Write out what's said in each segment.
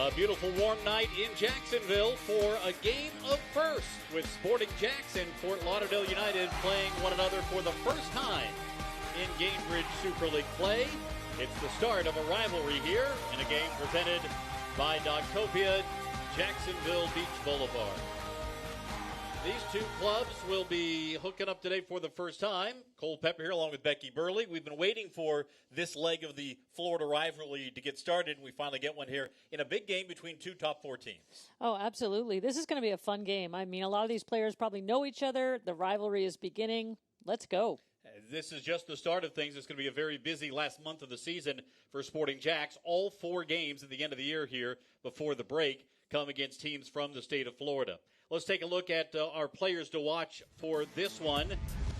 A beautiful warm night in Jacksonville for a game of first with Sporting JAX and Fort Lauderdale United playing one another for the first time in Gainbridge Super League play. It's the start of a rivalry here in a game presented by Dogtopia, Jacksonville Beach Boulevard. These two clubs will be hooking up today for the first time. Cole Pepper here along with Becky Burley. We've been waiting for this leg of the Florida rivalry to get started, and we finally get one here in a big game between two top four teams. Oh, absolutely. This is going to be a fun game. I mean, a lot of these players probably know each other. The rivalry is beginning. Let's go. This is just the start of things. It's going to be a very busy last month of the season for Sporting JAX. All four games at the end of the year here before the break come against teams from the state of Florida. Let's take a look at our players to watch for this one.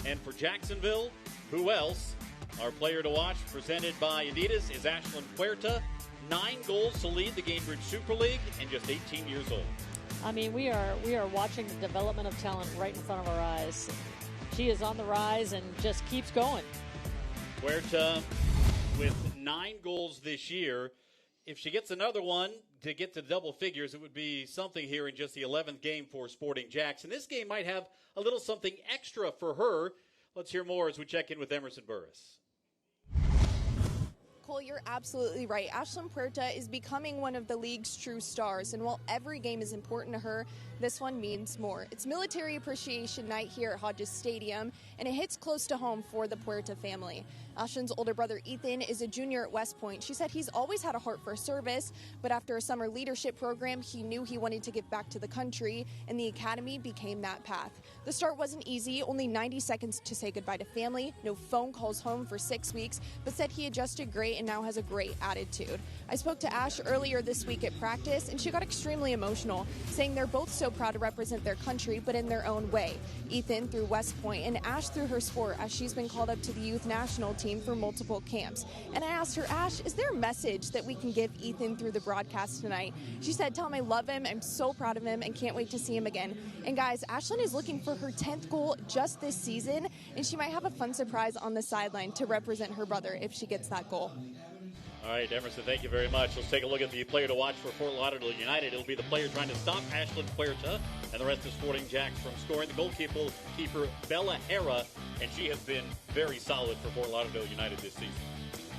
And for Jacksonville, who else? Our player to watch, presented by Adidas, is Ashlyn Puerta. 9 goals to lead the Gainbridge Super League and just 18 years old. I mean, we are watching the development of talent right in front of our eyes. She is on the rise and just keeps going. Puerta with 9 goals this year. If she gets another one to get to double figures, it would be something here in just the 11th game for Sporting JAX. And this game might have a little something extra for her. Let's hear more as we check in with Emerson Burris. Cole, you're absolutely right. Ashlyn Puerta is becoming one of the league's true stars, and while every game is important to her, this one means more. It's Military Appreciation Night here at Hodges Stadium, and it hits close to home for the Puerta family. Ashlyn's older brother Ethan is a junior at West Point. She said he's always had a heart for service, but after a summer leadership program, he knew he wanted to give back to the country, and the Academy became that path. The start wasn't easy, only 90 seconds to say goodbye to family, no phone calls home for 6 weeks, but said he adjusted great and now has a great attitude. I spoke to Ash earlier this week at practice, and she got extremely emotional, saying they're both so proud to represent their country, but in their own way. Ethan through West Point, and Ash through her sport, as she's been called up to the youth national team for multiple camps. And I asked her, Ash, is there a message that we can give Ethan through the broadcast tonight? She said, tell him I love him, I'm so proud of him, and can't wait to see him again. And guys, Ashlyn is looking for her 10th goal just this season, and she might have a fun surprise on the sideline to represent her brother if she gets that goal. All right, Emerson, thank you very much. Let's take a look at the player to watch for Fort Lauderdale United. It'll be the player trying to stop Ashlyn Puerta and the rest of Sporting JAX from scoring. The goalkeeper, Bella Hera, and she has been very solid for Fort Lauderdale United this season.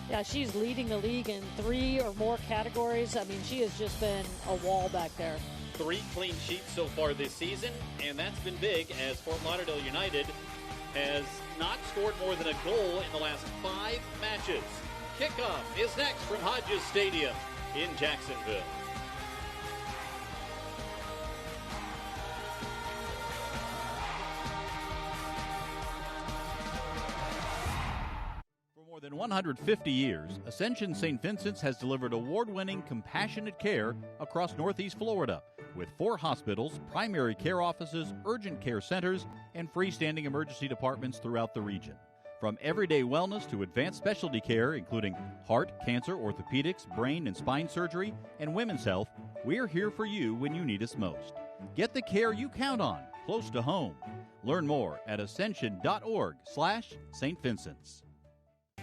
Yeah, she's leading the league in 3 or more categories. I mean, she has just been a wall back there. 3 clean sheets so far this season, and that's been big as Fort Lauderdale United has not scored more than a goal in the last 5 matches. Kickoff is next from Hodges Stadium in Jacksonville. For more than 150 years, Ascension St. Vincent's has delivered award-winning compassionate care across Northeast Florida with 4 hospitals, primary care offices, urgent care centers, and freestanding emergency departments throughout the region. From everyday wellness to advanced specialty care, including heart, cancer, orthopedics, brain and spine surgery, and women's health, we're here for you when you need us most. Get the care you count on, close to home. Learn more at ascension.org/St. Vincent's.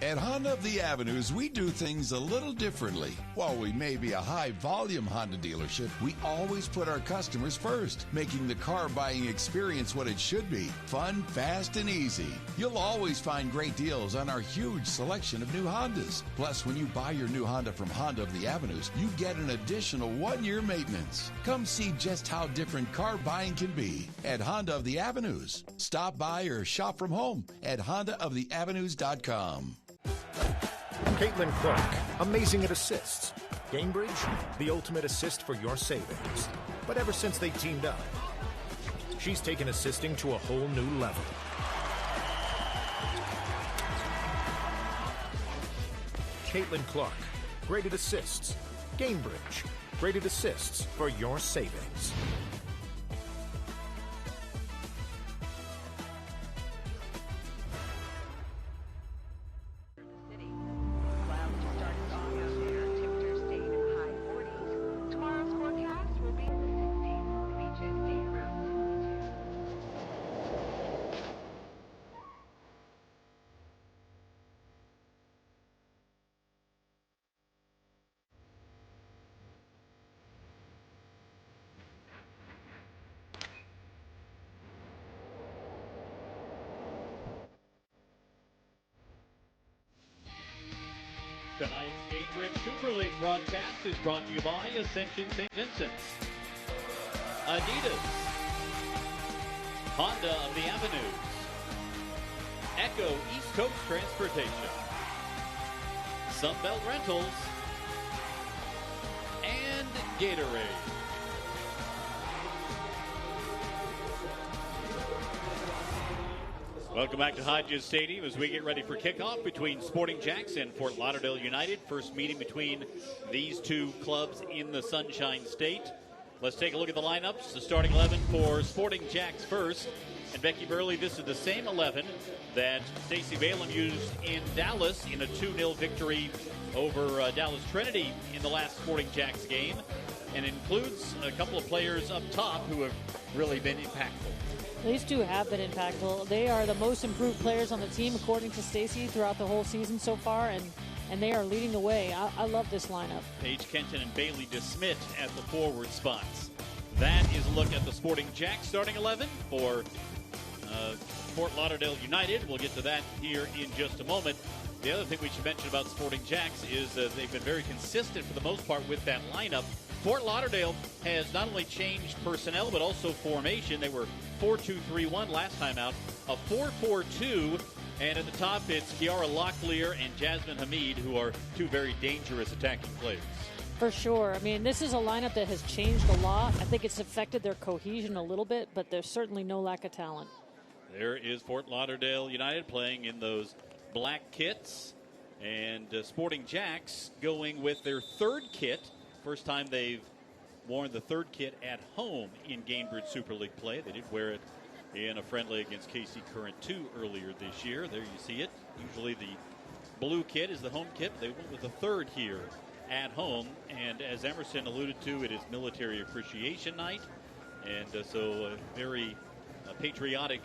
At Honda of the Avenues, we do things a little differently. While we may be a high-volume Honda dealership, we always put our customers first, making the car buying experience what it should be: fun, fast, and easy. You'll always find great deals on our huge selection of new Hondas. Plus, when you buy your new Honda from Honda of the Avenues, you get an additional 1-year maintenance. Come see just how different car buying can be at Honda of the Avenues. Stop by or shop from home at HondaoftheAvenues.com. Caitlin Clark, amazing at assists. Gainbridge, the ultimate assist for your savings. But ever since they teamed up, she's taken assisting to a whole new level. Caitlin Clark, great at assists. Gainbridge, great at assists for your savings. Tonight's Cambridge Super League broadcast is brought to you by Ascension St. Vincent's, Adidas, Honda of the Avenues, Echo East Coast Transportation, Sunbelt Rentals, and Gatorade. Welcome back to Hodges Stadium as we get ready for kickoff between Sporting JAX and Fort Lauderdale United. First meeting between these two clubs in the Sunshine State. Let's take a look at the lineups. The starting 11 for Sporting JAX first. And Becky Burley, this is the same 11 that Stacey Balaam used in Dallas in a 2-0 victory over Dallas Trinity in the last Sporting JAX game. And includes a couple of players up top who have really been impactful. These two have been impactful. They are the most improved players on the team, according to Stacey, throughout the whole season so far, and they are leading the way. I love this lineup. Paige Kenton and Bailey DeSmit at the forward spots. That is a look at the Sporting JAX starting 11 for Fort Lauderdale United. We'll get to that here in just a moment. The other thing we should mention about Sporting JAX is they've been very consistent for the most part with that lineup. Fort Lauderdale has not only changed personnel, but also formation. They were 4-2-3-1 last time out, a 4-4-2, and at the top it's Kiara Locklear and Jasmine Hamid, who are two very dangerous attacking players. For sure. I mean, this is a lineup that has changed a lot. I think it's affected their cohesion a little bit, but there's certainly no lack of talent. There is Fort Lauderdale United playing in those black kits, and Sporting JAX going with their third kit. First time they've worn the third kit at home in Gamebridge Super League play. They did wear it in a friendly against KC Current 2 earlier this year. There you see it. Usually the blue kit is the home kit. They went with the third here at home. And as Emerson alluded to, it is Military Appreciation Night. And so a very patriotic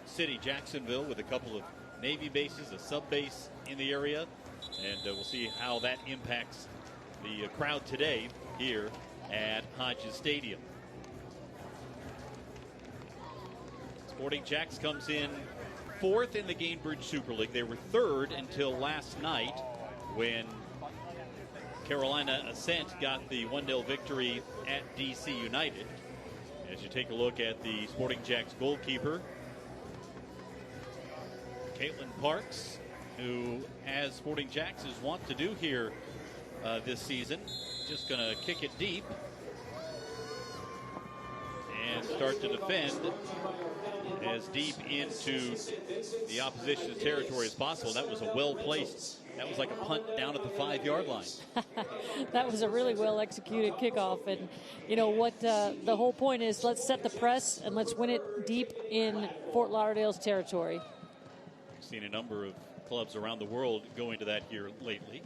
city, Jacksonville, with a couple of Navy bases, a sub base in the area. And we'll see how that impacts the crowd today here at Hodges Stadium. Sporting JAX comes in fourth in the Gamebridge Super League. They were third until last night when Carolina Ascent got the 1-0 victory at DC United. As you take a look at the Sporting JAX goalkeeper, Caitlin Parks, who, as Sporting JAX is wont to do here this season, just going to kick it deep and start to defend as deep into the opposition's territory as possible. That was a well-placed, that was like a punt down at the 5-yard line. That was a really well-executed kickoff. And you know what, the whole point is, let's set the press and let's win it deep in Fort Lauderdale's territory. We've seen a number of clubs around the world going to that here lately.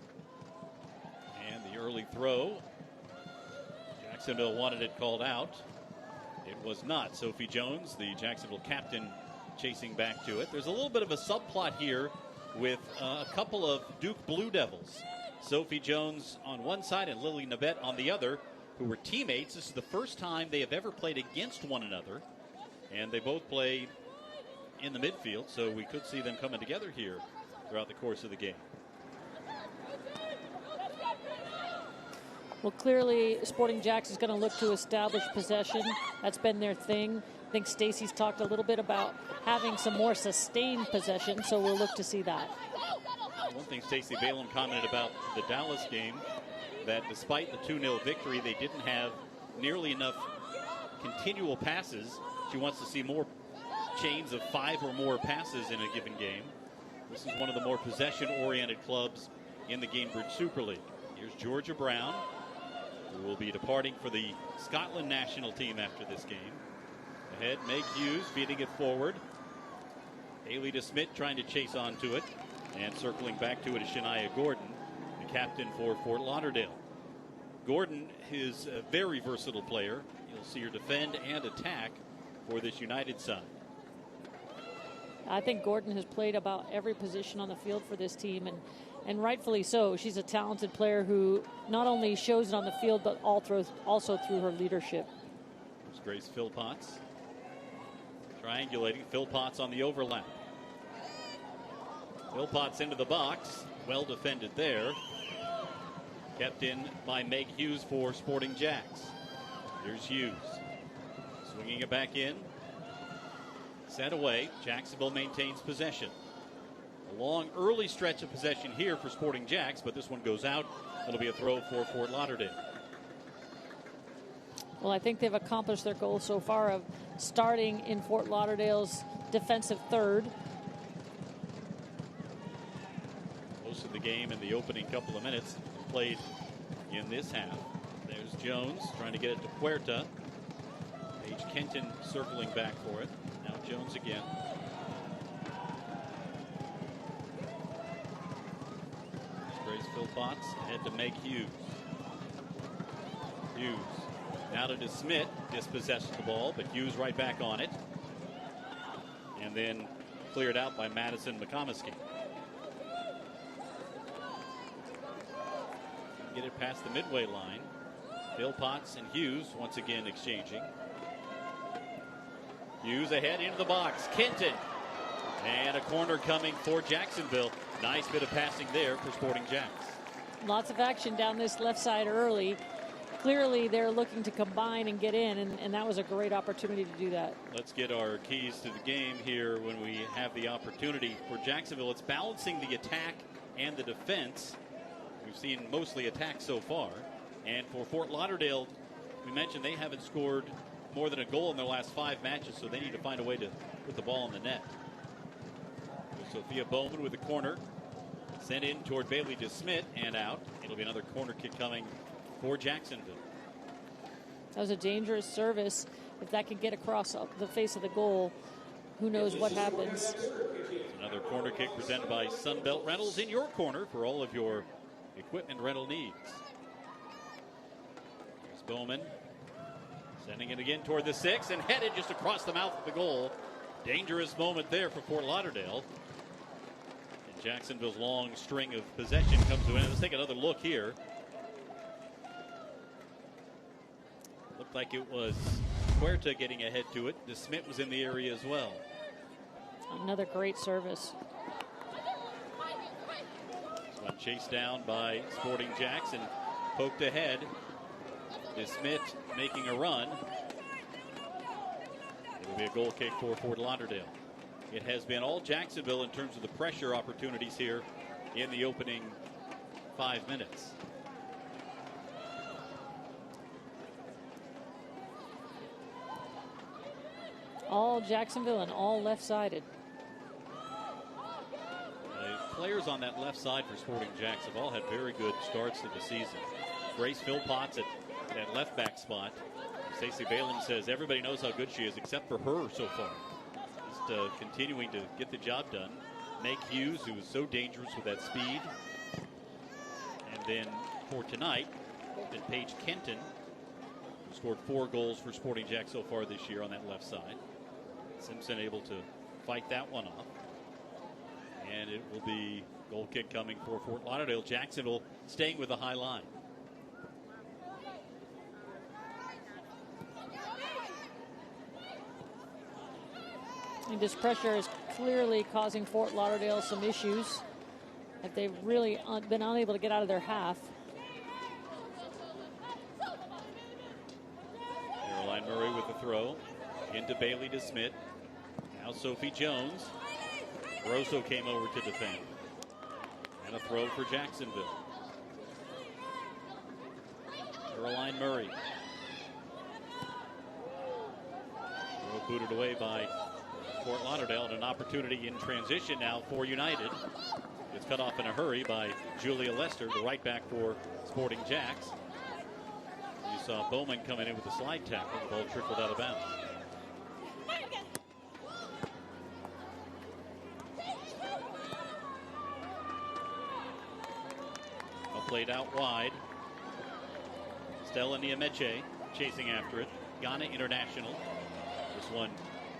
And the early throw, Jacksonville wanted it called out. It was not. Sophie Jones, the Jacksonville captain, chasing back to it. There's a little bit of a subplot here with a couple of Duke Blue Devils. Sophie Jones on one side and Lily Nabet on the other, who were teammates. This is the first time they have ever played against one another. And they both play in the midfield, so we could see them coming together here throughout the course of the game. Well, clearly, Sporting JAX is going to look to establish possession. That's been their thing. I think Stacey's talked a little bit about having some more sustained possession, so we'll look to see that. One thing Stacey Balaam commented about the Dallas game, that despite the 2-0 victory, they didn't have nearly enough continual passes. She wants to see more chains of 5 or more passes in a given game. This is one of the more possession-oriented clubs in the Gamebridge Super League. Here's Georgia Brown, who will be departing for the Scotland national team after this game. Ahead, Meg Hughes feeding it forward. Haley DeSmit trying to chase onto it. And circling back to it is Shania Gordon, the captain for Fort Lauderdale. Gordon is a very versatile player. You'll see her defend and attack for this United side. I think Gordon has played about every position on the field for this team, and rightfully so. She's a talented player who not only shows it on the field, but also through her leadership. There's Grace Philpotts triangulating. Philpotts on the overlap. Philpotts into the box. Well defended there. Kept in by Meg Hughes for Sporting JAX. Here's Hughes. Swinging it back in. Set away. Jacksonville maintains possession. A long early stretch of possession here for Sporting JAX, but this one goes out. It'll be a throw for Fort Lauderdale. Well, I think they've accomplished their goal so far of starting in Fort Lauderdale's defensive third. Most of the game in the opening couple of minutes played in this half. There's Jones trying to get it to Puerta. Paige Kenton circling back for it. Now Jones again. Grace Philpotts ahead to Meg Hughes. Hughes now to DeSmit. Dispossessed the ball, but Hughes right back on it. And then cleared out by Madison McComiskey. Get it past the midway line. Philpotts and Hughes once again exchanging. Hughes ahead into the box. Kenton. And a corner coming for Jacksonville. Nice bit of passing there for Sporting JAX. Lots of action down this left side early. Clearly they're looking to combine and get in, and that was a great opportunity to do that. Let's get our keys to the game here when we have the opportunity. For Jacksonville, it's balancing the attack and the defense. We've seen mostly attack so far. And for Fort Lauderdale, we mentioned they haven't scored more than a goal in their last 5 matches, so they need to find a way to put the ball in the net. Sophia Bowman with a corner. Sent in toward Bailey DeSmit and out. It'll be another corner kick coming for Jacksonville. That was a dangerous service. If that could get across the face of the goal, who knows what happens. Another corner kick presented by Sunbelt Rentals in your corner for all of your equipment rental needs. Here's Bowman. Sending it again toward the 6 and headed just across the mouth of the goal. Dangerous moment there for Fort Lauderdale. And Jacksonville's long string of possession comes to an end. Let's take another look here. Looked like it was Puerta getting ahead to it. DeSmit was in the area as well. Another great service. This one chased down by Sporting JAX and poked ahead. DeSmit making a run. It will be a goal kick for Fort Lauderdale. It has been all Jacksonville in terms of the pressure opportunities here in the opening 5 minutes. All Jacksonville and all left-sided. Players on that left side for Sporting JAX have all had very good starts to the season. Grace Philpotts at that left back spot. Stacey Balaam says everybody knows how good she is except for her so far. Just continuing to get the job done. Meg Hughes, who is so dangerous with that speed. And then for tonight, Paige Kenton, who scored 4 goals for Sporting JAX so far this year on that left side. Simpson able to fight that one off. And it will be goal kick coming for Fort Lauderdale. Jacksonville staying with the high line. And this pressure is clearly causing Fort Lauderdale some issues that they've really been unable to get out of their half. Caroline Murray with the throw. Into Bailey DeSmit. Now Sophie Jones. Rosso came over to defend. And a throw for Jacksonville. Caroline Murray. Throw booted away by Fort Lauderdale, and an opportunity in transition now for United. It's cut off in a hurry by Julia Lester, the right back for Sporting JAX. You saw Bowman coming in with a slide tackle. The ball trickled out of bounds. Played out wide. Stella Niameche chasing after it. Ghana international. This one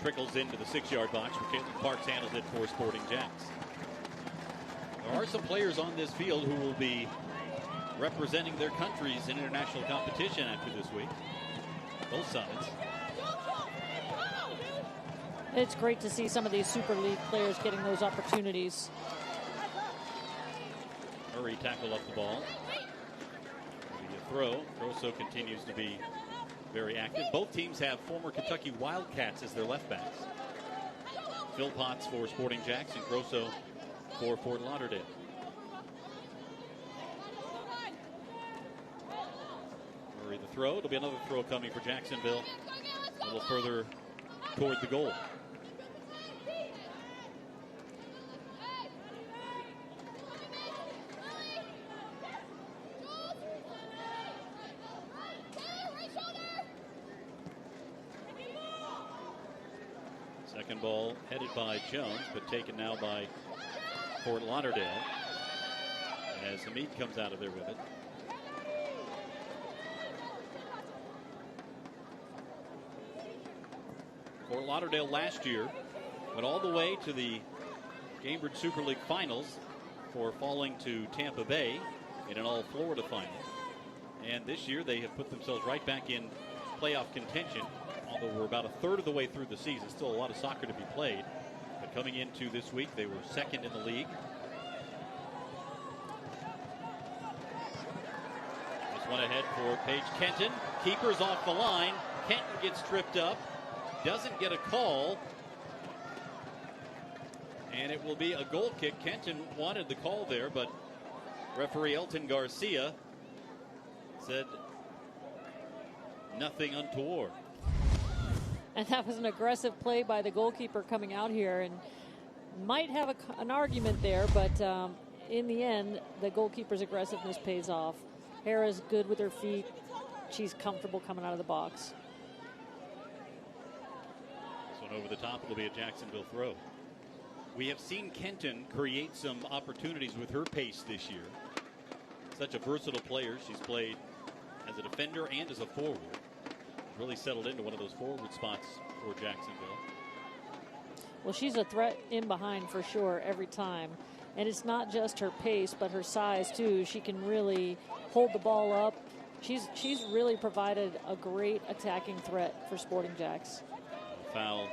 trickles into the 6-yard box where Caitlin Parks handles it for Sporting JAX. There are some players on this field who will be representing their countries in international competition after this week. Both sides. It's great to see some of these Super League players getting those opportunities. Murray tackled up the ball. throw. Grosso continues to be very active. Both teams have former Kentucky Wildcats as their left backs. Philpotts for Sporting Jax and Grosso for Fort Lauderdale. Murray the throw. It'll be another throw coming for Jacksonville. A little further toward the goal. Second ball headed by Jones, but taken now by Fort Lauderdale as Hamid comes out of there with it. Fort Lauderdale last year went all the way to the Gamebridge Super League finals for falling to Tampa Bay in an all-Florida final. And this year they have put themselves right back in playoff contention, although we're about a third of the way through the season. Still a lot of soccer to be played. But coming into this week, they were second in the league. This one ahead for Paige Kenton. Keeper's off the line. Kenton gets tripped up. Doesn't get a call. And it will be a goal kick. Kenton wanted the call there, but referee Elton Garcia said nothing untoward. And that was an aggressive play by the goalkeeper coming out here, and might have an argument there, but in the end, the goalkeeper's aggressiveness pays off. Hera's good with her feet. She's comfortable coming out of the box. This one over the top. It'll be a Jacksonville throw. We have seen Kenton create some opportunities with her pace this year. Such a versatile player. She's played as a defender and as a forward. Really settled into one of those forward spots for Jacksonville. Well, she's a threat in behind for sure every time. And it's not just her pace, but her size too. She can really hold the ball up. She's really provided a great attacking threat for Sporting Jax. Foul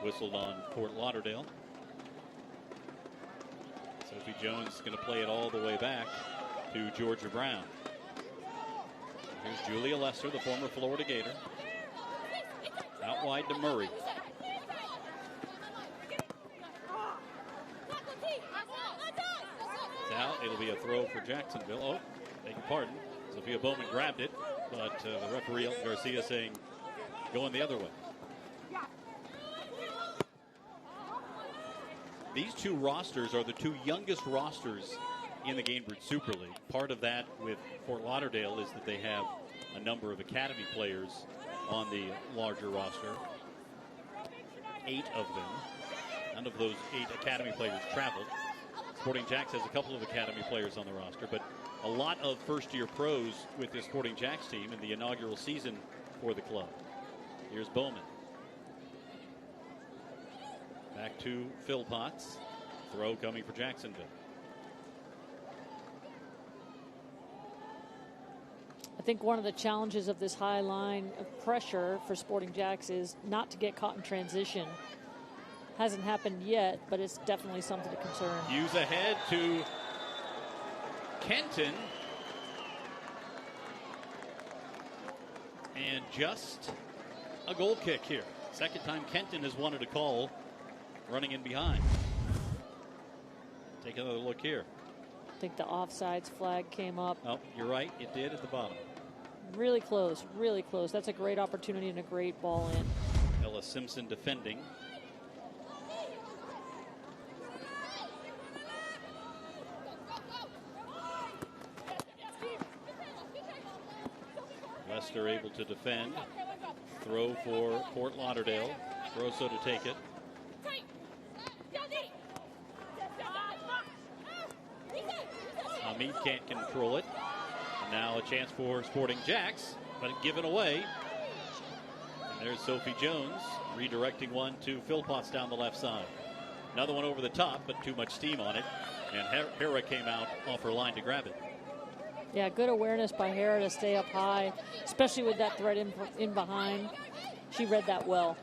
whistled on Fort Lauderdale. Sophie Jones is going to play it all the way back to Georgia Brown. Here's Julia Lesser, the former Florida Gator. Out wide to Murray. It's out. It'll be a throw for Jacksonville. Oh, beg your pardon. Sophia Bowman grabbed it, but the referee Elton Garcia saying going the other way. These two rosters are the two youngest rosters in the Gamebridge Super League. Part of that with Fort Lauderdale is that they have a number of academy players on the larger roster. 8 of them. None of those 8 academy players traveled. Sporting Jax has a couple of academy players on the roster, but a lot of first-year pros with this Sporting Jax team in the inaugural season for the club. Here's Bowman. Back to Philpotts. Throw coming for Jacksonville. I think one of the challenges of this high line of pressure for Sporting Jax is not to get caught in transition. Hasn't happened yet, but it's definitely something to concern. Hughes ahead to Kenton. And just a goal kick here. Second time Kenton has wanted a call running in behind. Take another look here. I think the offsides flag came up. Oh, you're right. It did at the bottom. Really close, really close. That's a great opportunity and a great ball in. Ella Simpson defending. Leicester able to defend. Throw for Fort Lauderdale. Grosso to take it. Hamid can't control it. And now a chance for Sporting Jax, but given away. And there's Sophie Jones redirecting one to Philpotts down the left side. Another one over the top, but too much steam on it. And Hera came out off her line to grab it. Yeah, good awareness by Hera to stay up high, especially with that threat in behind. She read that well.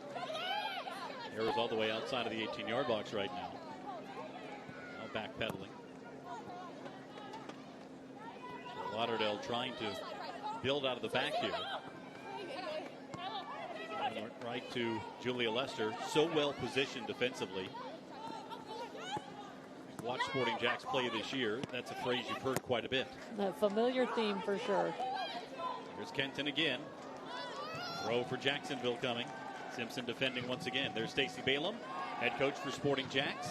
Hera's all the way outside of the 18-yard box right now. Now backpedaling. So Lauderdale trying to build out of the back here. And went right to Julia Lester, so well positioned defensively. Watch Sporting Jacks play this year. That's a phrase you've heard quite a bit. A familiar theme for sure. Here's Kenton again. Throw for Jacksonville coming. Simpson defending once again. There's Stacey Balaam, head coach for Sporting Jacks.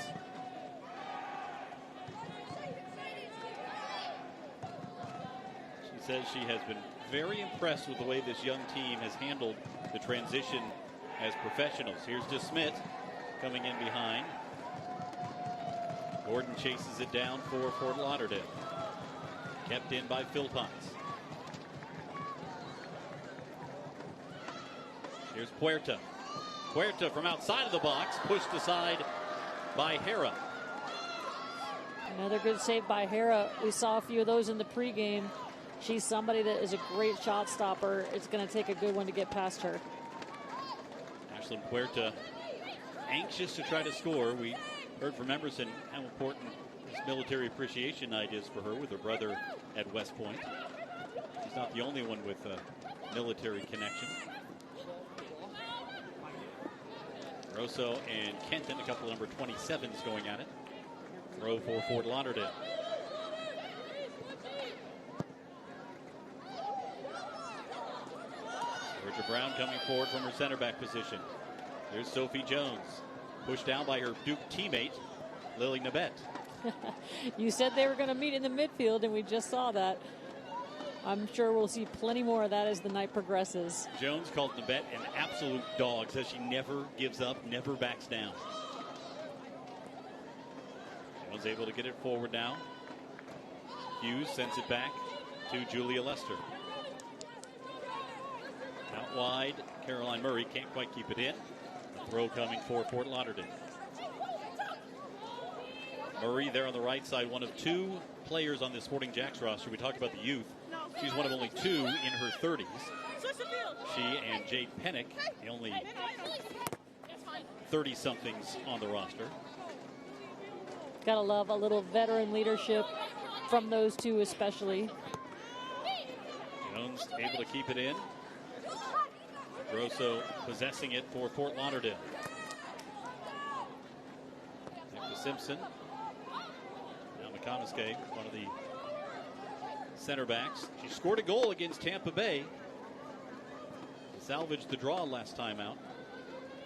She says she has been very impressed with the way this young team has handled the transition as professionals. Here's DeSmit coming in behind. Gordon chases it down for Fort Lauderdale. Kept in by Philpotts. Here's Puerta. Puerta from outside of the box, pushed aside by Hera. Another good save by Hera. We saw a few of those in the pregame. She's somebody that is a great shot stopper. It's going to take a good one to get past her. Ashlyn Puerta anxious to try to score. We heard from Emerson how important this military appreciation night is for her with her brother at West Point. She's not the only one with a military connection. Rosso and Kenton, a couple of number 27s going at it. Throw for Fort Lauderdale. Georgia Brown coming forward from her center back position. There's Sophie Jones, pushed down by her Duke teammate, Lily Nabet. You said they were going to meet in the midfield, and we just saw that. I'm sure we'll see plenty more of that as the night progresses. Jones called Nabet an absolute dog, says she never gives up, never backs down. Jones able to get it forward now. Hughes sends it back to Julia Lester. Out wide, Caroline Murray can't quite keep it in. Throw coming for Fort Lauderdale. Murray there on the right side, one of two players on the Sporting Jacks roster. We talked about the youth. She's one of only two in her 30s. She and Jade Pennick, the only 30-somethings on the roster. Gotta love a little veteran leadership from those two especially. Jones able to keep it in. Grosso possessing it for Fort Lauderdale. Back to Simpson. Now McComiskey, one of the center backs. She scored a goal against Tampa Bay. Salvaged the draw last time out.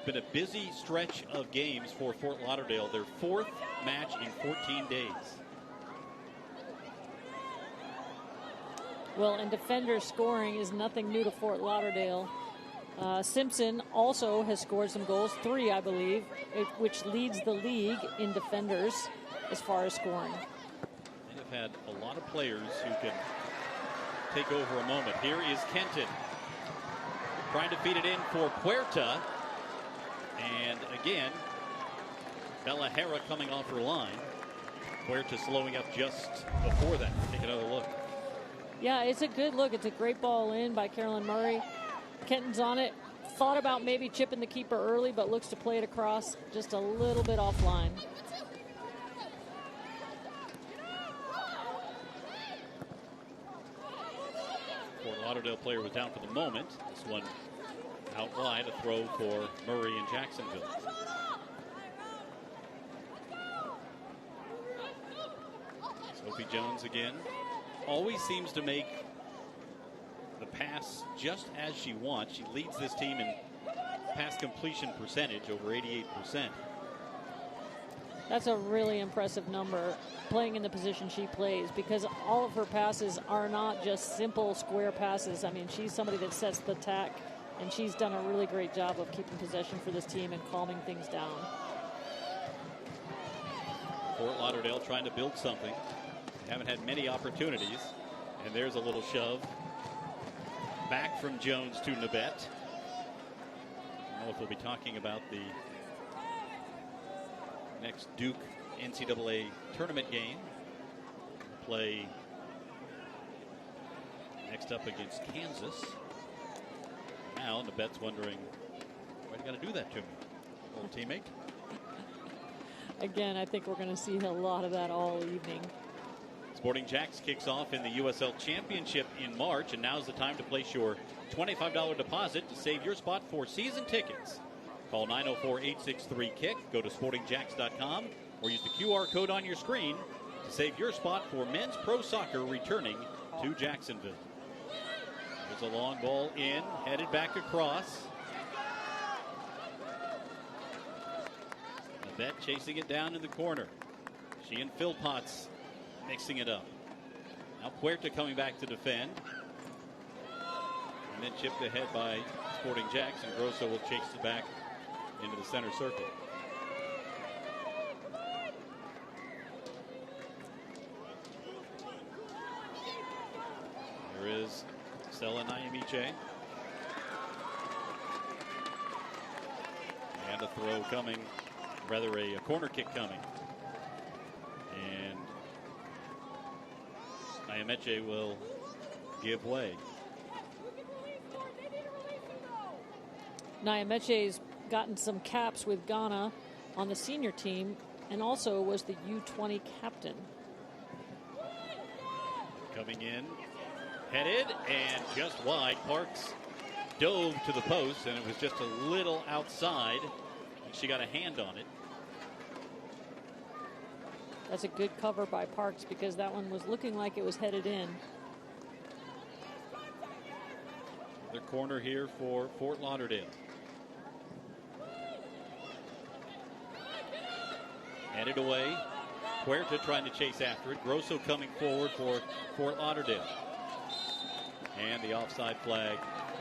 Been a busy stretch of games for Fort Lauderdale. Their fourth match in 14 days. Well, and defender scoring is nothing new to Fort Lauderdale. Simpson also has scored some goals, 3 I believe, which leads the league in defenders as far as scoring. They have had a lot of players who can take over a moment. Here is Kenton trying to feed it in for Puerta. And again, Bella Hera coming off her line. Puerta slowing up just before that. Take another look. Yeah, it's a good look. It's a great ball in by Caroline Murray. Kenton's on it. Thought about maybe chipping the keeper early, but looks to play it across just a little bit offline. Fort Lauderdale player was down for the moment. This one out wide, a throw for Murray and Jacksonville. Sophie Jones again. Always seems to make the pass just as she wants. She leads this team in pass completion percentage, over 88%. That's a really impressive number, playing in the position she plays, because all of her passes are not just simple square passes. I mean, she's somebody that sets the tack, and she's done a really great job of keeping possession for this team and calming things down. Fort Lauderdale trying to build something. They haven't had many opportunities, and there's a little shove. Back from Jones to Nabet. I don't know if we'll be talking about the next Duke NCAA tournament game. Play next up against Kansas. Now Nabet's wondering, why you got to do that to me, old teammate? Again, I think we're going to see a lot of that all evening. Sporting JAX kicks off in the USL Championship in March, and now's the time to place your $25 deposit to save your spot for season tickets. Call 904-863-KICK, go to sportingjax.com, or use the QR code on your screen to save your spot for men's pro soccer returning to Jacksonville. There's a long ball in, headed back across. Yvette chasing it down in the corner. She and Philpotts mixing it up. Now Puerta coming back to defend. And then chipped ahead by Sporting JAX, and Grosso will chase it back into the center circle. Here is Stella Nyamiche. And a throw coming, rather a corner kick coming. And Nyamiche will give way. Nyamiche's gotten some caps with Ghana on the senior team and also was the U20 captain. Coming in, headed, and just wide. Parks dove to the post, and it was just a little outside. She got a hand on it. That's a good cover by Parks because that one was looking like it was headed in. The corner here for Fort Lauderdale. Headed away. Puerta trying to chase after it. Grosso coming forward for Fort Lauderdale. And the offside flag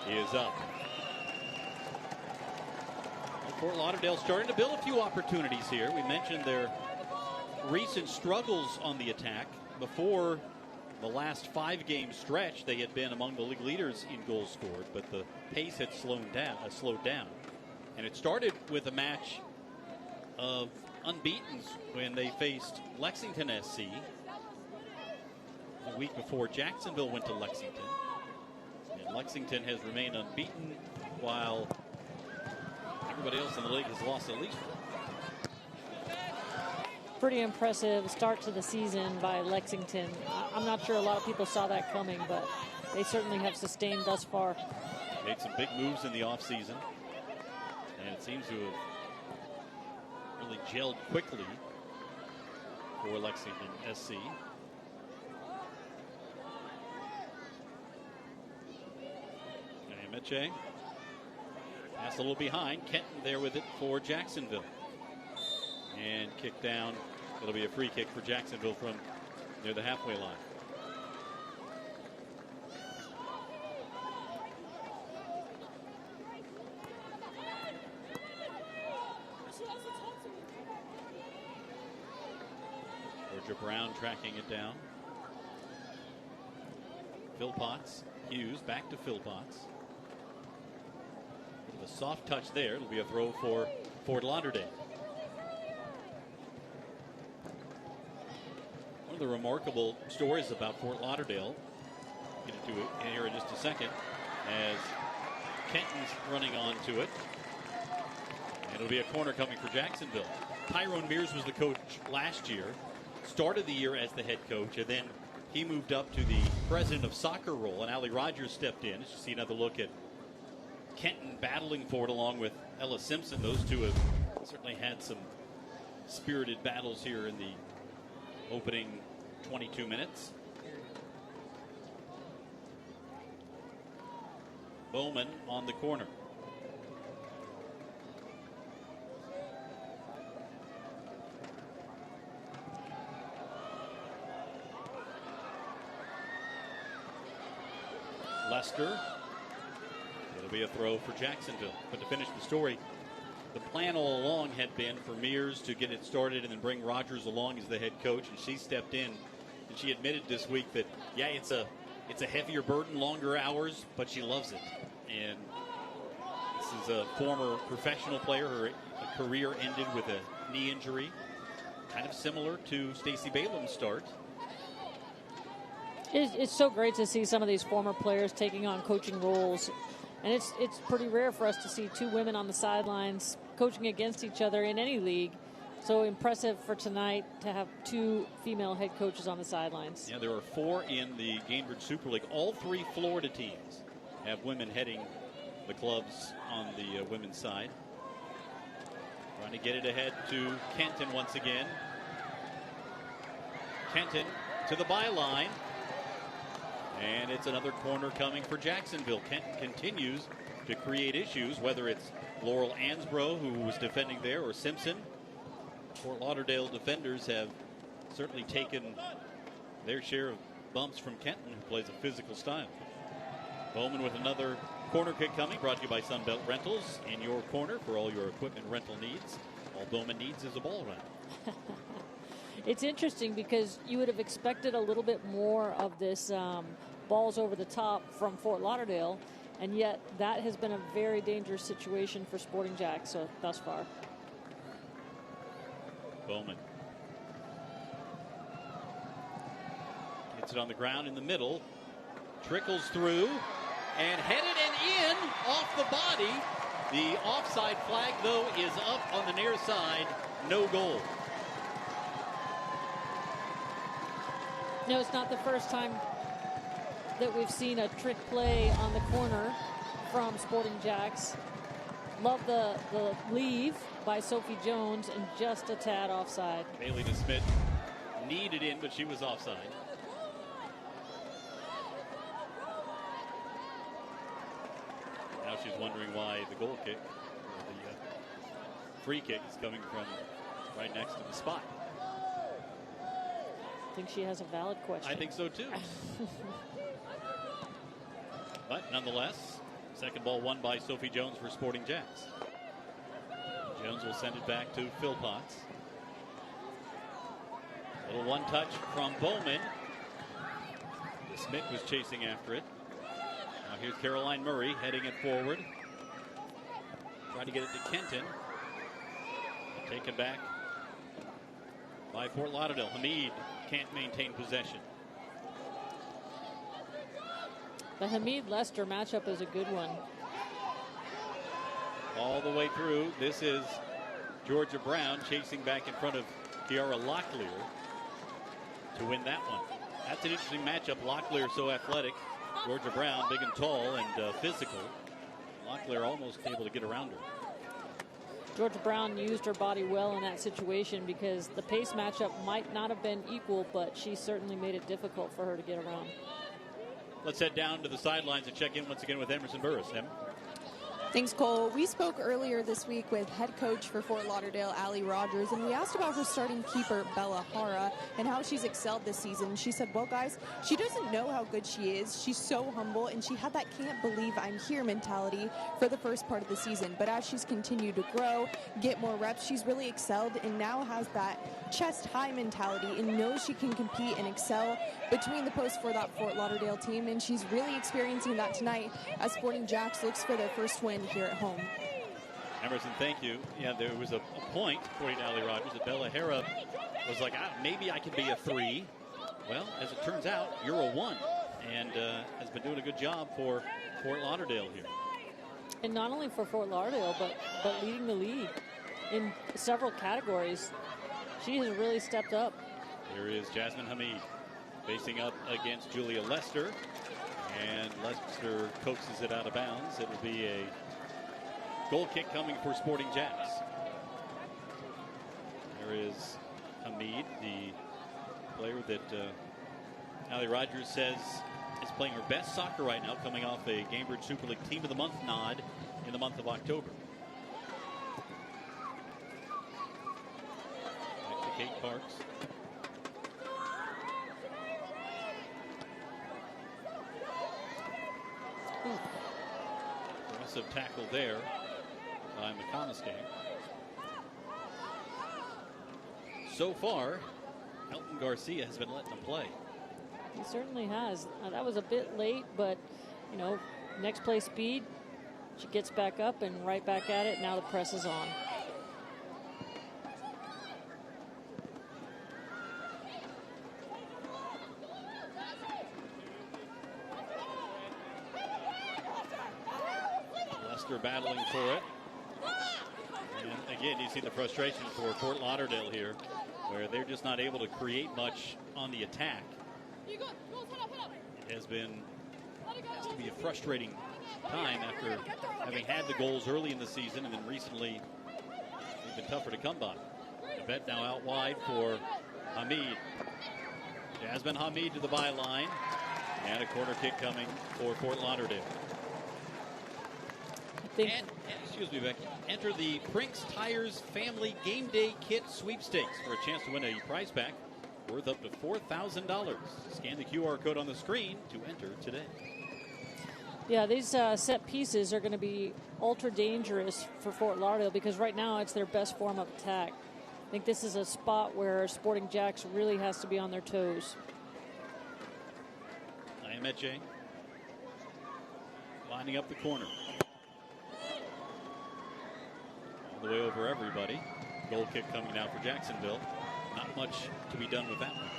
is up. Fort Lauderdale starting to build a few opportunities here. We mentioned their recent struggles on the attack. Before the last 5-game stretch, they had been among the league leaders in goals scored, but the pace had slowed down. And it started with a match of unbeatens when they faced Lexington SC the week before Jacksonville went to Lexington. And Lexington has remained unbeaten while everybody else in the league has lost at least one. Pretty impressive start to the season by Lexington. I'm not sure a lot of people saw that coming, but they certainly have sustained thus far. Made some big moves in the offseason, and it seems to have really gelled quickly for Lexington SC. Nyamiche pass a little behind. Kenton there with it for Jacksonville. And kick down. It'll be a free kick for Jacksonville from near the halfway line. Georgia Brown tracking it down. Philpotts, Hughes back to Philpotts. With a soft touch there, it'll be a throw for Fort Lauderdale. One of the remarkable stories about Fort Lauderdale, get into it here in just a second, as Kenton's running onto it. And it'll be a corner coming for Jacksonville. Tyrone Mears was the coach last year. Started the year as the head coach, and then he moved up to the president of soccer role, and Allie Rogers stepped in. As you see another look at Kenton battling for it along with Ella Simpson. Those two have certainly had some spirited battles here in the opening 22 minutes. Bowman on the corner. Lester. It'll be a throw for Jacksonville. But to finish the story, the plan all along had been for Mears to get it started and then bring Rogers along as the head coach, and she stepped in and she admitted this week that, yeah, it's a heavier burden, longer hours, but she loves it. And this is a former professional player. Her career ended with a knee injury, kind of similar to Stacey Balaam's start. It's so great to see some of these former players taking on coaching roles. And it's pretty rare for us to see two women on the sidelines coaching against each other in any league. So impressive for tonight to have 2 female head coaches on the sidelines. Yeah, there are 4 in the Gainbridge Super League. All 3 Florida teams have women heading the clubs on the women's side. Trying to get it ahead to Kenton once again. Kenton to the byline. And it's another corner coming for Jacksonville. Kenton continues to create issues, whether it's Laurel Ansbro, who was defending there, or Simpson. Fort Lauderdale defenders have certainly taken their share of bumps from Kenton, who plays a physical style. Bowman with another corner kick coming, brought to you by Sunbelt Rentals. In your corner for all your equipment rental needs. All Bowman needs is a ball round. It's interesting because you would have expected a little bit more of this balls over the top from Fort Lauderdale, and yet that has been a very dangerous situation for Sporting JAX thus far. Bowman gets it on the ground in the middle, trickles through, and headed and in off the body. The offside flag, though, is up on the near side. No goal. No, it's not the first time that we've seen a trick play on the corner from Sporting JAX. Love the leave by Sophie Jones and just a tad offside. Bailey DeSmit needed in, but she was offside. Now she's wondering why the goal kick, or the free kick, is coming from right next to the spot. I think she has a valid question. I think so too. But nonetheless, second ball won by Sophie Jones for Sporting JAX. Jones will send it back to Phil Potts. Little one touch from Bowman. Smith was chasing after it. Now here's Caroline Murray heading it forward. Trying to get it to Kenton. Taken back by Fort Lauderdale. Hamid can't maintain possession. The Hamid-Lester matchup is a good one. All the way through. This is Georgia Brown chasing back in front of Kiara Locklear to win that one. That's an interesting matchup. Locklear so athletic. Georgia Brown big and tall and physical. Locklear almost able to get around her. Georgia Brown used her body well in that situation because the pace matchup might not have been equal, but she certainly made it difficult for her to get around. Let's head down to the sidelines and check in once again with Emerson Burris. Em? Thanks, Cole. We spoke earlier this week with head coach for Fort Lauderdale, Allie Rogers, and we asked about her starting keeper, Bella Hara, and how she's excelled this season. She said, well, guys, she doesn't know how good she is. She's so humble, and she had that can't believe I'm here mentality for the first part of the season. But as she's continued to grow, get more reps, she's really excelled and now has that chest high mentality and knows she can compete and excel between the posts for that Fort Lauderdale team. And she's really experiencing that tonight as Sporting JAX looks for their first win here at home. Emerson, thank you. Yeah, there was a point, according to Allie Rogers, that Bella Hara was like, maybe I can be a 3. Well, as it turns out, you're a 1, and has been doing a good job for Fort Lauderdale here. And not only for Fort Lauderdale, but leading the league in several categories. She has really stepped up. Here is Jasmine Hamid facing up against Julia Lester, and Lester coaxes it out of bounds. It will be a goal kick coming for Sporting JAX. There is Hamid, the player that Allie Rogers says is playing her best soccer right now, coming off a Gainbridge Super League Team of the Month nod in the month of October. Back to Kate Parks. Aggressive tackle there by McConaskey. So far, Elton Garcia has been letting them play. He certainly has. That was a bit late, but, you know, next play speed. She gets back up and right back at it. Now the press is on. Lester battling for it. And again, you see the frustration for Fort Lauderdale here, where they're just not able to create much on the attack. It has to be a frustrating time after having had the goals early in the season, and then recently they've been tougher to come by. Nabet now out wide for Hamid. Jasmine Hamid to the byline, and a corner kick coming for Fort Lauderdale. And excuse me, Becky. Enter the Brinks Tires Family Game Day Kit Sweepstakes for a chance to win a prize pack worth up to $4,000. Scan the QR code on the screen to enter today. Yeah, these set pieces are going to be ultra dangerous for Fort Lauderdale because right now it's their best form of attack. I think this is a spot where Sporting JAX really has to be on their toes. Ayameche lining up the corner. All the way over everybody. Goal kick coming now for Jacksonville. Not much to be done with that one.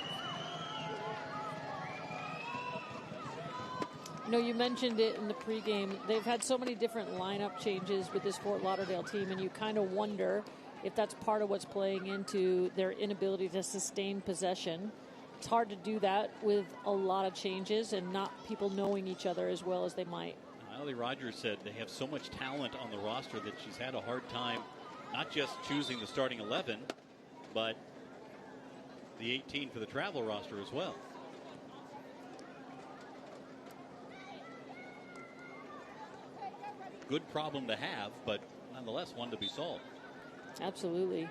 You know, you mentioned it in the pregame. They've had so many different lineup changes with this Fort Lauderdale team, and you kind of wonder if that's part of what's playing into their inability to sustain possession. It's hard to do that with a lot of changes and not people knowing each other as well as they might. Allie Rogers said they have so much talent on the roster that she's had a hard time not just choosing the starting 11, but the 18 for the travel roster as well. Good problem to have, but nonetheless one to be solved. Absolutely.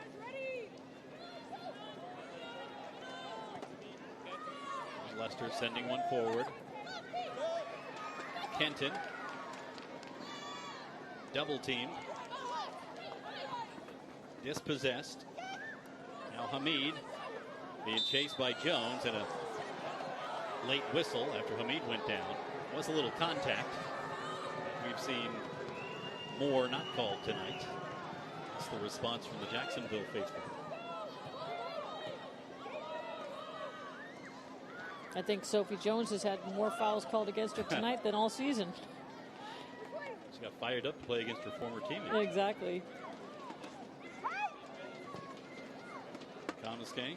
Leicester sending one forward. Kenton. Double teamed. Dispossessed. Now Hamid being chased by Jones, and a late whistle after Hamid went down. Was a little contact. We've seen more not called tonight. That's the response from the Jacksonville faithful. I think Sophie Jones has had more fouls called against her tonight than all season. She got fired up to play against her former teammate. Exactly. Comiskane.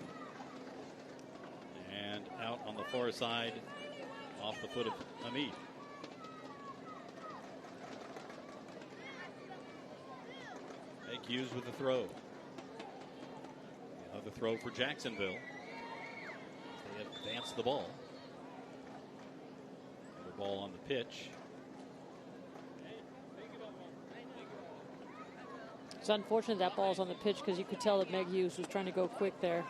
And out on the far side off the foot of Hamid. Meg Hughes with the throw. Another throw for Jacksonville. They advance the ball. Another ball on the pitch. It's unfortunate that ball's on the pitch because you could tell that Meg Hughes was trying to go quick there.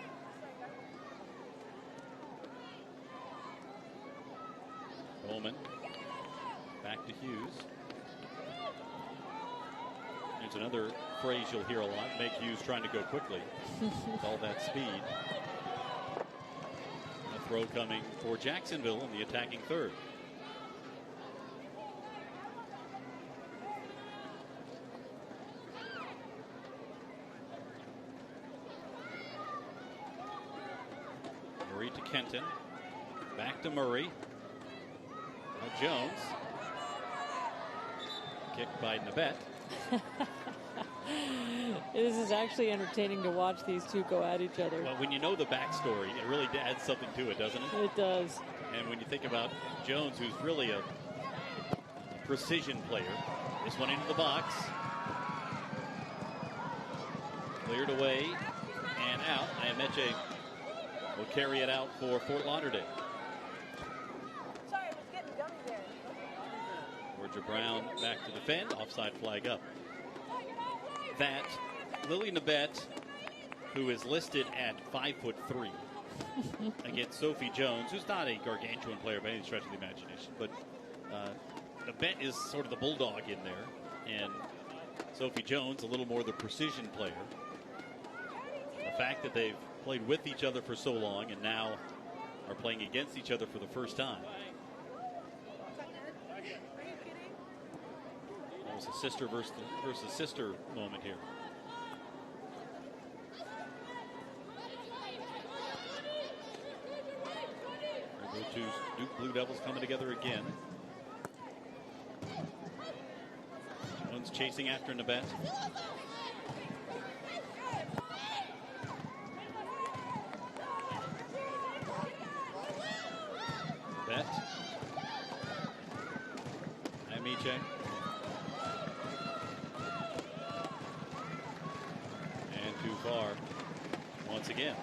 Bowman back to Hughes. There's another phrase you'll hear a lot. Meg Hughes trying to go quickly with all that speed. A throw coming for Jacksonville in the attacking third. Murray to Kenton. Back to Murray. Now Jones. Kicked by Nabet. This is actually entertaining to watch these two go at each other. Well, when you know the backstory, it really adds something to it, doesn't it? It does. And when you think about Jones, who's really a precision player, this one into the box. Cleared away and out. Ayameche will carry it out for Fort Lauderdale. Georgia Brown back to defend. Offside flag up. That Lily Nabet, who is listed at 5'3", against Sophie Jones, who's not a gargantuan player by any stretch of the imagination, but Nabet is sort of the bulldog in there, and Sophie Jones a little more the precision player. The fact that they've played with each other for so long and now are playing against each other for the first time. Almost a sister versus sister moment here. The two Duke Blue Devils coming together again. Jones chasing after Nabet. paycheck. And too far once again.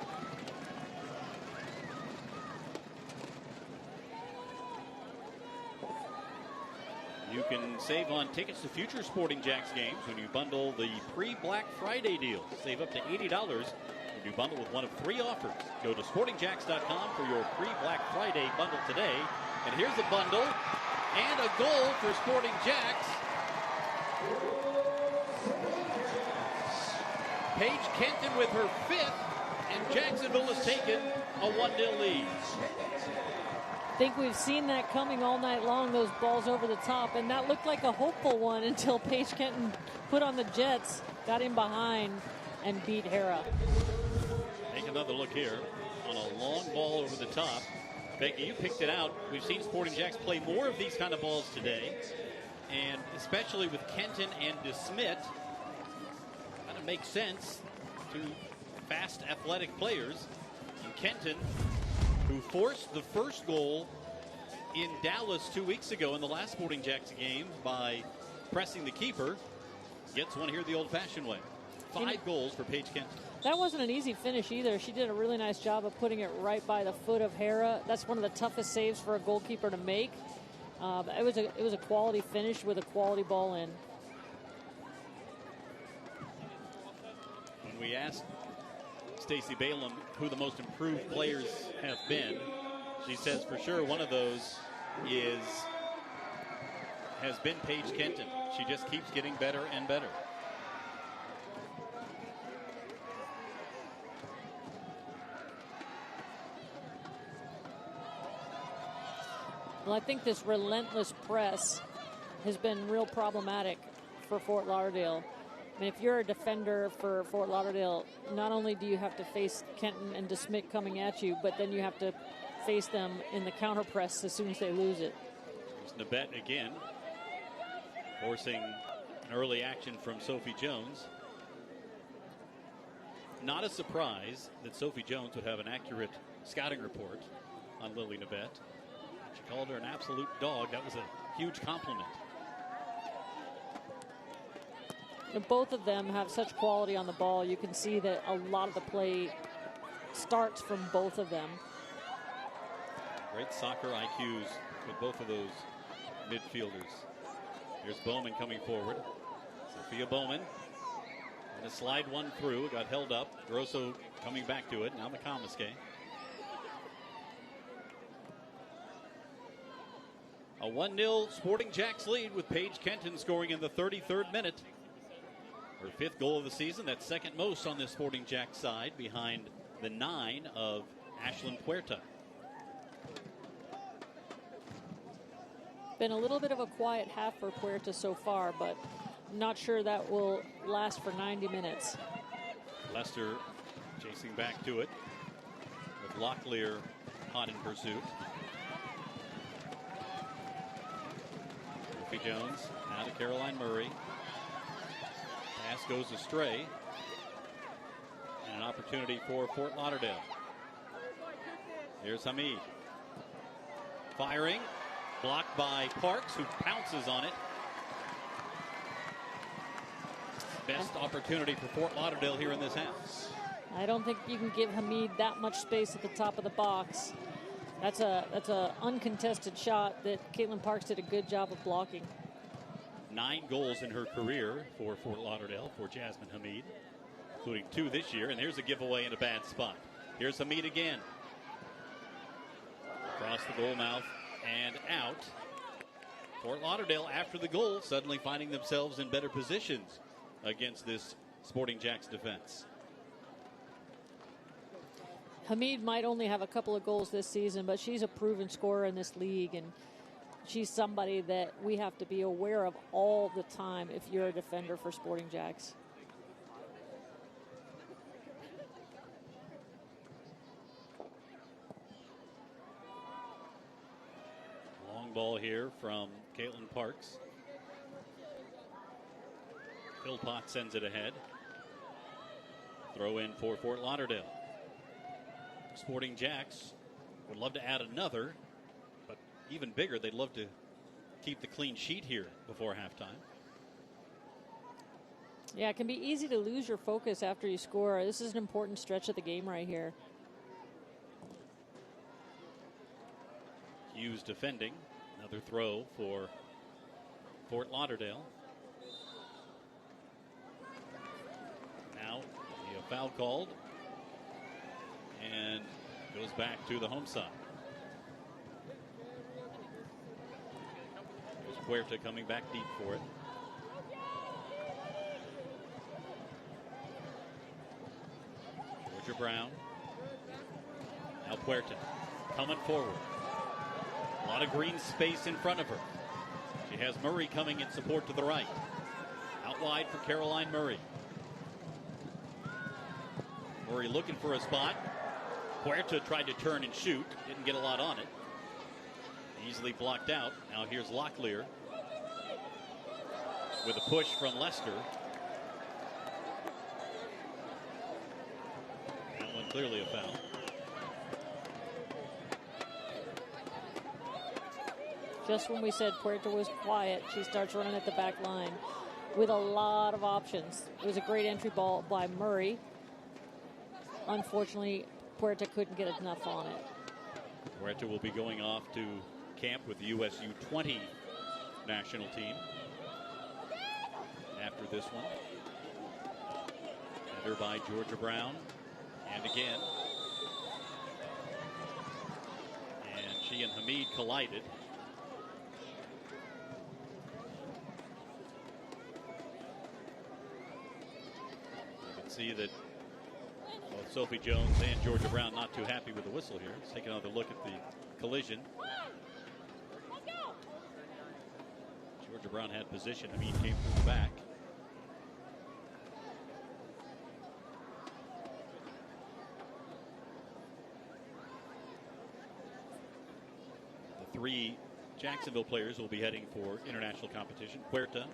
You can save on tickets to future Sporting Jax games when you bundle the pre-Black Friday deal. Save up to $80 when you bundle with one of 3 offers. Go to sportingjax.com for your pre-Black Friday bundle today. And here's a bundle and a goal for Sporting Jax. Paige Kenton with her 5th, and Jacksonville has taken a 1-0 lead. I think we've seen that coming all night long, those balls over the top, and that looked like a hopeful one until Paige Kenton put on the Jets, got in behind, and beat Hera. Take another look here on a long ball over the top. Becky, you picked it out. We've seen Sporting Jax play more of these kind of balls today, and especially with Kenton and DeSmit, kind of makes sense to fast, athletic players. And Kenton, who forced the first goal in Dallas 2 weeks ago in the last Sporting Jax game by pressing the keeper, gets one here the old-fashioned way. 5 goals for Paige Kenton. That wasn't an easy finish either. She did a really nice job of putting it right by the foot of Hera. That's one of the toughest saves for a goalkeeper to make. It was a quality finish with a quality ball in. When we asked Stacey Balaam who the most improved players have been, she says for sure one of those has been Paige Kenton. She just keeps getting better and better. Well, I think this relentless press has been real problematic for Fort Lauderdale. I mean, if you're a defender for Fort Lauderdale, not only do you have to face Kenton and DeSmit coming at you, but then you have to face them in the counter press as soon as they lose it. There's Nabet again, forcing an early action from Sophie Jones. Not a surprise that Sophie Jones would have an accurate scouting report on Lily Nabet. She called her an absolute dog. That was a huge compliment. And both of them have such quality on the ball. You can see that a lot of the play starts from both of them. Great soccer IQs with both of those midfielders. Here's Bowman coming forward. Sophia Bowman. And to slide one through. Got held up. Grosso coming back to it. Now McComiskey. A 1-0 Sporting Jax lead with Paige Kenton scoring in the 33rd minute. Her 5th goal of the season. That's second most on this Sporting Jax side, behind the 9 of Ashlyn Puerta. Been a little bit of a quiet half for Puerta so far, but I'm not sure that will last for 90 minutes. Lester chasing back to it with Locklear hot in pursuit. Sophie Jones now to Caroline Murray. Pass goes astray. And an opportunity for Fort Lauderdale. Here's Hamid. Firing. Blocked by Parks, who pounces on it. Best opportunity for Fort Lauderdale here in this half. I don't think you can give Hamid that much space at the top of the box. That's a uncontested shot that Caitlin Parks did a good job of blocking. 9 goals in her career for Fort Lauderdale for Jasmine Hamid, including 2 this year. And here's a giveaway in a bad spot. Here's Hamid again. Across the goal mouth and out. Fort Lauderdale, after the goal, suddenly finding themselves in better positions against this Sporting Jax defense. Hamid might only have a couple of goals this season, but she's a proven scorer in this league, and she's somebody that we have to be aware of all the time if you're a defender for Sporting Jax. Long ball here from Caitlin Parks. Philpott sends it ahead. Throw in for Fort Lauderdale. Sporting Jax would love to add another, but even bigger, they'd love to keep the clean sheet here before halftime. Yeah, it can be easy to lose your focus after you score. This is an important stretch of the game right here. Hughes defending. Another throw for Fort Lauderdale. Now, a foul called. And goes back to the home side. There's Puerta coming back deep for it. Georgia Brown. Now Puerta coming forward. A lot of green space in front of her. She has Murray coming in support to the right. Out wide for Caroline Murray. Murray looking for a spot. Puerta tried to turn and shoot. Didn't get a lot on it. Easily blocked out. Now here's Locklear with a push from Lester. That one clearly a foul. Just when we said Puerta was quiet, she starts running at the back line with a lot of options. It was a great entry ball by Murray. Unfortunately, Puerta couldn't get enough on it. Puerta will be going off to camp with the USU 20 national team after this one. Header by Georgia Brown. And again. And she and Hamid collided. You can see that both Sophie Jones and Georgia Brown not too happy with the whistle here. Let's take another look at the collision. Georgia Brown had position. Hamid came through the back. The three Jacksonville players will be heading for international competition. Puerta,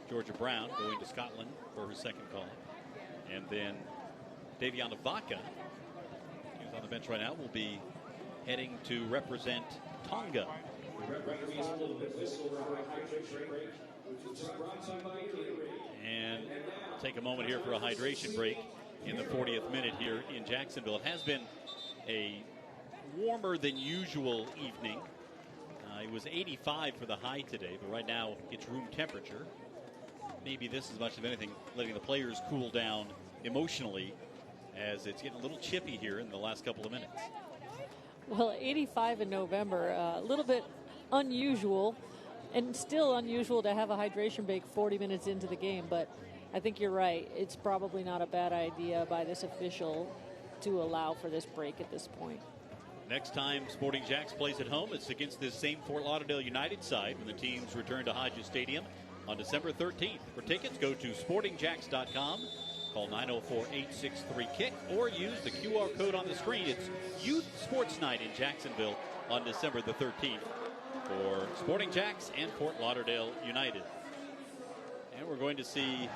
Georgia Brown going to Scotland for her second call. And then Daviana Vaca, who's on the bench right now, will be heading to represent Tonga. And take a moment here for a hydration break in the 40th minute here in Jacksonville. It has been a warmer than usual evening. It was 85 for the high today, but right now it's room temperature. Maybe this, as much of anything, letting the players cool down emotionally, as it's getting a little chippy here in the last couple of minutes. Well, 85 in November, a little bit unusual, and still unusual to have a hydration break 40 minutes into the game, but I think you're right. It's probably not a bad idea by this official to allow for this break at this point. Next time Sporting Jax plays at home, it's against this same Fort Lauderdale United side when the teams return to Hodges Stadium on December 13th. For tickets, go to sportingjax.com. Call 904-863-KICK or use the QR code on the screen. It's Youth Sports Night in Jacksonville on December the 13th for Sporting Jax and Fort Lauderdale United. And we're going to see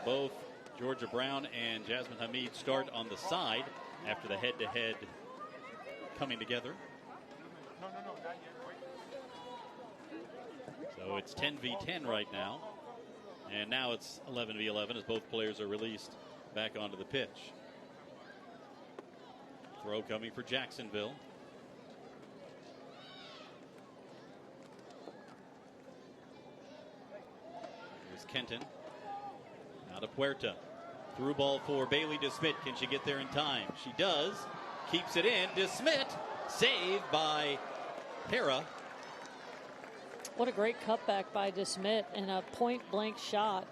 both Georgia Brown and Jasmine Hamid start on the side after the head-to-head coming together. So it's 10v10 right now. And now it's 11v11 as both players are released back onto the pitch. Throw coming for Jacksonville. Here's Kenton. Now to Puerta. Through ball for Bailey DeSmit. Can she get there in time? She does. Keeps it in. DeSmit saved by Hera. What a great cutback by DeSmit and a point-blank shot.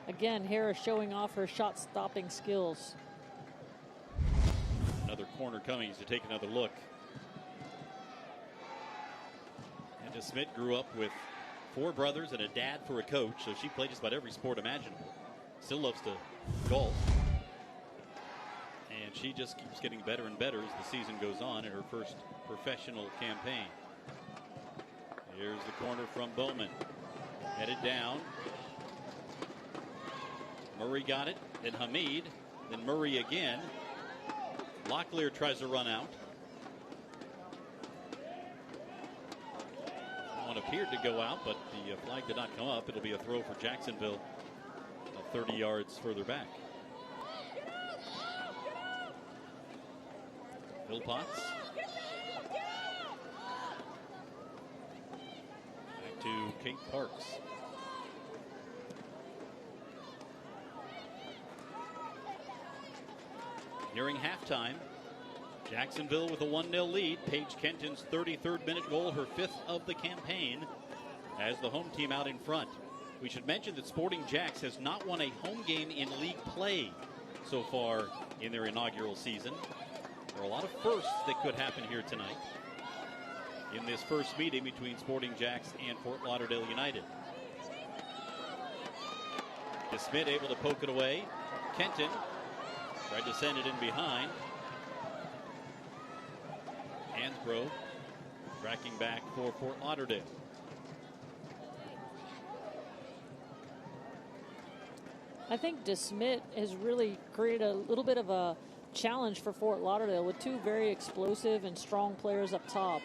Again, Hera showing off her shot-stopping skills. Another corner coming to take another look. And DeSmit grew up with 4 brothers and a dad for a coach, so she played just about every sport imaginable. Still loves to golf. And she just keeps getting better and better as the season goes on in her first professional campaign. Here's the corner from Bowman. Headed down. Murray got it. Then Hamid. Then Murray again. Locklear tries to run out. one appeared to go out, but the flag did not come up. It'll be a throw for Jacksonville 30 yards further back. Philpotts. Back to Kate Parks. Nearing halftime, Jacksonville with a 1-0 lead. Paige Kenton's 33rd minute goal, her 5th of the campaign, as the home team out in front. We should mention that Sporting JAX has not won a home game in league play so far in their inaugural season. There are a lot of firsts that could happen here tonight in this first meeting between Sporting JAX and Fort Lauderdale United. DeSmit able to poke it away. Kenton tried to send it in behind. Hansgrove tracking back for Fort Lauderdale. I think DeSmit has really created a little bit of a challenge for Fort Lauderdale with two very explosive and strong players up top.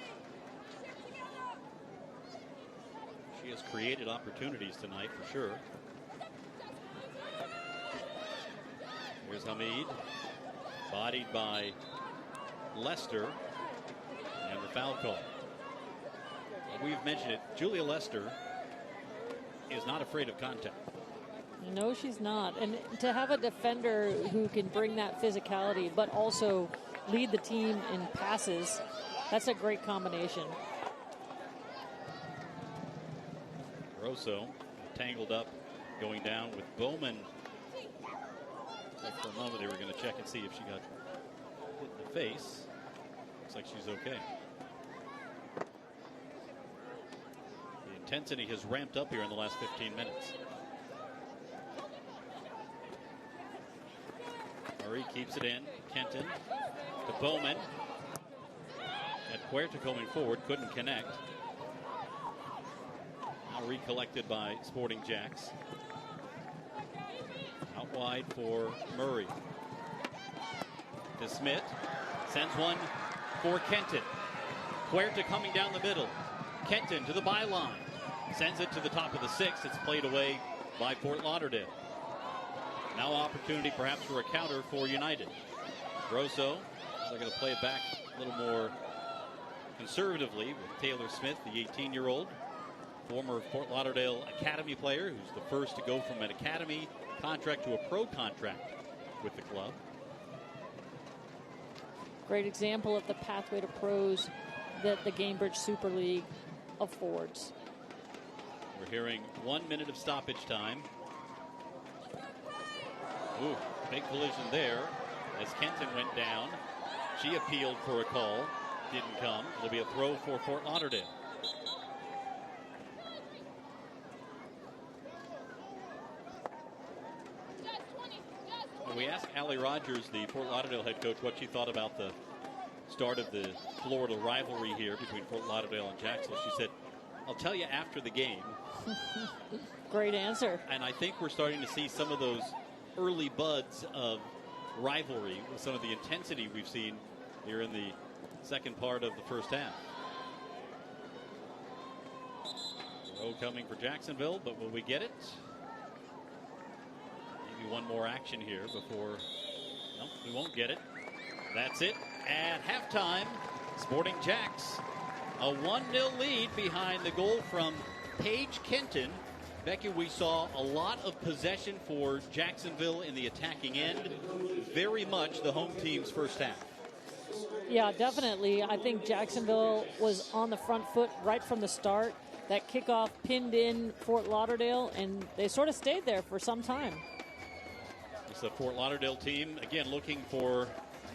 She has created opportunities tonight for sure. Here's Hamid, bodied by Lester, and the foul call. We've mentioned it, Julia Lester is not afraid of contact. No, she's not. And to have a defender who can bring that physicality but also lead the team in passes, that's a great combination. Rosso tangled up, going down with Bowman. Like for a moment they were going to check and see if she got hit in the face. Looks like she's okay. The intensity has ramped up here in the last 15 minutes. Murray keeps it in. Kenton to Bowman. At Puerta coming forward, couldn't connect. Now recollected by Sporting JAX. Out wide for Murray. DeSmit sends one for Kenton. Puerta coming down the middle. Kenton to the byline. Sends it to the top of the 6. It's played away by Fort Lauderdale. Now opportunity perhaps for a counter for United. Grosso, they're going to play it back a little more conservatively with Taylor Smith, the 18-year-old, former Fort Lauderdale Academy player who's the first to go from an Academy contract to a pro contract with the club. Great example of the pathway to pros that the Gamebridge Super League affords. We're hearing 1 minute of stoppage time. Ooh, big collision there as Kenton went down. She appealed for a call. Didn't come. It'll be a throw for Fort Lauderdale. When we asked Allie Rogers, the Fort Lauderdale head coach, what she thought about the start of the Florida rivalry here between Fort Lauderdale and Jacksonville, she said, "I'll tell you after the game." Great answer. And I think we're starting to see some of those early buds of rivalry with some of the intensity we've seen here in the second part of the first half. Rowe coming for Jacksonville, but will we get it? Maybe one more action here before. Nope, we won't get it. That's it. At halftime, Sporting JAX, a 1-0 lead behind the goal from Paige Kenton. Becky, we saw a lot of possession for Jacksonville in the attacking end. Very much the home team's first half. Yeah, definitely. I think Jacksonville was on the front foot right from the start. That kickoff pinned in Fort Lauderdale, and they sort of stayed there for some time. It's the Fort Lauderdale team, again, looking for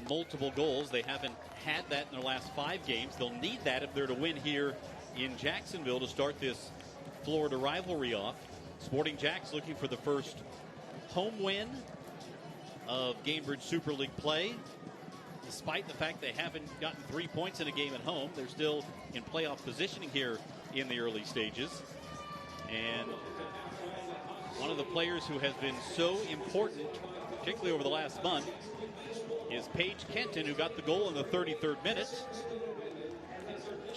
multiple goals. They haven't had that in their last 5 games. They'll need that if they're to win here in Jacksonville to start this Florida rivalry off. Sporting JAX looking for the first home win of Gamebridge Super League play. Despite the fact they haven't gotten 3 points in a game at home, they're still in playoff positioning here in the early stages. And one of the players who has been so important, particularly over the last month, is Paige Kenton, who got the goal in the 33rd minute.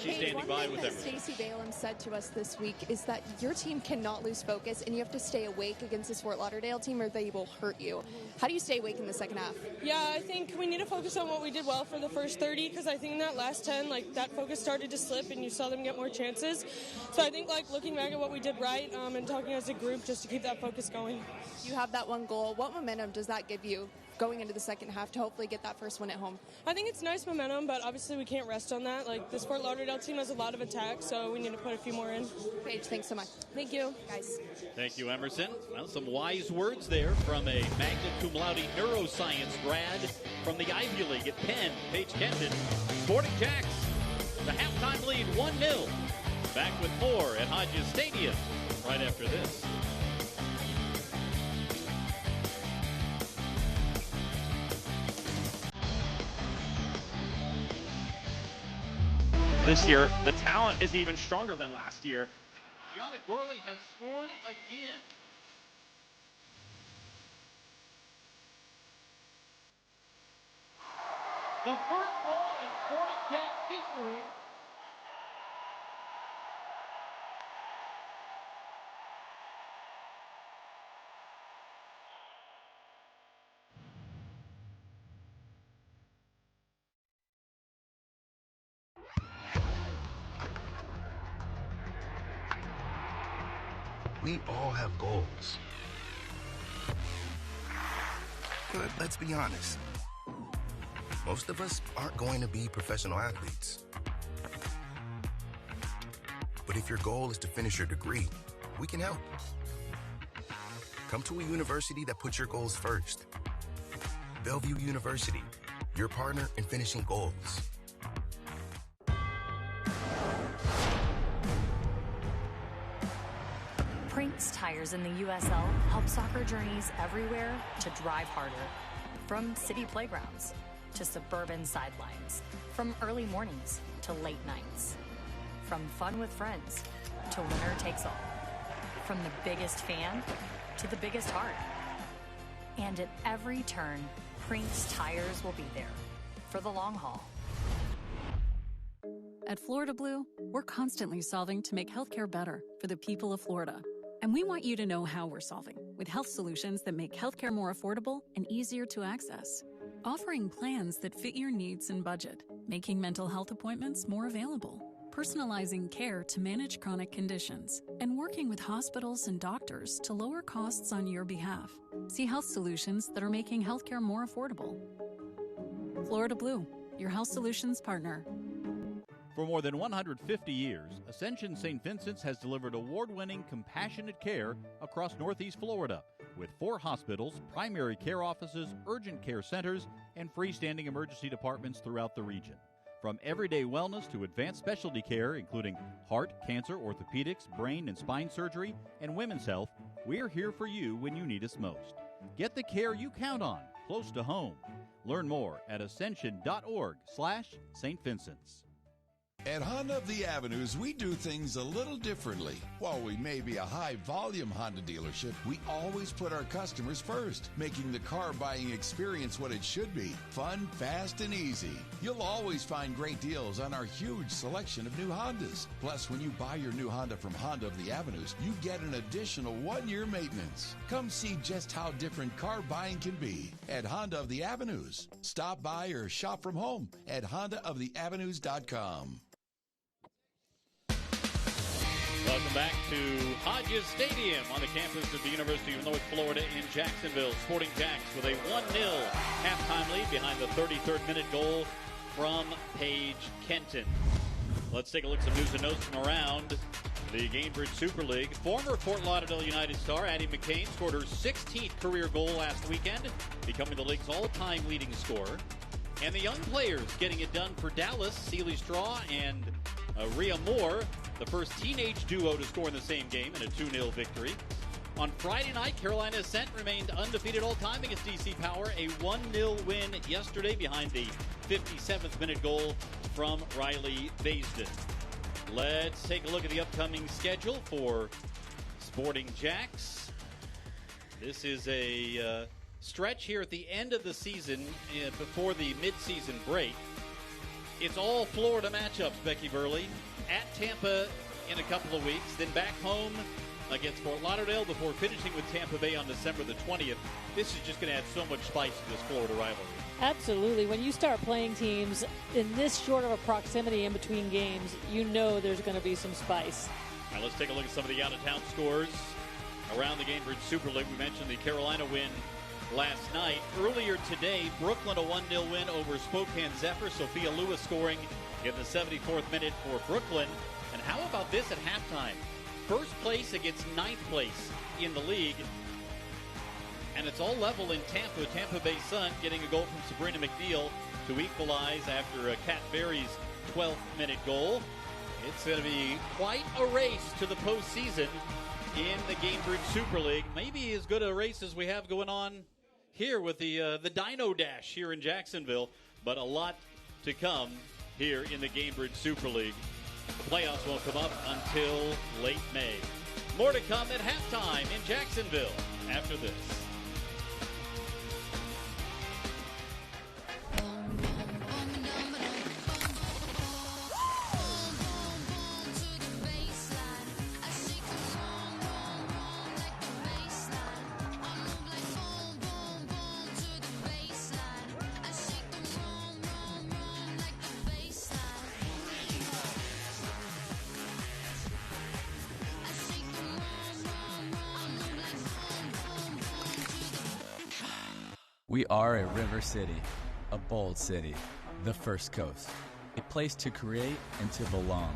She's standing by with Emerson. Stacey Balaam said to us this week is that your team cannot lose focus and you have to stay awake against this Fort Lauderdale team or they will hurt you. How do you stay awake in the second half? Yeah, I think we need to focus on what we did well for the first 30 because I think in that last 10, that focus started to slip and you saw them get more chances. So I think, looking back at what we did right and talking as a group just to keep that focus going. You have that one goal. What momentum does that give you going into the second half to hopefully get that first one at home? I think it's nice momentum, but obviously we can't rest on that. This Fort Lauderdale team has a lot of attack, so we need to put a few more in. Paige, thanks so much. Thank you. Guys. Thank you, Emerson. Well, some wise words there from a magna cum laude neuroscience grad from the Ivy League at Penn, Paige Kenton. Sporting JAX, the halftime lead 1-0. Back with more at Hodges Stadium right after this. This year, the talent is even stronger than last year. Gianna Gorley has scored again. The first goal in Sporting JAX history. We all have goals. But let's be honest. Most of us aren't going to be professional athletes. But if your goal is to finish your degree, we can help. Come to a university that puts your goals first. Bellevue University, your partner in finishing goals. Prinks Tires in the USL help soccer journeys everywhere to drive harder. From city playgrounds to suburban sidelines. From early mornings to late nights. From fun with friends to winner takes all. From the biggest fan to the biggest heart. And at every turn, Prinks Tires will be there for the long haul. At Florida Blue, we're constantly solving to make healthcare better for the people of Florida. And we want you to know how we're solving with health solutions that make healthcare more affordable and easier to access. Offering plans that fit your needs and budget, making mental health appointments more available, personalizing care to manage chronic conditions, and working with hospitals and doctors to lower costs on your behalf. See health solutions that are making healthcare more affordable. Florida Blue, your health solutions partner. For more than 150 years, Ascension St. Vincent's has delivered award-winning compassionate care across Northeast Florida, with 4 hospitals, primary care offices, urgent care centers, and freestanding emergency departments throughout the region. From everyday wellness to advanced specialty care, including heart, cancer, orthopedics, brain and spine surgery, and women's health, we're here for you when you need us most. Get the care you count on, close to home. Learn more at ascension.org/St. Vincent's. At Honda of the Avenues, we do things a little differently. While we may be a high-volume Honda dealership, we always put our customers first, making the car buying experience what it should be: fun, fast, and easy. You'll always find great deals on our huge selection of new Hondas. Plus, when you buy your new Honda from Honda of the Avenues, you get an additional 1-year maintenance. Come see just how different car buying can be at Honda of the Avenues. Stop by or shop from home at HondaoftheAvenues.com. Welcome back to Hodges Stadium on the campus of the University of North Florida in Jacksonville. Sporting JAX with a 1-0 halftime lead behind the 33rd minute goal from Paige Kenton. Let's take a look at some news and notes from around the Gamebridge Super League. Former Fort Lauderdale United star Addie McCain scored her 16th career goal last weekend, becoming the league's all-time leading scorer. And the young players getting it done for Dallas, Sealy Straw and Rhea Moore, the first teenage duo to score in the same game in a 2-0 victory. On Friday night, Carolina Ascent remained undefeated all time against DC Power. A 1-0 win yesterday behind the 57th minute goal from Riley Baisden. Let's take a look at the upcoming schedule for Sporting JAX. This is a stretch here at the end of the season before the mid-season break. It's all Florida matchups, Becky Burley. At Tampa in a couple of weeks, then back home against Fort Lauderdale before finishing with Tampa Bay on December the 20th. This is just going to add so much spice to this Florida rivalry. Absolutely. When you start playing teams in this short of a proximity in between games, you know there's going to be some spice. All right, let's take a look at some of the out-of-town scores around the Gamebridge Super League. We mentioned the Carolina win last night. Earlier today, Brooklyn a 1-0 win over Spokane Zephyr. Sophia Lewis scoring in the 74th minute for Brooklyn. And how about this at halftime? First place against ninth place in the league. And it's all level in Tampa. Tampa Bay Sun getting a goal from Sabrina McNeil to equalize after Kat Berry's 12th minute goal. It's going to be quite a race to the postseason in the Gamebridge Super League. Maybe as good a race as we have going on here with the Dino Dash here in Jacksonville. But a lot to come here in the Gamebridge Super League. The playoffs won't come up until late May. More to come at halftime in Jacksonville after this. We are a river city, a bold city, the First Coast, a place to create and to belong.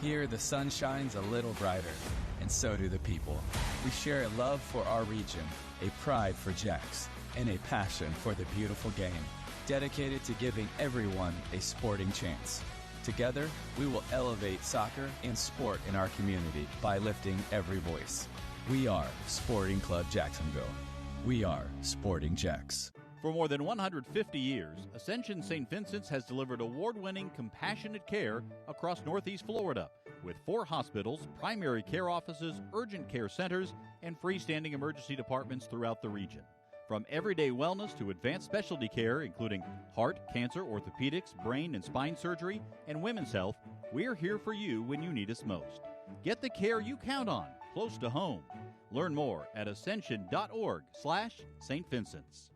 Here the sun shines a little brighter, and so do the people. We share a love for our region, a pride for JAX, and a passion for the beautiful game, dedicated to giving everyone a sporting chance. Together, we will elevate soccer and sport in our community by lifting every voice. We are Sporting Club Jacksonville. We are Sporting JAX. For more than 150 years, Ascension St. Vincent's has delivered award-winning compassionate care across Northeast Florida with 4 hospitals, primary care offices, urgent care centers, and freestanding emergency departments throughout the region. From everyday wellness to advanced specialty care, including heart, cancer, orthopedics, brain and spine surgery, and women's health, we're here for you when you need us most. Get the care you count on, close to home. Learn more at ascension.org/St. Vincent's.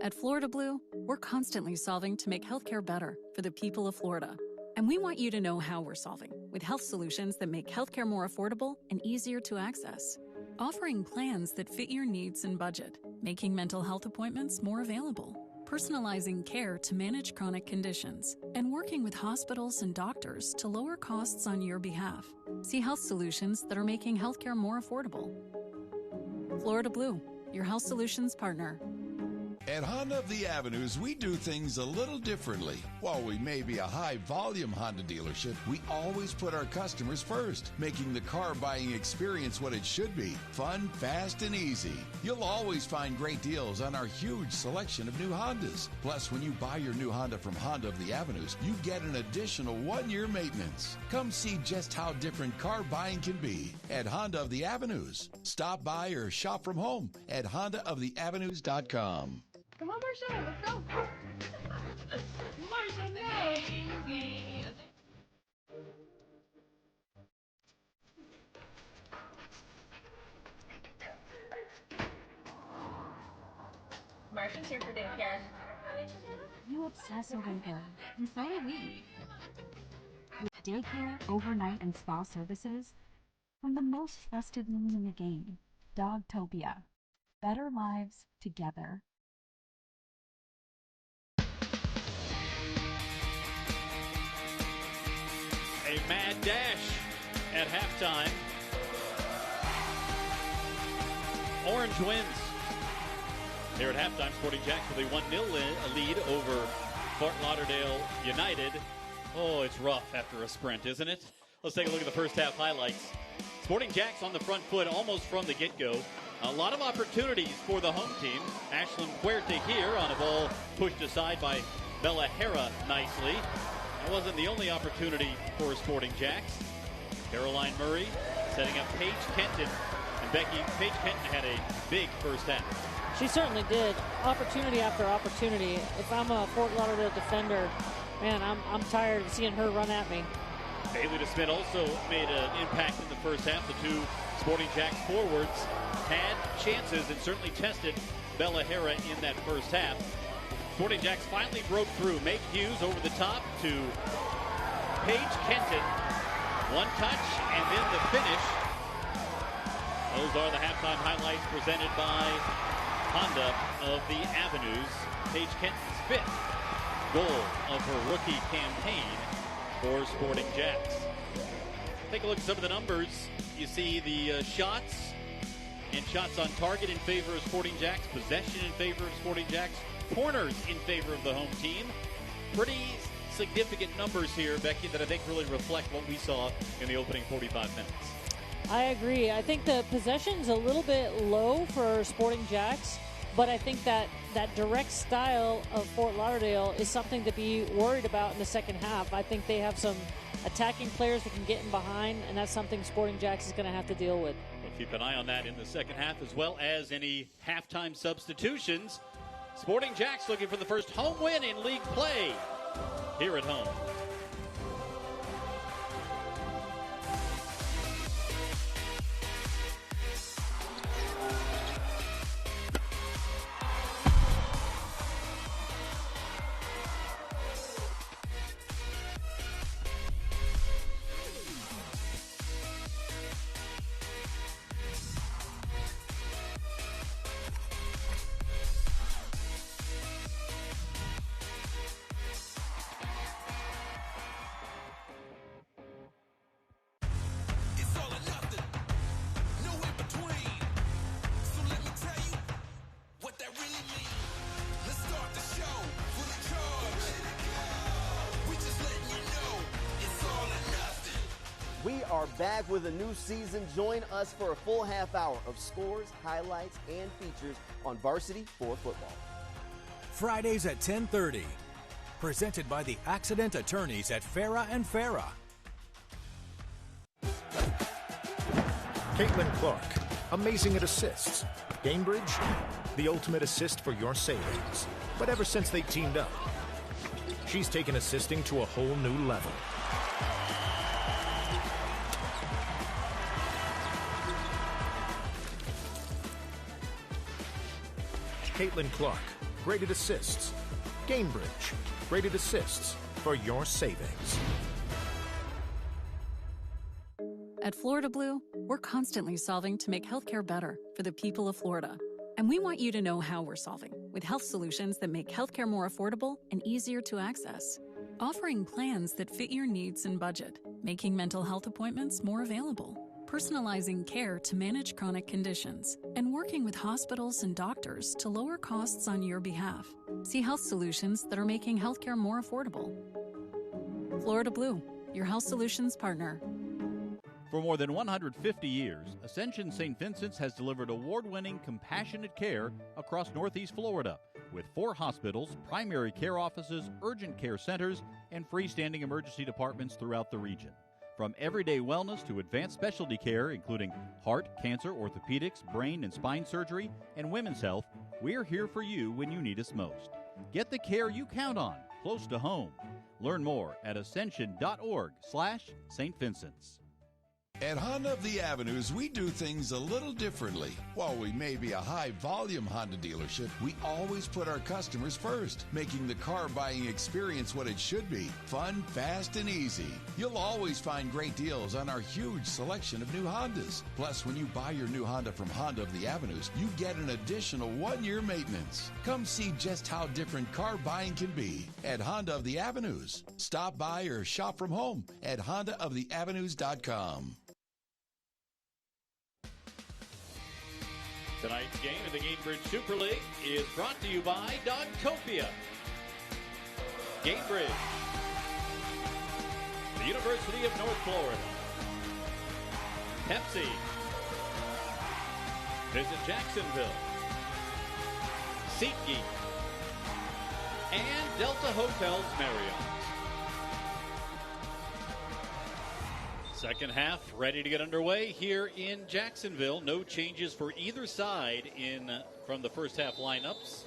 At Florida Blue, we're constantly solving to make healthcare better for the people of Florida. And we want you to know how we're solving with health solutions that make healthcare more affordable and easier to access. Offering plans that fit your needs and budget, making mental health appointments more available, personalizing care to manage chronic conditions, and working with hospitals and doctors to lower costs on your behalf. See health solutions that are making healthcare more affordable. Florida Blue, your health solutions partner. At Honda of the Avenues, we do things a little differently. While we may be a high-volume Honda dealership, we always put our customers first, making the car buying experience what it should be: fun, fast, and easy. You'll always find great deals on our huge selection of new Hondas. Plus, when you buy your new Honda from Honda of the Avenues, you get an additional 1-year maintenance. Come see just how different car buying can be at Honda of the Avenues. Stop by or shop from home at HondaoftheAvenues.com. Come on, Marsha, let's go. Marsha, no. Marsha's here for daycare. You obsess over him, and so do we. With daycare, overnight, and spa services, from the most trusted name in the game, Dogtopia. Better lives together. A mad dash at halftime. Orange wins. Here at halftime, Sporting Jacksonville, a 1-0 lead over Fort Lauderdale United. Oh, it's rough after a sprint, isn't it? Let's take a look at the first half highlights. Sporting Jacks on the front foot almost from the get-go. A lot of opportunities for the home team. Ashlyn Puerta here on a ball pushed aside by Bella Hera nicely. That wasn't the only opportunity for Sporting Jacks. Caroline Murray setting up Paige Kenton. And Paige Kenton had a big first half. She certainly did. Opportunity after opportunity. If I'm a Fort Lauderdale defender, Man, I'm tired of seeing her run at me. Bailey DeSmith also made an impact in the first half. The two Sporting Jax forwards had chances and certainly tested Bella Hera in that first half. Sporting Jax finally broke through. Meg Hughes over the top to Paige Kenton. One touch and then the finish. Those are the halftime highlights presented by Honda of the Avenues. Paige Kenton's 5th goal of her rookie campaign for Sporting Jax. Take a look at some of the numbers. You see the shots and shots on target in favor of Sporting Jax, possession in favor of Sporting Jax, corners in favor of the home team. Pretty significant numbers here, Becky, that I think really reflect what we saw in the opening 45 minutes. I agree. I think the possession's a little bit low for Sporting Jax, but I think that direct style of Fort Lauderdale is something to be worried about in the second half. I think they have some attacking players that can get in behind, and that's something Sporting Jax is going to have to deal with. We'll keep an eye on that in the second half, as well as any halftime substitutions. Sporting Jax looking for the first home win in league play here at home. We are back with a new season. Join us for a full half hour of scores, highlights, and features on Varsity for Football. Fridays at 10:30. Presented by the accident attorneys at Farah and Farah. Caitlin Clark, amazing at assists. Gamebridge, the ultimate assist for your savings. But ever since they teamed up, she's taken assisting to a whole new level. Caitlin Clark, graded assists. Gamebridge, graded assists for your savings. At Florida Blue, we're constantly solving to make healthcare better for the people of Florida. And we want you to know how we're solving with health solutions that make healthcare more affordable and easier to access. Offering plans that fit your needs and budget, making mental health appointments more available, personalizing care to manage chronic conditions, and working with hospitals and doctors to lower costs on your behalf. See health solutions that are making healthcare more affordable. Florida Blue, your health solutions partner. For more than 150 years, Ascension St. Vincent's has delivered award-winning compassionate care across Northeast Florida, with 4 hospitals, primary care offices, urgent care centers, and freestanding emergency departments throughout the region. From everyday wellness to advanced specialty care, including heart, cancer, orthopedics, brain and spine surgery, and women's health, we're here for you when you need us most. Get the care you count on, close to home. Learn more at ascension.org/St. Vincent's. At Honda of the Avenues, we do things a little differently. While we may be a high-volume Honda dealership, we always put our customers first, making the car buying experience what it should be: fun, fast, and easy. You'll always find great deals on our huge selection of new Hondas. Plus, when you buy your new Honda from Honda of the Avenues, you get an additional 1-year maintenance. Come see just how different car buying can be at Honda of the Avenues. Stop by or shop from home at HondaoftheAvenues.com. Tonight's game in the Gamebridge Super League is brought to you by Dogtopia, Gamebridge, the University of North Florida, Pepsi, Visit Jacksonville, SeatGeek, and Delta Hotels Marriott. Second half ready to get underway here in Jacksonville. No changes for either side from the first half lineups.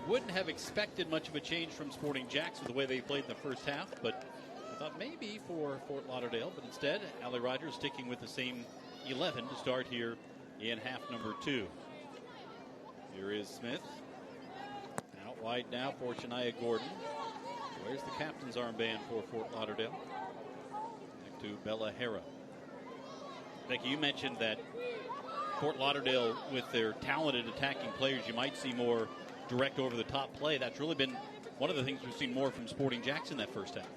wouldn't have expected much of a change from Sporting JAX with the way they played in the first half, but I thought maybe for Fort Lauderdale, but instead, Allie Rogers sticking with the same 11 to start here in half number 2. Here is Smith. Out wide now for Shania Gordon. Where's the captain's armband for Fort Lauderdale? Back to Bella Hera. Becky, you mentioned that Fort Lauderdale, with their talented attacking players, you might see more direct over-the-top play. That's really been one of the things we've seen more from Sporting JAX in that first half.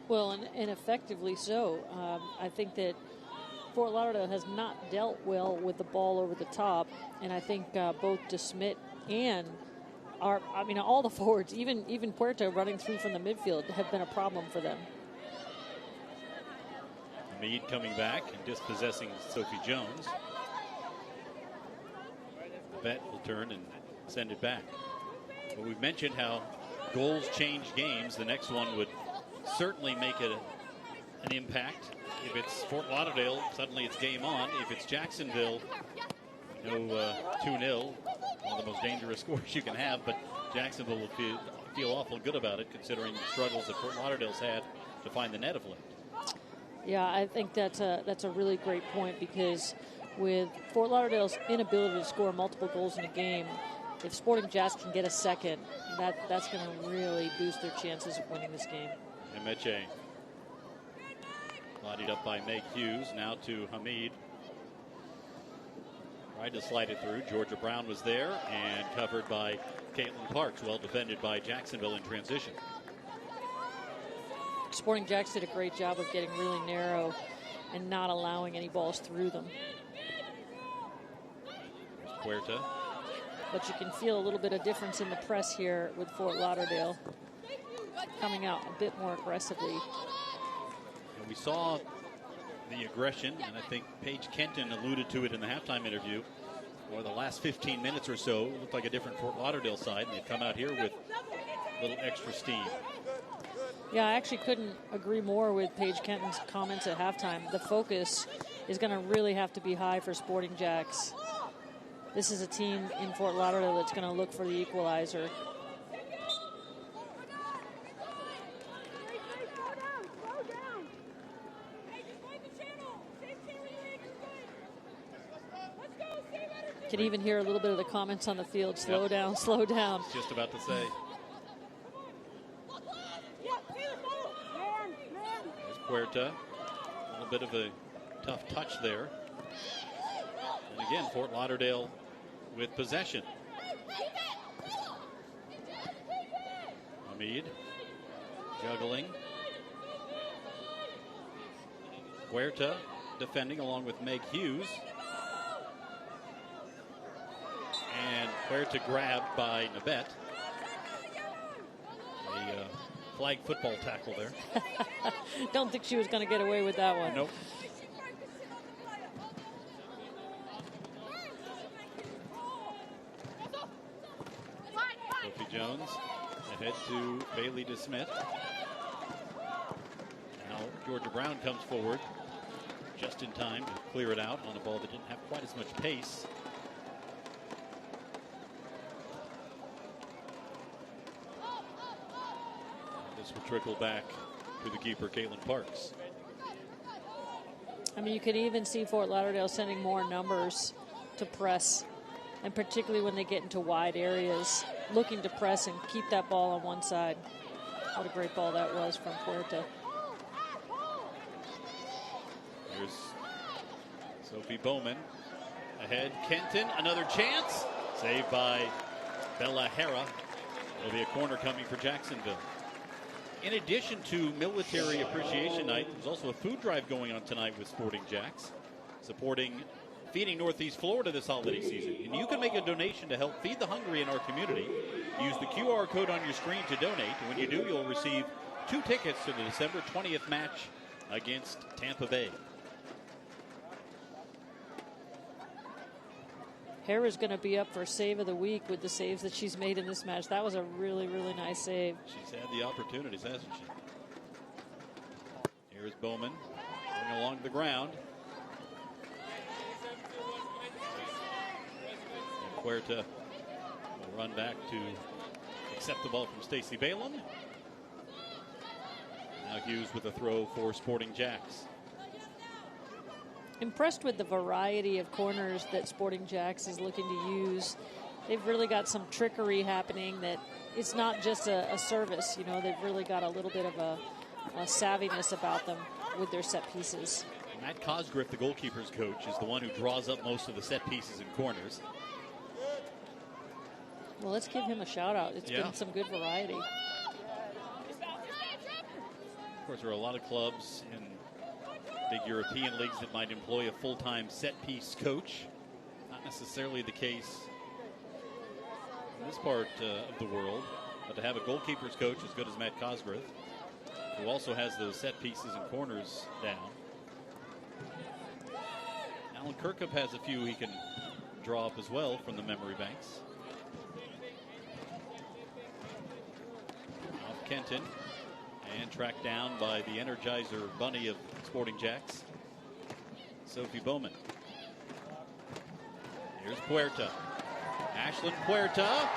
Well, and effectively so. I think that Fort Lauderdale has not dealt well with the ball over the top, and I think both DeSmit and all the forwards, even Puerta running through from the midfield, have been a problem for them. Mead coming back and dispossessing Sophie Jones. Bet will turn and send it back. But we've mentioned how goals change games. The next one would certainly make it an impact. If it's Fort Lauderdale, suddenly it's game on. If it's Jacksonville, 2-0, one of the most dangerous scores you can have. But Jacksonville will feel awful good about it, considering the struggles that Fort Lauderdale's had to find the net of late. Yeah, I think that's a really great point, because with Fort Lauderdale's inability to score multiple goals in a game, if Sporting JAX can get a second, that's going to really boost their chances of winning this game. Emeche. Bodied up by Meg Hughes, now to Hamid. Tried to slide it through. Georgia Brown was there and covered by Caitlin Parks, well defended by Jacksonville in transition. Sporting JAX did a great job of getting really narrow and not allowing any balls through them. Puerta. But you can feel a little bit of difference in the press here with Fort Lauderdale coming out a bit more aggressively. And we saw the aggression, and I think Paige Kenton alluded to it in the halftime interview. For the last 15 minutes or so, it looked like a different Fort Lauderdale side, and they've come out here with a little extra steam. Yeah, I actually couldn't agree more with Paige Kenton's comments at halftime. The focus is going to really have to be high for Sporting JAX. This is a team in Fort Lauderdale that's going to look for the equalizer. Can even hear a little bit of the comments on the field. Slow down, slow down. Just about to say. There's Puerta. A little bit of a tough touch there. And again, Fort Lauderdale with possession. Hamid juggling. Puerta defending along with Meg Hughes. And Puerta grabbed by Nabet. A flag football tackle there. Don't think she was going to get away with that one. Nope. Sophie Jones ahead to Bailey DeSmit. Now Georgia Brown comes forward just in time to clear it out on a ball that didn't have quite as much pace. This will trickle back to the keeper, Caitlin Parks. I mean, you could even see Fort Lauderdale sending more numbers to press, and particularly when they get into wide areas, looking to press and keep that ball on one side. What a great ball that was from Puerta. Here's Sophie Bowman. Ahead, Kenton, another chance. Saved by Bella Hera. There'll be a corner coming for Jacksonville. In addition to Military Appreciation Night, there's also a food drive going on tonight with Sporting JAX, supporting Feeding Northeast Florida this holiday season. And you can make a donation to help feed the hungry in our community. Use the QR code on your screen to donate. And when you do, you'll receive 2 tickets to the December 20th match against Tampa Bay. Hera's going to be up for Save of the Week with the saves that she's made in this match. That was a really, really nice save. She's had the opportunities, hasn't she? Here's Bowman going along the ground. And Puerta will run back to accept the ball from Stacey Balaam. Now Hughes with a throw for Sporting JAX. Impressed with the variety of corners that Sporting JAX is looking to use. They've really got some trickery happening that it's not just a service. You know, they've really got a little bit of a savviness about them with their set pieces. Matt Cosgriff, the goalkeeper's coach, is the one who draws up most of the set pieces and corners. Well, let's give him a shout out. It's been some good variety. Of course, there are a lot of clubs in big European leagues that might employ a full-time set-piece coach. Not necessarily the case in this part of the world, but to have a goalkeeper's coach as good as Matt Cosgriff, who also has those set pieces and corners down. Alan Kirkup has a few he can draw up as well from the memory banks. Off Kenton. And tracked down by the Energizer bunny of Sporting JAX, Sophie Bowman. Here's Puerta. Ashlyn Puerta.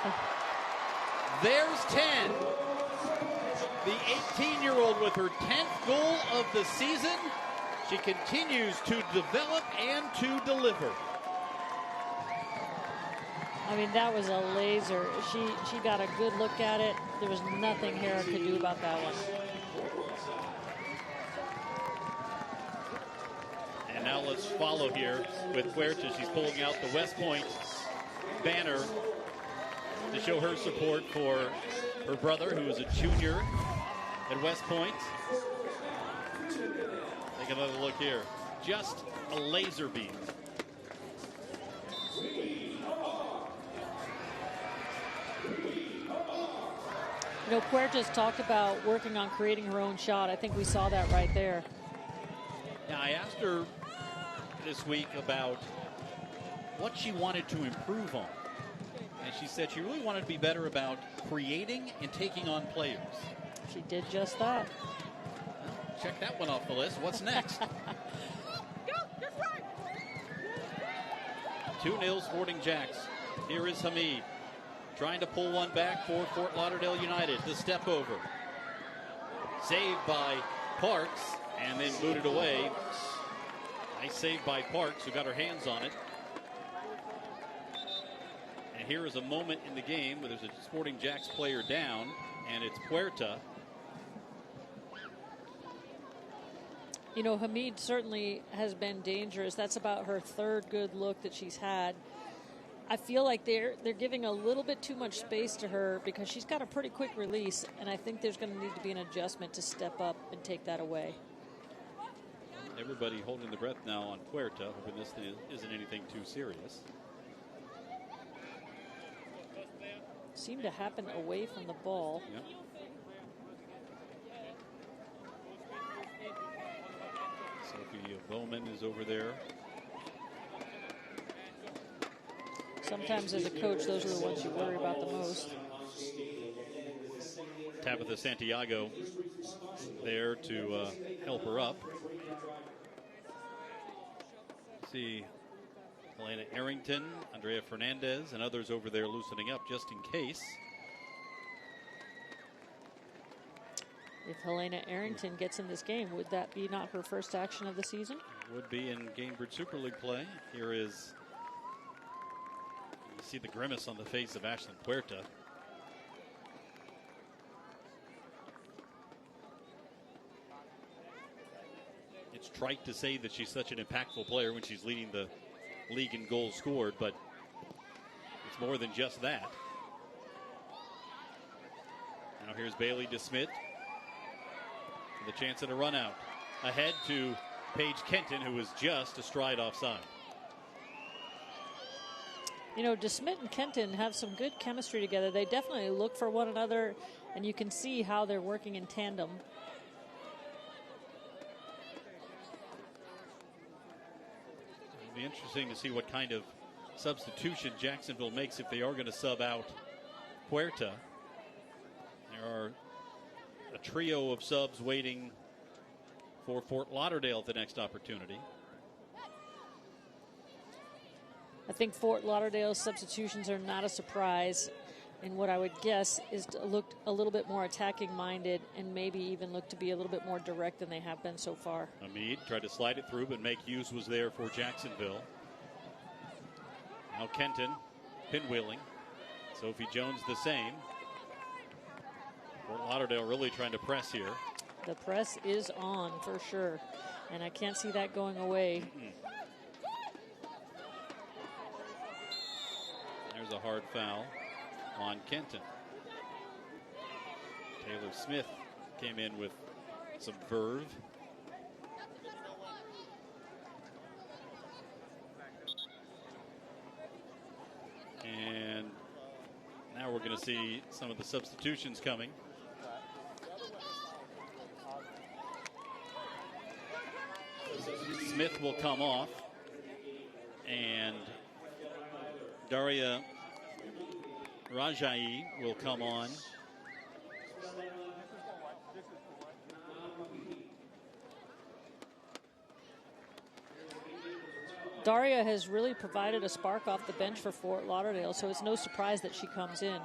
There's 10. The 18-year-old with her 10th goal of the season. She continues to develop and to deliver. I mean, that was a laser. She got a good look at it. There was nothing Hera could do about that one. And now let's follow here with Puerta. She's pulling out the West Point banner to show her support for her brother, who is a junior at West Point. Take another look here. Just a laser beam. You know, Puerta's talked about working on creating her own shot. I think we saw that right there. Now, I asked her this week about what she wanted to improve on. And she said she really wanted to be better about creating and taking on players. She did just that. Well, check that one off the list. What's next? 2-0 Sporting JAX. Here is Hamid. Trying to pull one back for Fort Lauderdale United. The step over. Saved by Parks and then booted away. Nice save by Parks, who got her hands on it. And here is a moment in the game where there's a Sporting JAX player down, and it's Puerta. You know, Hamid certainly has been dangerous. That's about her third good look that she's had. I feel like they're giving a little bit too much space to her because she's got a pretty quick release, and I think there's going to need to be an adjustment to step up and take that away. Everybody holding the breath now on Puerta, hoping this thing isn't anything too serious. Seemed to happen away from the ball. Yep. Sophie Bowman is over there. Sometimes as a coach, those are the ones you worry about the most. Tabitha Santiago there to help her up. See Helena Arrington, Andrea Fernandez, and others over there loosening up just in case. If Helena Arrington gets in this game, would that be not her first action of the season? Would be in Gamebridge Super League play. Here is, you see the grimace on the face of Ashlyn Puerta. It's trite to say that she's such an impactful player when she's leading the league in goals scored, but it's more than just that. Now here's Bailey DeSmit with a chance at a run out. Ahead to Paige Kenton, who was just a stride offside. You know, DeSmit and Kenton have some good chemistry together. They definitely look for one another, and you can see how they're working in tandem. It'll be interesting to see what kind of substitution Jacksonville makes if they are going to sub out Puerta. There are a trio of subs waiting for Fort Lauderdale at the next opportunity. I think Fort Lauderdale's substitutions are not a surprise. and what I would guess is to look a little bit more attacking minded and maybe even look to be a little bit more direct than they have been so far. Hamid tried to slide it through, but Meg Hughes was there for Jacksonville. Now Kenton pinwheeling. Sophie Jones the same. Fort Lauderdale really trying to press here. The press is on for sure, and I can't see that going away. There's a hard foul on Kenton. Taylor Smith came in with some verve. And now we're going to see some of the substitutions coming. Smith will come off, and Daria Rajai will come on. Daria has really provided a spark off the bench for Fort Lauderdale, so it's no surprise that she comes in.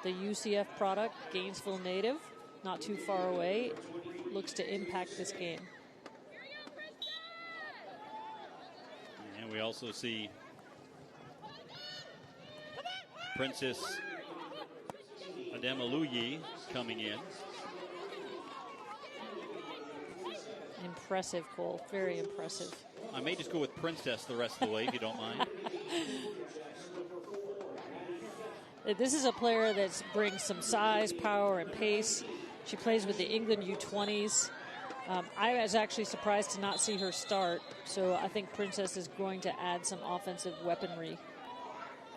The UCF product, Gainesville native, not too far away, looks to impact this game. And we also see Princess Ademaluyi coming in. Impressive, Cole. Very impressive. I may just go with Princess the rest of the way, if you don't mind. This is a player that brings some size, power, and pace. She plays with the England U20s. I was actually surprised to not see her start, so I think Princess is going to add some offensive weaponry.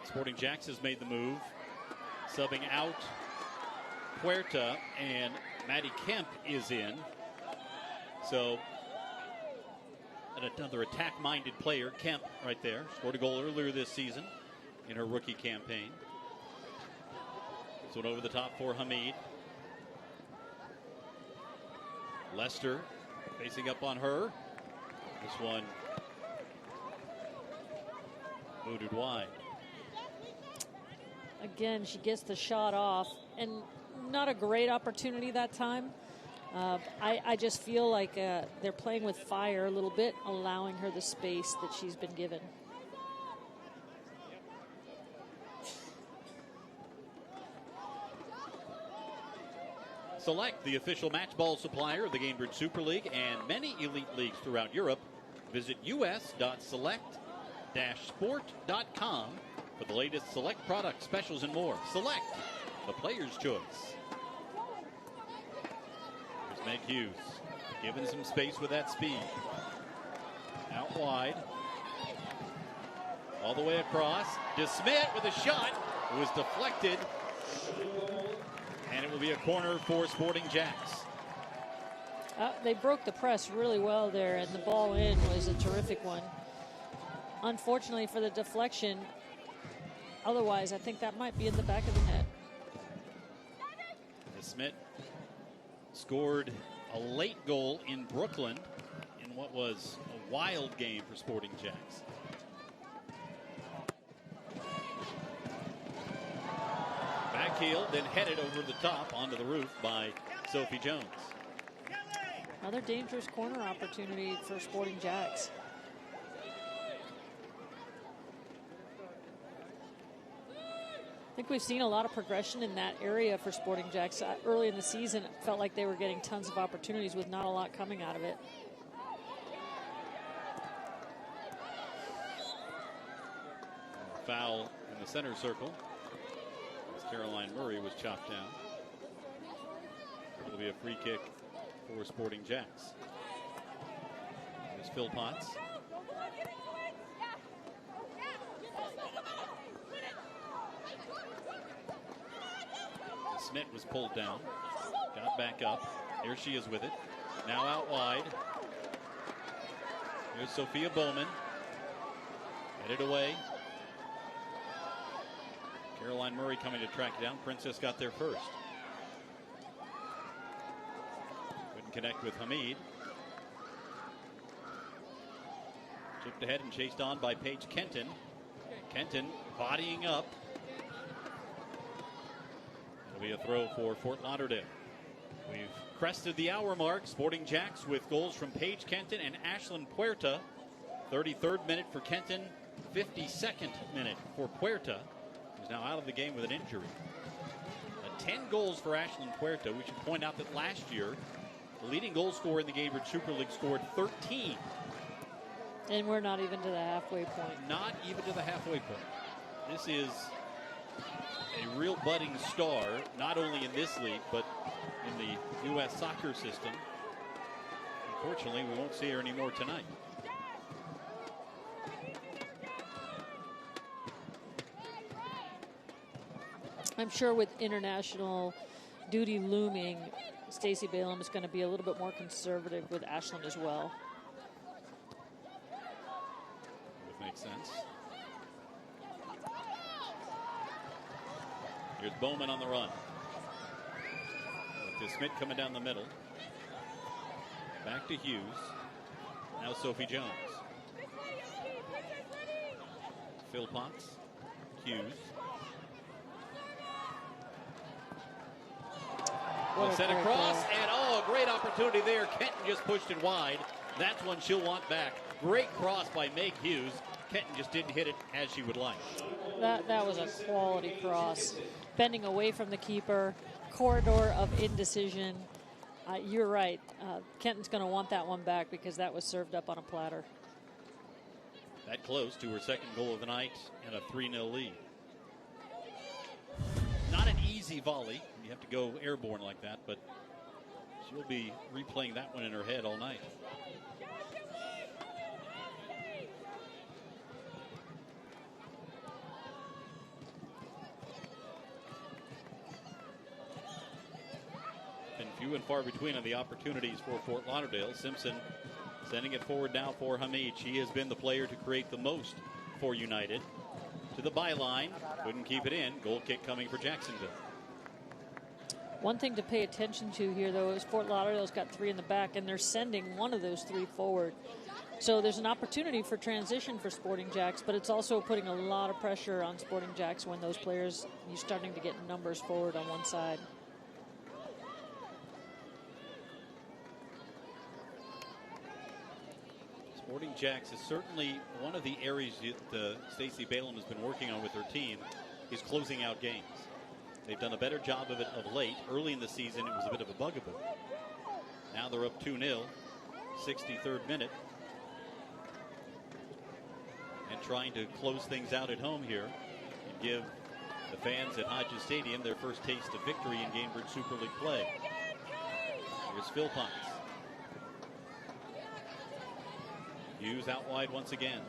Sporting JAX has made the move, subbing out Puerta, and Maddie Kemp is in. So another attack-minded player, Kemp, right there. Scored a goal earlier this season in her rookie campaign. This one over the top for Hamid. Lester facing up on her. This one booted wide. Again, she gets the shot off, and not a great opportunity that time. I just feel like they're playing with fire a little bit, allowing her the space that she's been given. Select, the official match ball supplier of the Gamebridge Super League and many elite leagues throughout Europe. Visit us.select-sport.com for the latest Select products, specials, and more. Select, the player's choice. There's Meg Hughes, given some space with that speed. Out wide. All the way across. DeSmit with a shot. It was deflected. And it will be a corner for Sporting JAX. They broke the press really well there, and the ball in was a terrific one. Unfortunately for the deflection, otherwise I think that might be in the back of the net. Smith scored a late goal in Brooklyn in what was a wild game for Sporting JAX. Backheel, then headed over the top onto the roof by Sophie Jones. Another dangerous corner opportunity for Sporting JAX. I think we've seen a lot of progression in that area for Sporting JAX. Early in the season, it felt like they were getting tons of opportunities with not a lot coming out of it. Foul in the center circle. Caroline Murray was chopped down. It'll be a free kick for Sporting JAX. There's Phil Potts. Smith was pulled down. Got back up. Here she is with it. Now out wide. Here's Sophia Bowman. Headed away. Caroline Murray coming to track it down. Princess got there first. Couldn't connect with Hamid. Chipped ahead and chased on by Paige Kenton. Kenton bodying up. It'll be a throw for Fort Lauderdale. We've crested the hour mark. Sporting JAX with goals from Paige Kenton and Ashlyn Puerta. 33rd minute for Kenton, 52nd minute for Puerta, who's now out of the game with an injury. 10 goals for Ashlyn Puerta. We should point out that last year, the leading goal scorer in the Gamebridge Super League scored 13. And we're not even to the halfway point. Not even to the halfway point. This is a real budding star, not only in this league, but in the U.S. soccer system. Unfortunately, we won't see her anymore tonight. I'm sure with international duty looming, Stacey Balaam is going to be a little bit more conservative with Ashlyn as well. Would make sense. Here's Bowman on the run. With Smith coming down the middle. Back to Hughes. Now Sophie Jones. Philpotts. Hughes. Set across, and a great opportunity there. Kenton just pushed it wide. That's one she'll want back. Great cross by Meg Hughes. Kenton just didn't hit it as she would like. That was a quality cross. Bending away from the keeper, corridor of indecision. You're right. Kenton's going to want that one back because that was served up on a platter. That close to her second goal of the night and a 3-0 lead. Not an easy volley. You have to go airborne like that, but she'll be replaying that one in her head all night. Been few and far between on the opportunities for Fort Lauderdale. Simpson sending it forward now for Hamid. She has been the player to create the most for United. To the byline, couldn't keep it in. Goal kick coming for Jacksonville. One thing to pay attention to here, though, is Fort Lauderdale's got 3 in the back, and they're sending one of those 3 forward. So there's an opportunity for transition for Sporting JAX, but it's also putting a lot of pressure on Sporting JAX when those players, you're starting to get numbers forward on one side. Sporting JAX is certainly one of the areas that Stacey Balaam has been working on with her team, is closing out games. They've done a better job of it of late. Early in the season, it was a bit of a bugaboo. Now they're up 2-0, 63rd minute. And trying to close things out at home here and give the fans at Hodges Stadium their first taste of victory in Gamebridge Super League play. Here's Philpotts. Hughes out wide once again.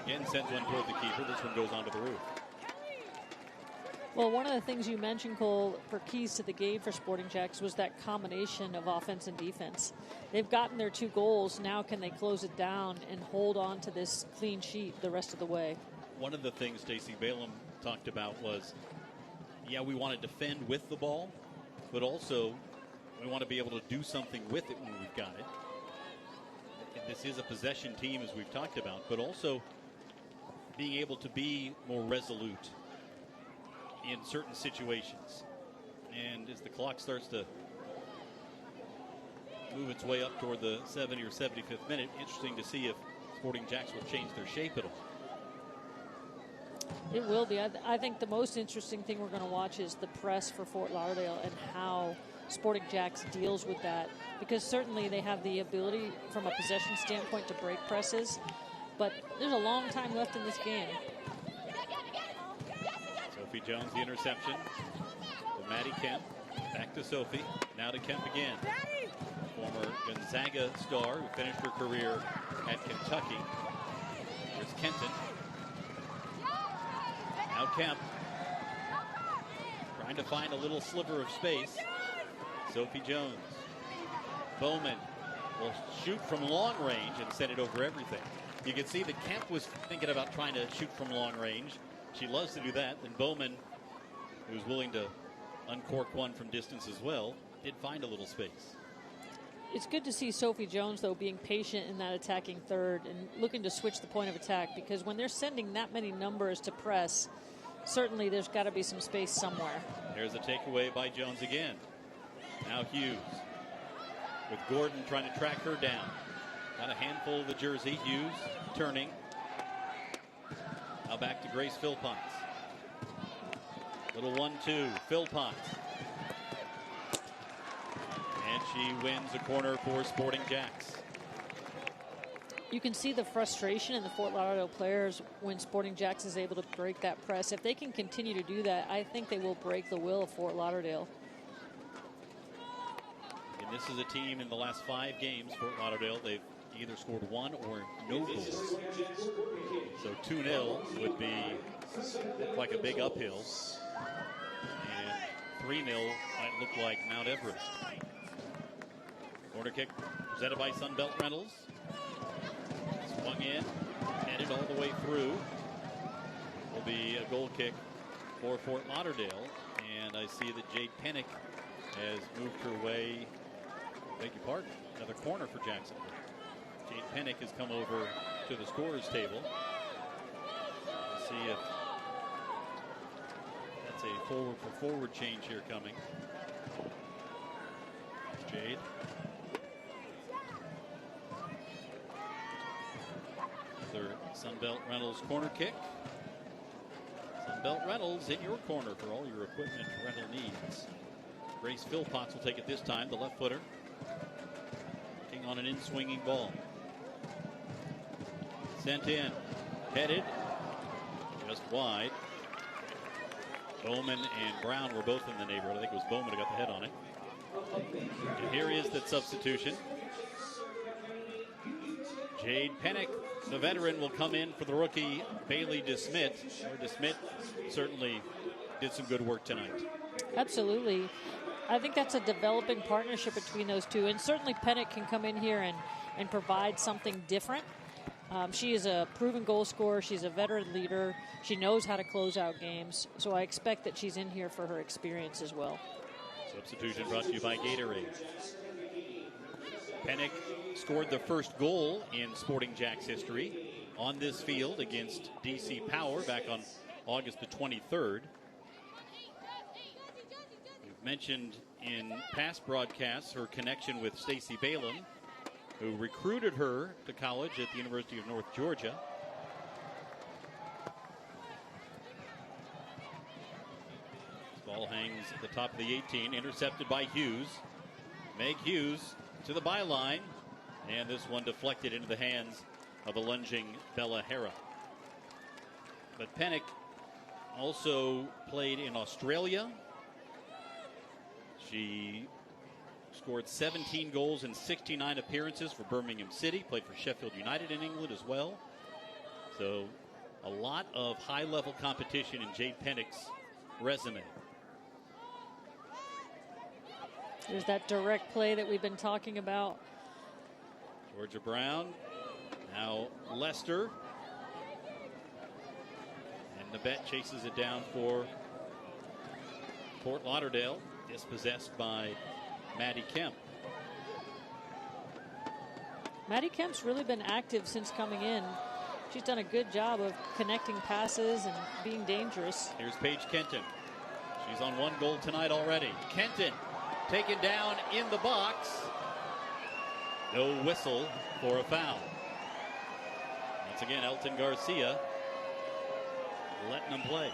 Again sends one toward the keeper. This one goes onto the roof. Well, one of the things you mentioned, Cole, for keys to the game for Sporting JAX was that combination of offense and defense. They've gotten their 2 goals. Now can they close it down and hold on to this clean sheet the rest of the way? One of the things Stacey Balaam talked about was, yeah, we want to defend with the ball, but also we want to be able to do something with it when we've got it. And this is a possession team, as we've talked about, but also being able to be more resolute in certain situations. And as the clock starts to move its way up toward the 70 or 75th minute, interesting to see if Sporting JAX will change their shape at all. It will be. I think the most interesting thing we're going to watch is the press for Fort Lauderdale and how Sporting JAX deals with that, because certainly they have the ability from a possession standpoint to break presses, but there's a long time left in this game. Sophie Jones, the interception. To Maddie Kemp. Back to Sophie. Now to Kemp again. Former Gonzaga star who finished her career at Kentucky. Here's Kenton. Now Kemp. Trying to find a little sliver of space. Sophie Jones. Bowman will shoot from long range and send it over everything. You can see that Kemp was thinking about trying to shoot from long range. She loves to do that. And Bowman, who's willing to uncork one from distance as well, did find a little space. It's good to see Sophie Jones, though, being patient in that attacking third and looking to switch the point of attack, because when they're sending that many numbers to press, certainly there's got to be some space somewhere. There's a takeaway by Jones again. Now Hughes with Gordon trying to track her down. Got a handful of the jersey. Hughes turning. Now back to Grace Philpotts. Little 1-2. Philpotts. And she wins a corner for Sporting JAX. You can see the frustration in the Fort Lauderdale players when Sporting JAX is able to break that press. If they can continue to do that, I think they will break the will of Fort Lauderdale. And this is a team in the last 5 games, Fort Lauderdale, they've either scored 1 or no goals. So 2-0 would be like a big uphill. And 3-0 might look like Mount Everest. Corner kick presented by Sunbelt Rentals. Swung in, headed all the way through. Will be a goal kick for Fort Lauderdale. And I see that Jade Pennick has moved her way. Beg your pardon. Another corner for Jacksonville. Jade Pennick has come over to the scorer's table. Let's see if that's a forward change here coming. Jade. Another Sunbelt Rentals corner kick. Sunbelt Rentals in your corner for all your equipment rental needs. Grace Philpotts will take it this time, the left footer. Working on an in-swinging ball. Sent in, headed, just wide. Bowman and Brown were both in the neighborhood. I think it was Bowman who got the head on it. And here is that substitution. Jade Pennick, the veteran, will come in for the rookie Bailey DeSmit. DeSmit certainly did some good work tonight. Absolutely. I think that's a developing partnership between those two. And certainly Pennick can come in here and provide something different. She is a proven goal scorer. She's a veteran leader. She knows how to close out games. So I expect that she's in here for her experience as well. Substitution brought to you by Gatorade. Pennick scored the first goal in Sporting JAX history on this field against DC Power back on August the 23rd. We've mentioned in past broadcasts her connection with Stacey Balaam, who recruited her to college at the University of North Georgia. This ball hangs at the top of the 18, intercepted by Hughes. Meg Hughes to the byline, and this one deflected into the hands of the lunging Bella Hera. But Pennick also played in Australia. She scored 17 goals in 69 appearances for Birmingham City, played for Sheffield United in England as well. So a lot of high-level competition in Jade Pennick's resume. There's that direct play that we've been talking about. Georgia Brown, now Lester. And Nabet chases it down for Fort Lauderdale, dispossessed by Maddie Kemp. Maddie Kemp's really been active since coming in. She's done a good job of connecting passes and being dangerous. Here's Paige Kenton. She's on 1 goal tonight already. Kenton taken down in the box. No whistle for a foul. Once again, Elton Garcia letting them play.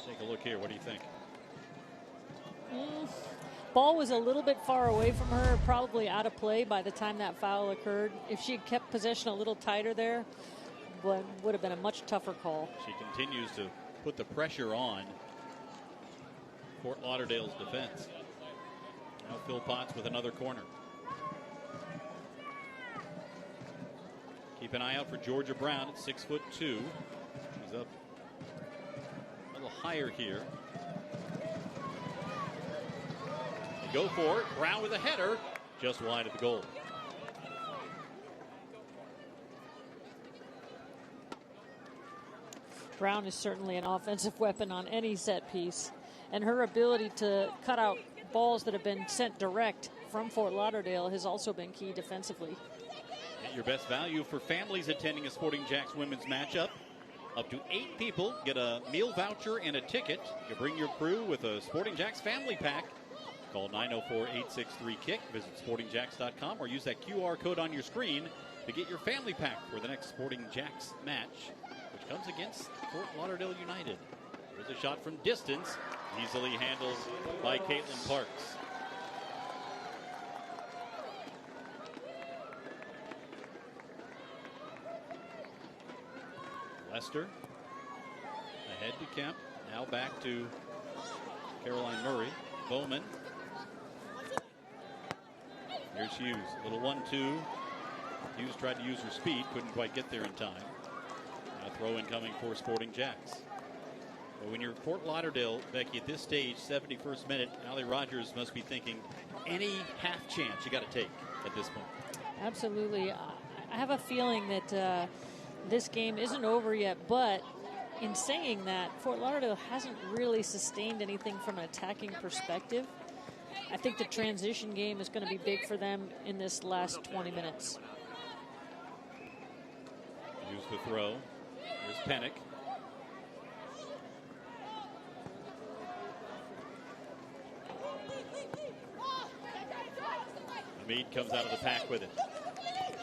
Take a look here. What do you think? Ball was a little bit far away from her, probably out of play by the time that foul occurred. If she had kept possession a little tighter there, would have been a much tougher call. She continues to put the pressure on Fort Lauderdale's defense. Now Philpotts with another corner. Keep an eye out for Georgia Brown at 6'2". She's up a little higher here. They go for it. Brown with a header, just wide of the goal. Brown is certainly an offensive weapon on any set piece, and her ability to cut out balls that have been sent direct from Fort Lauderdale has also been key defensively. Get Your best value for families attending a Sporting Jacks women's matchup. Up to 8 people get a meal voucher and a ticket. You bring your crew with a Sporting Jacks family pack. Call 904-863-KICK. Visit sportingjacks.com or use that QR code on your screen to get your family pack for the next Sporting Jacks match, which comes against Fort Lauderdale United. There's a shot from distance, easily handled by Caitlin Parks. Lester ahead to Kemp. Now back to Caroline Murray. Bowman. Here's Hughes. Little 1-2. Hughes tried to use her speed. Couldn't quite get there in time. Now throw in coming for Sporting Jacks. But when you're Fort Lauderdale, Becky, at this stage, 71st minute, Allie Rogers must be thinking any half chance you got to take at this point. Absolutely. I have a feeling that this game isn't over yet, but in saying that, Fort Lauderdale hasn't really sustained anything from an attacking perspective. I think the transition game is going to be big for them in this last 20 minutes. Use the throw. Here's Pennick. Hamid comes out of the pack with it.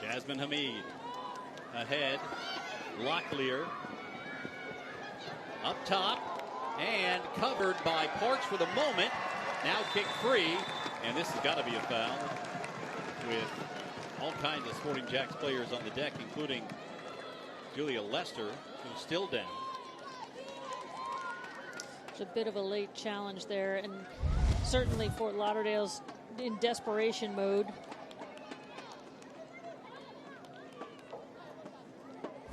Jasmine Hamid ahead. Locklear up top and covered by Parks for the moment. Now kick free, and this has got to be a foul with all kinds of Sporting Jacks players on the deck, including Julia Lester, who's still down. It's a bit of a late challenge there, and certainly Fort Lauderdale's in desperation mode.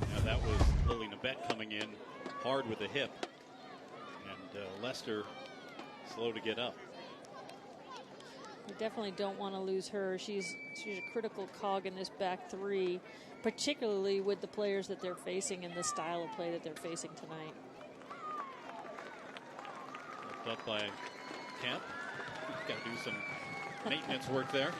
Now that was Lily Nabet coming in hard with the hip, and Lester slow to get up. You definitely don't want to lose her. She's a critical cog in this back three, particularly with the players that they're facing and the style of play that they're facing tonight. Left up by Kemp. Got to do some maintenance work there.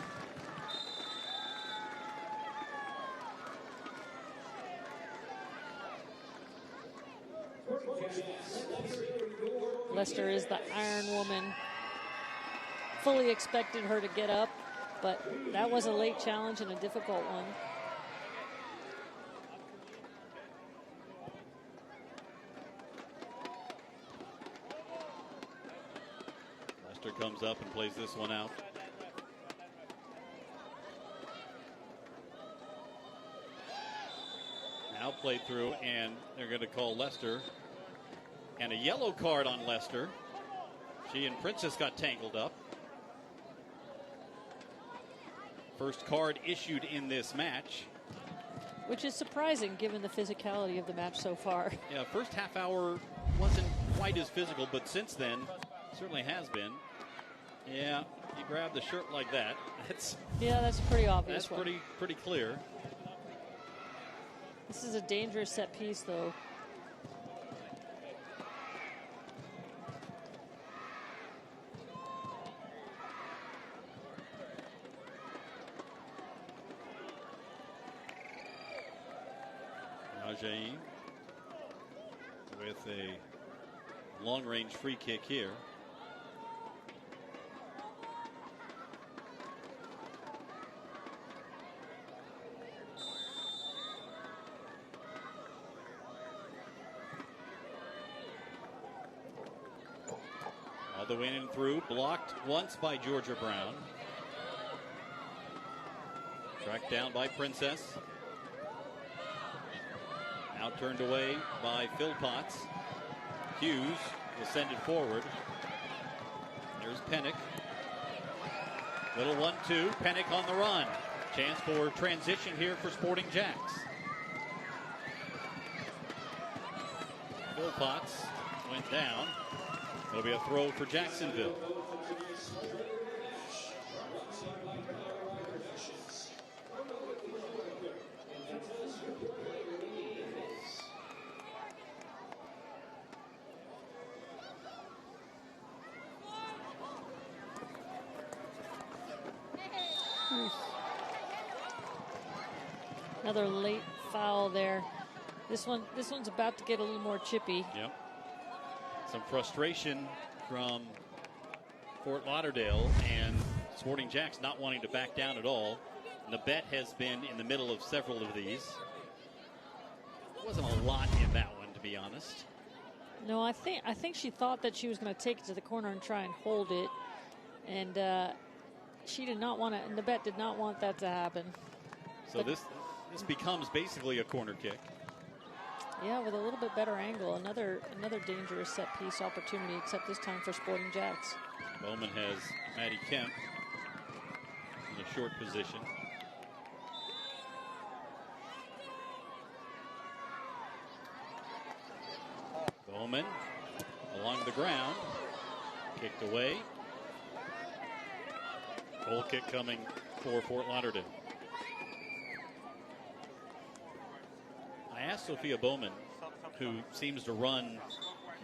Lester is the Iron Woman. Fully expected her to get up, but that was a late challenge and a difficult one. Lester comes up and plays this one out. Now played through, and they're going to call Lester. And a yellow card on Lester. She and Princess got tangled up. First card issued in this match. Which is surprising given the physicality of the match so far. Yeah, first half hour wasn't quite as physical, but since then, certainly has been. Yeah, you grab the shirt like that. That's a pretty obvious one. That's pretty clear. This is a dangerous set piece, though. Jain with a long-range free kick here. All the way in and through, blocked once by Georgia Brown. Tracked down by Princess. Now turned away by Philpotts. Hughes will send it forward. There's Pennick. Little 1-2. Pennick on the run. Chance for transition here for Sporting Jacks. Philpotts went down. It'll be a throw for Jacksonville. Another late foul there. This one's about to get a little more chippy. Yep. Some frustration from Fort Lauderdale, and Sporting JAX not wanting to back down at all. Nabet has been in the middle of several of these. Wasn't a lot in that one, to be honest. No, I think she thought that she was going to take it to the corner and try and hold it, and she did not want to. Nabet did not want that to happen. So but this becomes basically a corner kick. Yeah, with a little bit better angle. Another dangerous set piece opportunity, except this time for Sporting JAX. Bowman has Maddie Kemp in a short position. Bowman along the ground, kicked away. Goal kick coming for Fort Lauderdale. I asked Sophia Bowman, who seems to run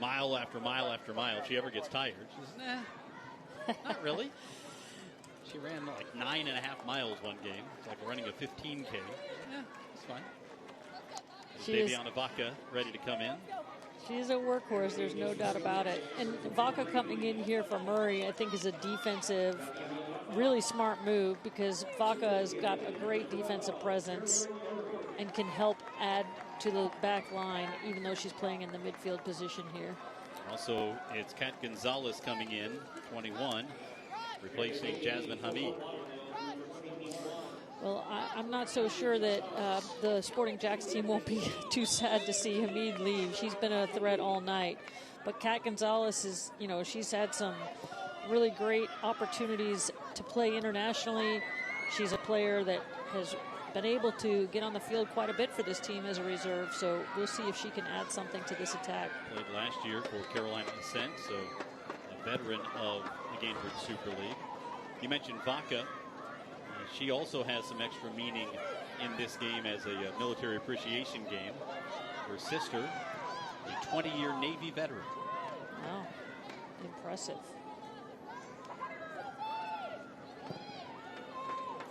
mile after mile after mile, if she ever gets tired. She says, nah, not really. She ran like 9.5 miles one game. It's like running a 15K. Yeah, it's fine. Daviana Vaca ready to come in. She's a workhorse, there's no doubt about it. And Vaca coming in here for Murray, I think, is a defensive, really smart move, because Vaca has got a great defensive presence and can help add to the back line, even though she's playing in the midfield position here. Also, it's Kat Gonzalez coming in, 21, replacing Jasmine Hamid. Well, I'm not so sure that the Sporting JAX team won't be too sad to see Hamid leave. She's been a threat all night. But Kat Gonzalez is, she's had some really great opportunities to play internationally. She's a player that has been able to get on the field quite a bit for this team as a reserve. So we'll see if she can add something to this attack. Played last year for Carolina Ascent, so a veteran of the Gainbridge Super League. You mentioned Vaca. She also has some extra meaning in this game as a military appreciation game. Her sister, a 20-year Navy veteran. Wow, impressive.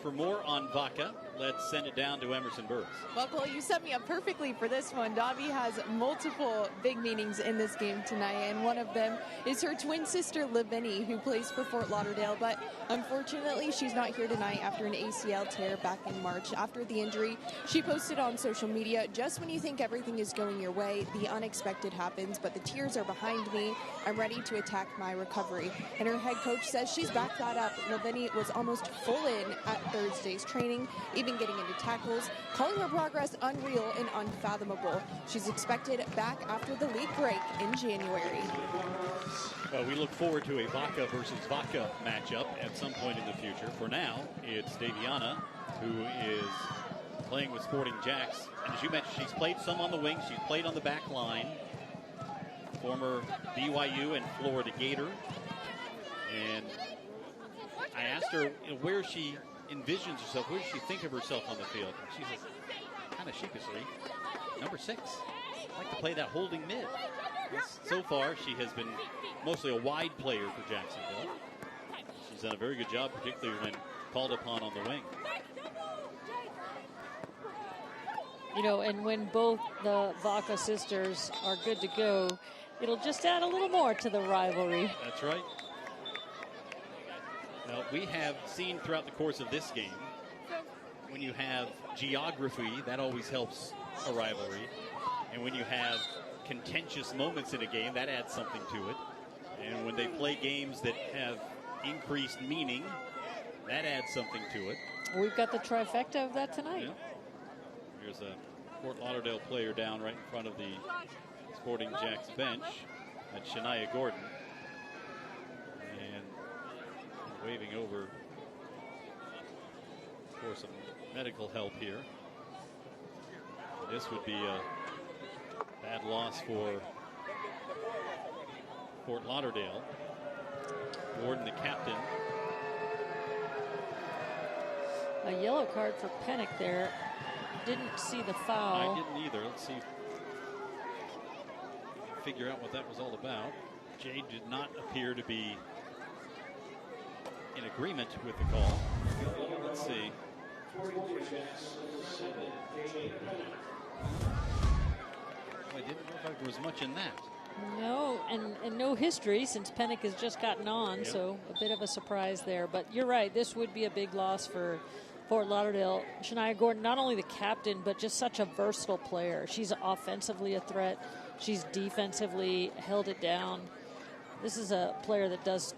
For more on Vaca, let's send it down to Emerson Burris. Well, Cole, you set me up perfectly for this one. Dobby has multiple big meanings in this game tonight, and one of them is her twin sister, Lavinie, who plays for Fort Lauderdale. But unfortunately, she's not here tonight after an ACL tear back in March. After the injury, she posted on social media, "Just when you think everything is going your way, the unexpected happens, but the tears are behind me. I'm ready to attack my recovery." And her head coach says she's backed that up. Lavinie was almost full in at Thursday's training, even getting into tackles, calling her progress unreal and unfathomable. She's expected back after the league break in January. We look forward to a Vaca versus Vaca matchup at some point in the future. For now, it's Daviana, who is playing with Sporting JAX. And as you mentioned, she's played some on the wing. She's played on the back line. Former BYU and Florida Gator. And I asked her where she envisions herself, where does she think of herself on the field? And she says, kind of sheepishly, number 6. I like to play that holding mid. So far, she has been mostly a wide player for Jacksonville. She's done a very good job, particularly when called upon on the wing. And when both the Vaca sisters are good to go, it'll just add a little more to the rivalry. That's right. Now, we have seen throughout the course of this game, when you have geography, that always helps a rivalry. And when you have contentious moments in a game, that adds something to it. And when they play games that have increased meaning, that adds something to it. We've got the trifecta of that tonight. Yeah. Here's a Fort Lauderdale player down right in front of the Sporting JAX bench. That's Shania Gordon. And waving over for some medical help here. This would be a bad loss for Fort Lauderdale. Gordon, the captain. A yellow card for Pennick there. Didn't see the foul. I didn't either. Let's see. Figure out what that was all about. Jade did not appear to be in agreement with the call. Let's see. Didn't look like there was much in that. No, and no history since Pennick has just gotten on, so a bit of a surprise there. But you're right, this would be a big loss for Fort Lauderdale. Shania Gordon, not only the captain, but just such a versatile player. She's offensively a threat. She's defensively held it down. This is a player that does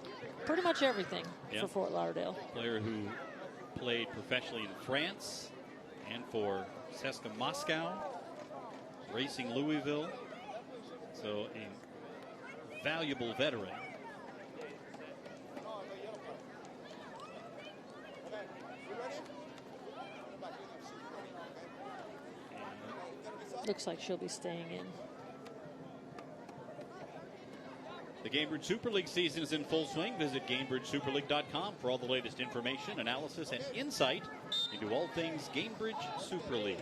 pretty much everything for Fort Lauderdale. Player who played professionally in France and for CSKA Moscow, Racing Louisville. So a valuable veteran. Looks like she'll be staying in. The Gamebridge Super League season is in full swing. Visit GamebridgeSuperLeague.com for all the latest information, analysis, and insight into all things Gamebridge Super League.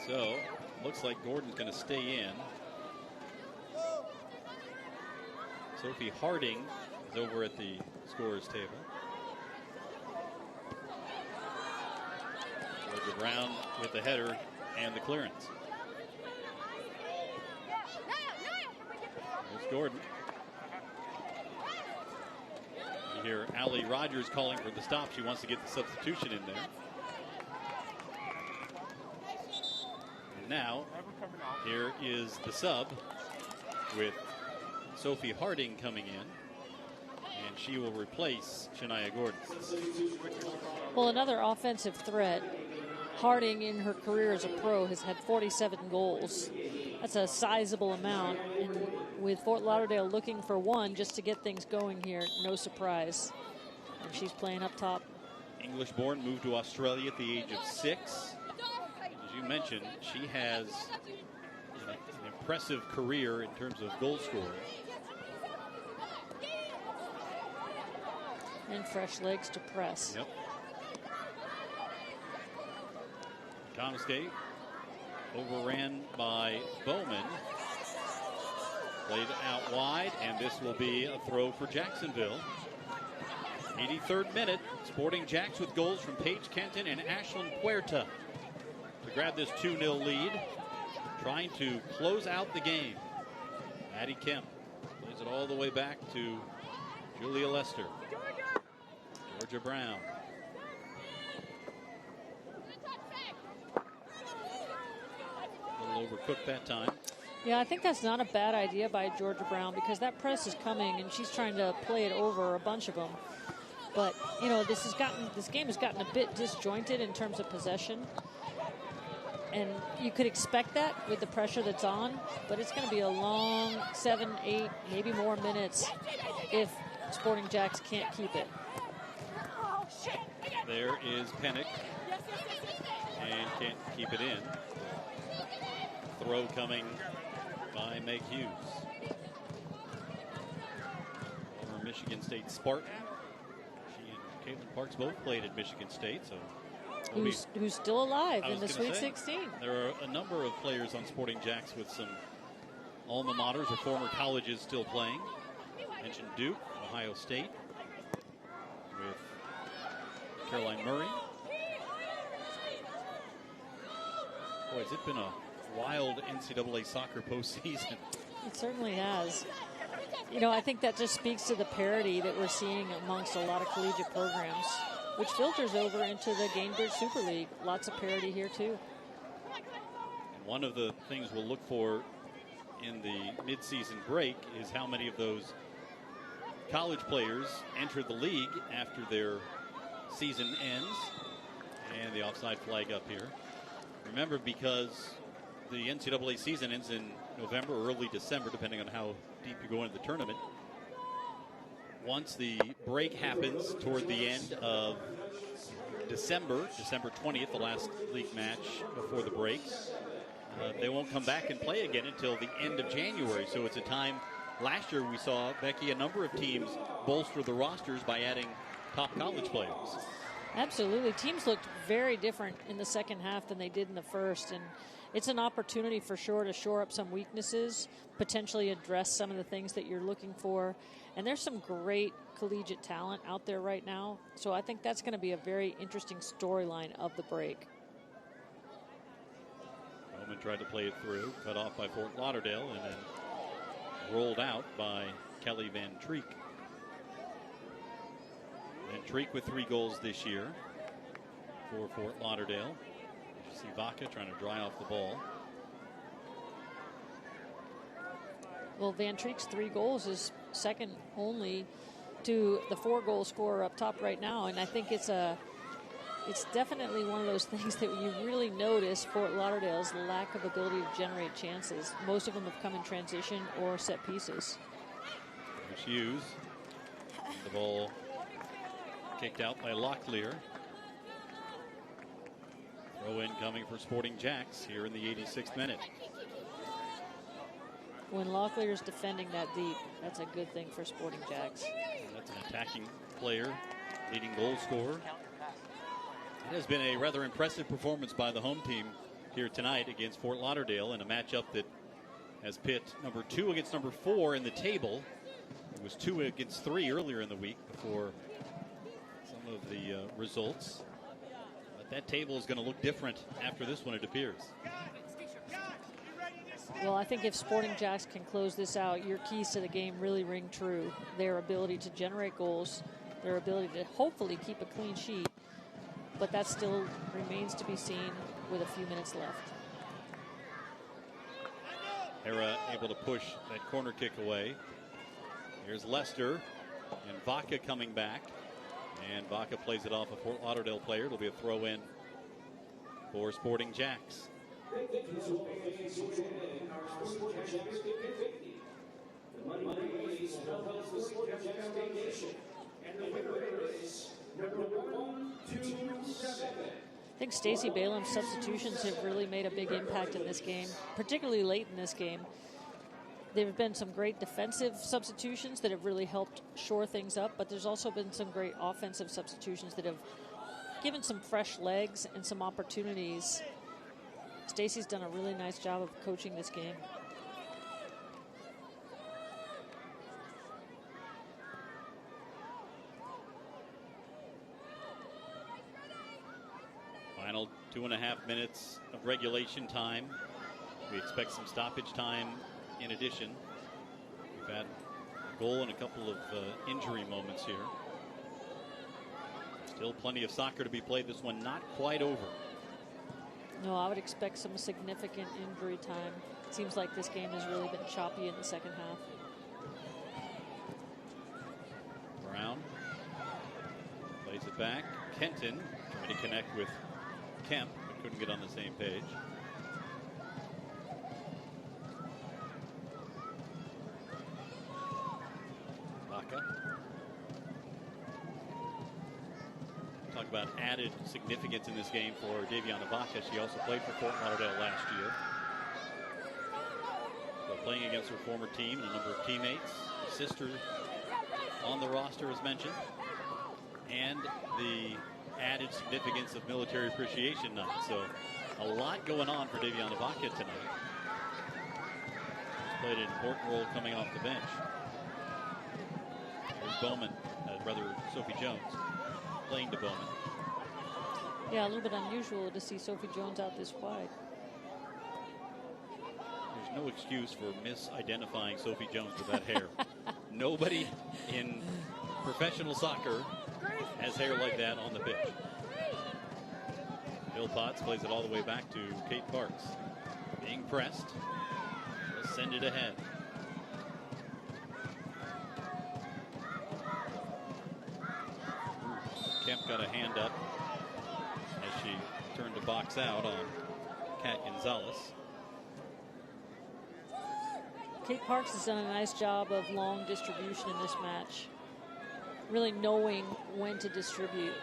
So, looks like Gordon's going to stay in. Sophie Harding is over at the scorer's table. Georgia Brown with the header and the clearance. There's Gordon. You hear Allie Rogers calling for the stop. She wants to get the substitution in there. And now, here is the sub with Sophie Harding coming in. And she will replace Shania Gordon. Well, another offensive threat. Harding in her career as a pro has had 47 goals. That's a sizable amount. And with Fort Lauderdale looking for one just to get things going here, no surprise. And she's playing up top. English-born, moved to Australia at the age of 6. As you mentioned, she has an impressive career in terms of goal scoring. And fresh legs to press. Yep. Comstate overran by Bowman. Played out wide, and this will be a throw for Jacksonville. 83rd minute, Sporting Jacks with goals from Paige Kenton and Ashlyn Puerta to grab this 2-0 lead, trying to close out the game. Addie Kemp plays it all the way back to Julia Lester. Georgia Brown. A little overcooked that time. Yeah, I think that's not a bad idea by Georgia Brown because that press is coming and she's trying to play it over a bunch of them. But, you know, this game has gotten a bit disjointed in terms of possession. And you could expect that with the pressure that's on, but it's going to be a long 7, 8, maybe more minutes if Sporting Jacks can't keep it. There is Pennick and can't keep it in. Throw coming by Meg Hughes. Former Michigan State Spartan. She and Caitlin Parks both played at Michigan State, so who's still alive in the Sweet 16. There are a number of players on Sporting Jacks with some alma maters or former colleges still playing. Mentioned Duke, Ohio State, with Caroline Murray. Boy, has it been a wild NCAA soccer postseason. It certainly has. You know, I think that just speaks to the parity that we're seeing amongst a lot of collegiate programs, which filters over into the Gamebridge Super League. Lots of parity here, too. And one of the things we'll look for in the midseason break is how many of those college players enter the league after their season ends. And the offside flag up here. Remember, because the NCAA season ends in November or early December, depending on how deep you go into the tournament. Once the break happens toward the end of December 20th, the last league match before the break, they won't come back and play again until the end of January. So it's a time, last year we saw, Becky, a number of teams bolster the rosters by adding top college players. Absolutely. Teams looked very different in the second half than they did in the first, and it's an opportunity for sure to shore up some weaknesses, potentially address some of the things that you're looking for. And there's some great collegiate talent out there right now, so I think that's going to be a very interesting storyline of the break. Bowman tried to play it through, cut off by Fort Lauderdale, and then rolled out by Kelly Van Treek. Van Treek with 3 goals this year for Fort Lauderdale. You see Vaca trying to dry off the ball. Well, Van Treek's 3 goals is second only to the 4-goal scorer up top right now, and I think it's definitely one of those things that you really notice Fort Lauderdale's lack of ability to generate chances. Most of them have come in transition or set pieces. There's Hughes. The ball kicked out by Locklear. Throw in coming for Sporting JAX here in the 86th minute. When Locklear's defending that deep, that's a good thing for Sporting JAX. That's an attacking player, leading goal scorer. It has been a rather impressive performance by the home team here tonight against Fort Lauderdale in a matchup that has pit number 2 against number 4 in the table. It was 2 against 3 earlier in the week before some of the results. But that table is going to look different after this one, it appears. Well, I think if Sporting JAX can close this out, your keys to the game really ring true. Their ability to generate goals, their ability to hopefully keep a clean sheet, but that still remains to be seen with a few minutes left. Hera able to push that corner kick away. Here's Lester and Vaca coming back. And Vaca plays it off a Fort Lauderdale player. It'll be a throw in for Sporting JAX. I think Stacey Balem's substitutions have really made a big impact in this game, particularly late in this game. There have been some great defensive substitutions that have really helped shore things up, but there's also been some great offensive substitutions that have given some fresh legs and some opportunities. Stacey's done a really nice job of coaching this game. Final 2.5 minutes of regulation time. We expect some stoppage time in addition. We've had a goal and a couple of injury moments here. Still plenty of soccer to be played. This one not quite over. No, I would expect some significant injury time. It seems like this game has really been choppy in the second half. Brown plays it back. Kenton trying to connect with Kemp, but couldn't get on the same page. Vaca. Talk about added significance in this game for Daviana Vaca. She also played for Fort Lauderdale last year. So playing against her former team and a number of teammates. Sister on the roster as mentioned. And the added significance of Military Appreciation Night. So a lot going on for Daviana Vaca tonight. She's played an important role coming off the bench. Here's Bowman, brother Sophie Jones, playing to Bowman. Yeah, a little bit unusual to see Sophie Jones out this wide. There's no excuse for misidentifying Sophie Jones with that hair. Nobody in professional soccer has hair like that on the pitch. Bill Potts plays it all the way back to Kate Parks. Being pressed. She'll send it ahead. Kemp got a hand up as she turned to box out on Kat Gonzalez. Kate Parks has done a nice job of long distribution in this match. Really knowing when to distribute.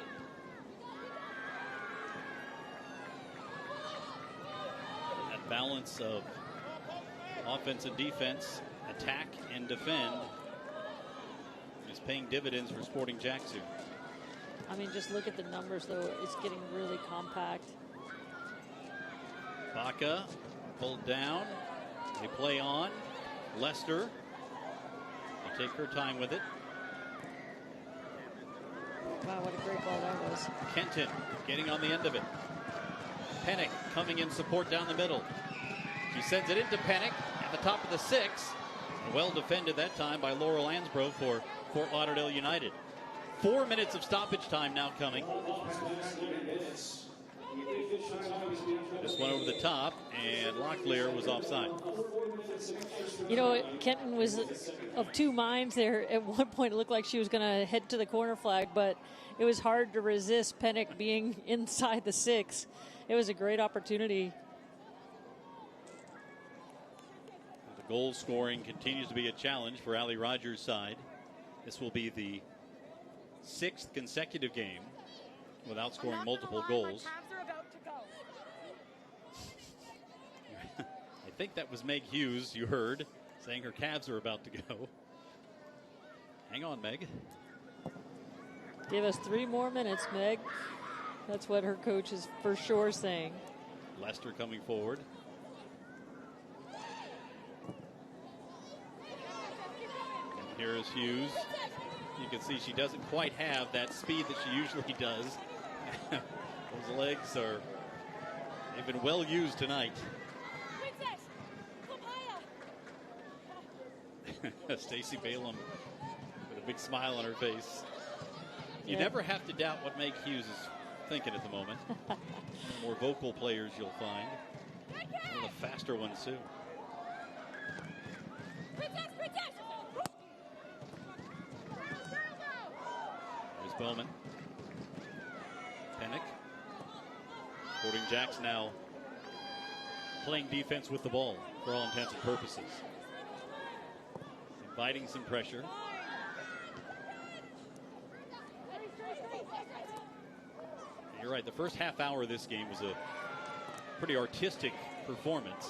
That balance of offense and defense, attack and defend is paying dividends for Sporting JAX here. I mean, just look at the numbers, though. It's getting really compact. Baca pulled down. They play on. Lester. They take her time with it. Wow, what a great ball that was. Kenton getting on the end of it. Pennick coming in support down the middle. She sends it into Pennick at the top of the 6. Well defended that time by Laurel Ansbro for Fort Lauderdale United. 4 minutes of stoppage time now coming. This one over the top, and Locklear was offside. You know, Kenton was of two minds there. At one point, it looked like she was going to head to the corner flag, but it was hard to resist Pennick being inside the 6. It was a great opportunity. The goal scoring continues to be a challenge for Ali Rogers' side. This will be the 6th consecutive game without scoring multiple goals. I think that was Meg Hughes, you heard, saying her calves are about to go. Hang on, Meg. Give us 3 more minutes, Meg. That's what her coach is for sure saying. Lester coming forward. And here is Hughes. You can see she doesn't quite have that speed that she usually does. Those legs they've been well used tonight. Stacey Balaam with a big smile on her face. You never have to doubt what Meg Hughes is thinking at the moment. More vocal players you'll find. One of the faster ones too. There's Bowman. Pennick. Sporting JAX now playing defense with the ball for all intents and purposes. Inviting some pressure. You're right, the first half hour of this game was a pretty artistic performance.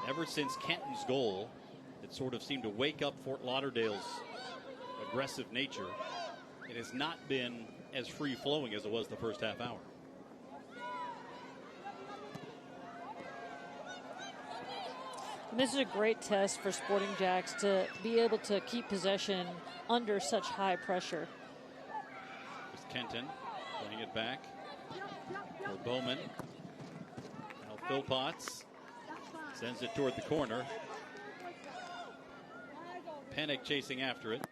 Ever since Kenton's goal, it sort of seemed to wake up Fort Lauderdale's aggressive nature. It has not been as free-flowing as it was the first half hour. And this is a great test for Sporting JAX to be able to keep possession under such high pressure. There's Kenton playing it back for Bowman. Now Philpotts sends it toward the corner. Pennick chasing after it.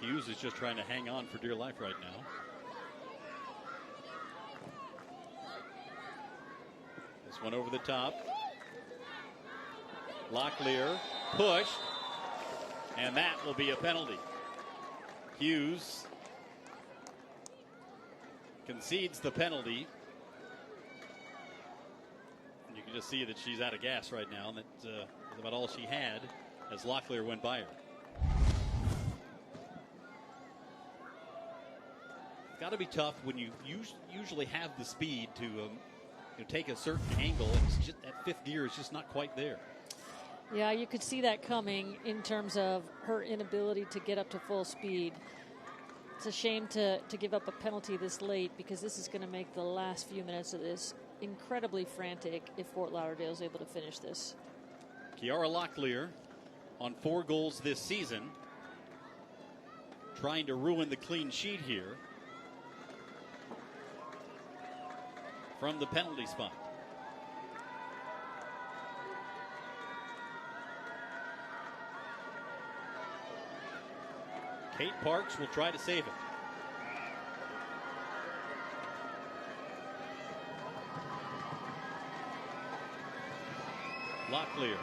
Hughes is just trying to hang on for dear life right now. This one over the top. Locklear pushed, and that will be a penalty. Hughes concedes the penalty. You can just see that she's out of gas right now, and that's about all she had as Locklear went by her. It's got to be tough when you usually have the speed to take a certain angle, and it's just, that 5th gear is just not quite there. Yeah, you could see that coming in terms of her inability to get up to full speed. It's a shame to give up a penalty this late, because this is going to make the last few minutes of this incredibly frantic if Fort Lauderdale is able to finish this. Kiara Locklear on 4 goals this season, trying to ruin the clean sheet here from the penalty spot. Kate Parks will try to save it. Locklear.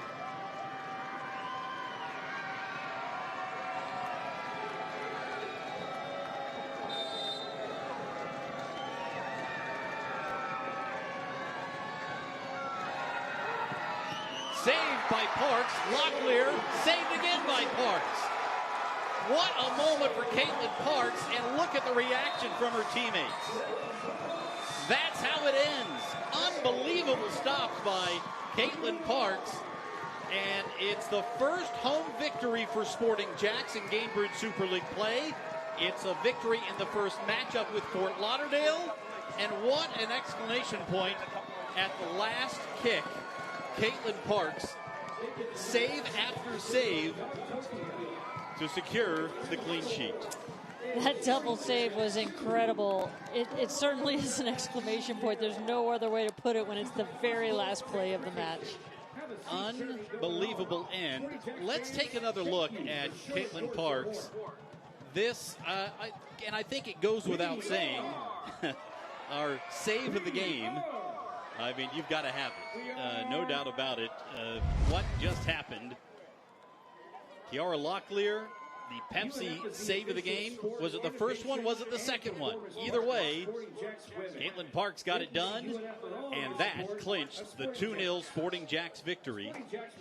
Saved by Parks. Locklear saved again by Parks. What a moment for Caitlin Parks, and look at the reaction from her teammates. That's how it ends. Unbelievable stops by Caitlin Parks, And it's the first home victory for Sporting JAX in Gamebridge Super League play. It's a victory in the first matchup with Fort Lauderdale. And what an exclamation point at the last kick. Caitlin Parks, save after save to secure the clean sheet. That double save was incredible. It certainly is an exclamation point. There's no other way to put it when it's the very last play of the match. Unbelievable end. Let's take another look at Caitlin Parks. This, and I think it goes without saying, our save of the game. I mean, you've got to have it. No doubt about it. What just happened? Kiara Locklear, the Pepsi save of the game. Was it the first one? Was it the second one? Either way, Caitlin Parks got it done, and that clinched the 2-0 Sporting JAX victory. Got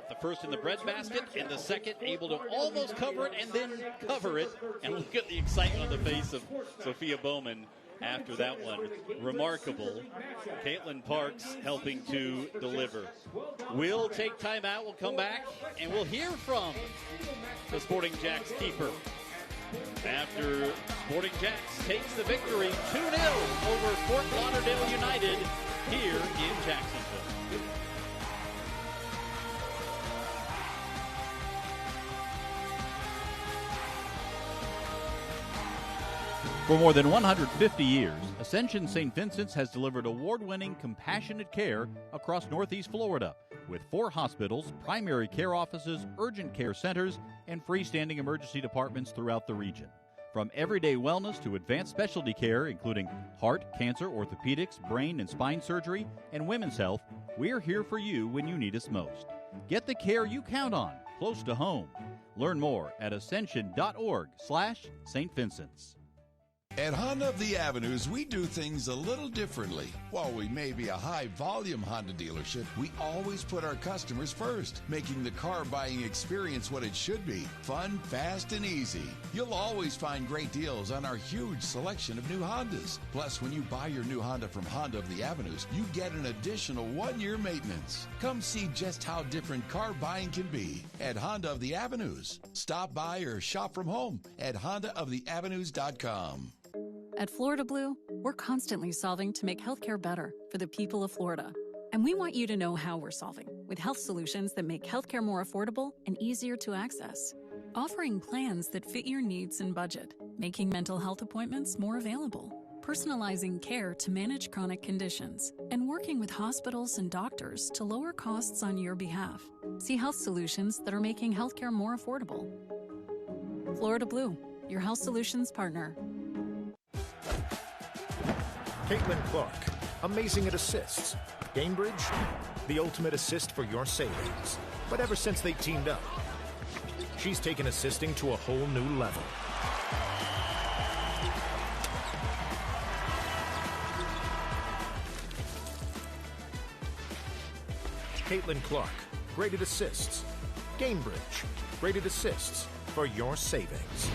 the first in the breadbasket, and the second able to almost cover it and then cover it. And look at the excitement on the face of Sophia Bowman after that one. Remarkable. Caitlin Parks helping to deliver. We'll take time out. We'll come back, and we'll hear from the Sporting JAX keeper after Sporting JAX takes the victory 2-0 over Fort Lauderdale United here in Jacksonville. For more than 150 years, Ascension St. Vincent's has delivered award-winning compassionate care across Northeast Florida with 4 hospitals, primary care offices, urgent care centers, and freestanding emergency departments throughout the region. From everyday wellness to advanced specialty care, including heart, cancer, orthopedics, brain and spine surgery, and women's health, we're here for you when you need us most. Get the care you count on, close to home. Learn more at ascension.org/St. Vincent's. At Honda of the Avenues, we do things a little differently. While we may be a high-volume Honda dealership, we always put our customers first, making the car buying experience what it should be: fun, fast, and easy. You'll always find great deals on our huge selection of new Hondas. Plus, when you buy your new Honda from Honda of the Avenues, you get an additional 1-year maintenance. Come see just how different car buying can be at Honda of the Avenues. Stop by or shop from home at HondaoftheAvenues.com. At Florida Blue, we're constantly solving to make healthcare better for the people of Florida. And we want you to know how we're solving with health solutions that make healthcare more affordable and easier to access. Offering plans that fit your needs and budget, making mental health appointments more available, personalizing care to manage chronic conditions, and working with hospitals and doctors to lower costs on your behalf. See health solutions that are making healthcare more affordable. Florida Blue, your health solutions partner. Caitlin Clark, amazing at assists. Gamebridge, the ultimate assist for your savings. But ever since they teamed up, she's taken assisting to a whole new level. Caitlin Clark, great at assists. Gamebridge, great at assists for your savings.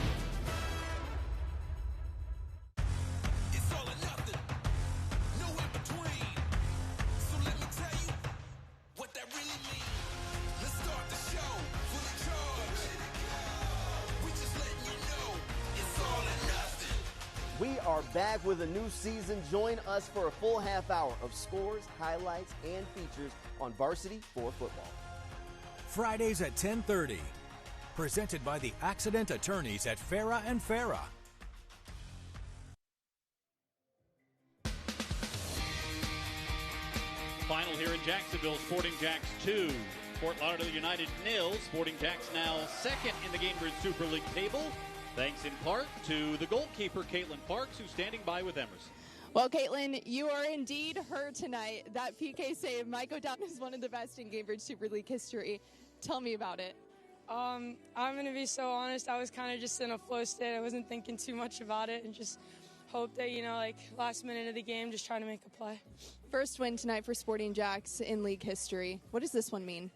We are back with a new season. Join us for a full half hour of scores, highlights, and features on Varsity for Football. Fridays at 10:30. Presented by the accident attorneys at Farah and Farah. Final here in Jacksonville, Sporting JAX 2, Fort Lauderdale United 0. Sporting JAX now second in the Gamebridge Super League table, thanks in part to the goalkeeper, Caitlin Parks, who's standing by with Emerson. Well, Caitlin, you are indeed her tonight. That PK save might go down as one of the best in Gamebridge Super League history. Tell me about it. I'm going to be so honest. I was kind of just in a flow state. I wasn't thinking too much about it and just hope that, last minute of the game, just trying to make a play. First win tonight for Sporting JAX in league history. What does this one mean?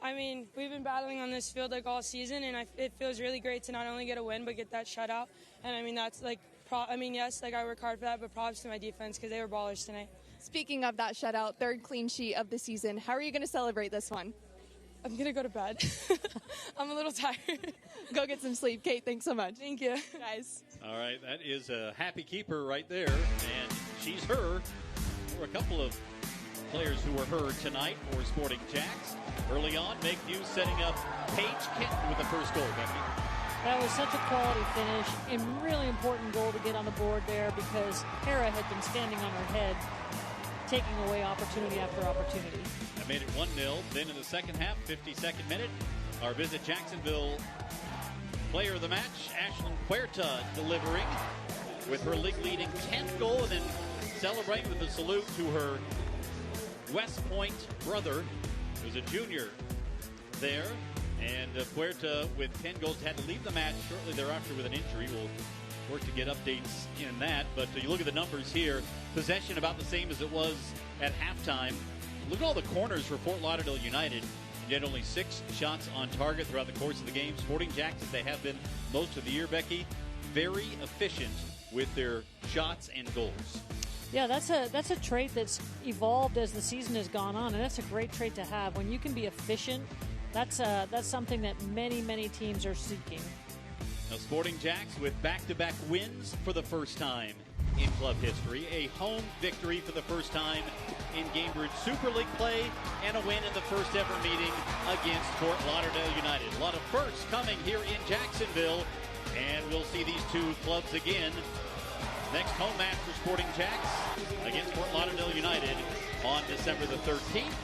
I mean, we've been battling on this field all season, and it feels really great to not only get a win but get that shutout. And I mean, that's yes, I work hard for that, but props to my defense because they were ballers tonight. Speaking of that shutout, third clean sheet of the season, how are you going to celebrate this one? I'm going to go to bed. I'm a little tired. Go get some sleep. Kate, thanks so much. Thank you. Guys. All right, that is a happy keeper right there, and she's her. There were a couple of players who were her tonight for Sporting JAX. Early on, make news setting up Paige Kenton with the first goal, Becky. That was such a quality finish and really important goal to get on the board there because Hera had been standing on her head, taking away opportunity after opportunity. That made it 1-0. Then in the second half, 52nd minute, our visit Jacksonville player of the match, Ashlyn Puerta, delivering with her league-leading 10th goal and then celebrating with a salute to her West Point brother, who's a junior there. And Puerta, with 10 goals, had to leave the match shortly thereafter with an injury. We'll work to get updates in that. But you look at the numbers here. Possession about the same as it was at halftime. Look at all the corners for Fort Lauderdale United. Yet only 6 shots on target throughout the course of the game. Sporting JAX, as they have been most of the year, Becky, very efficient with their shots and goals. Yeah, that's a trait that's evolved as the season has gone on, and that's a great trait to have. When you can be efficient, that's something that many teams are seeking. Now, Sporting JAX with back-to-back wins for the first time in club history, a home victory for the first time in Gamebridge Super League play, and a win in the first ever meeting against Fort Lauderdale United. A lot of firsts coming here in Jacksonville, and we'll see these two clubs again. Next home match for Sporting JAX against Fort Lauderdale United on December the 13th.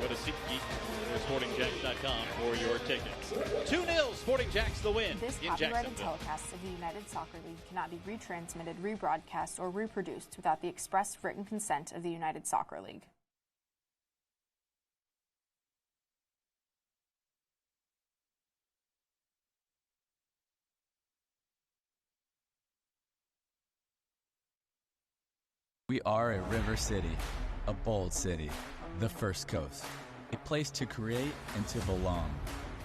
Go to SeatGeek or SportingJax.com for your tickets. 2-0, Sporting JAX the win This in copyrighted Jacksonville. telecast of the United Soccer League cannot be retransmitted, rebroadcast, or reproduced without the express written consent of the United Soccer League. We are a river city, a bold city, the First Coast, a place to create and to belong.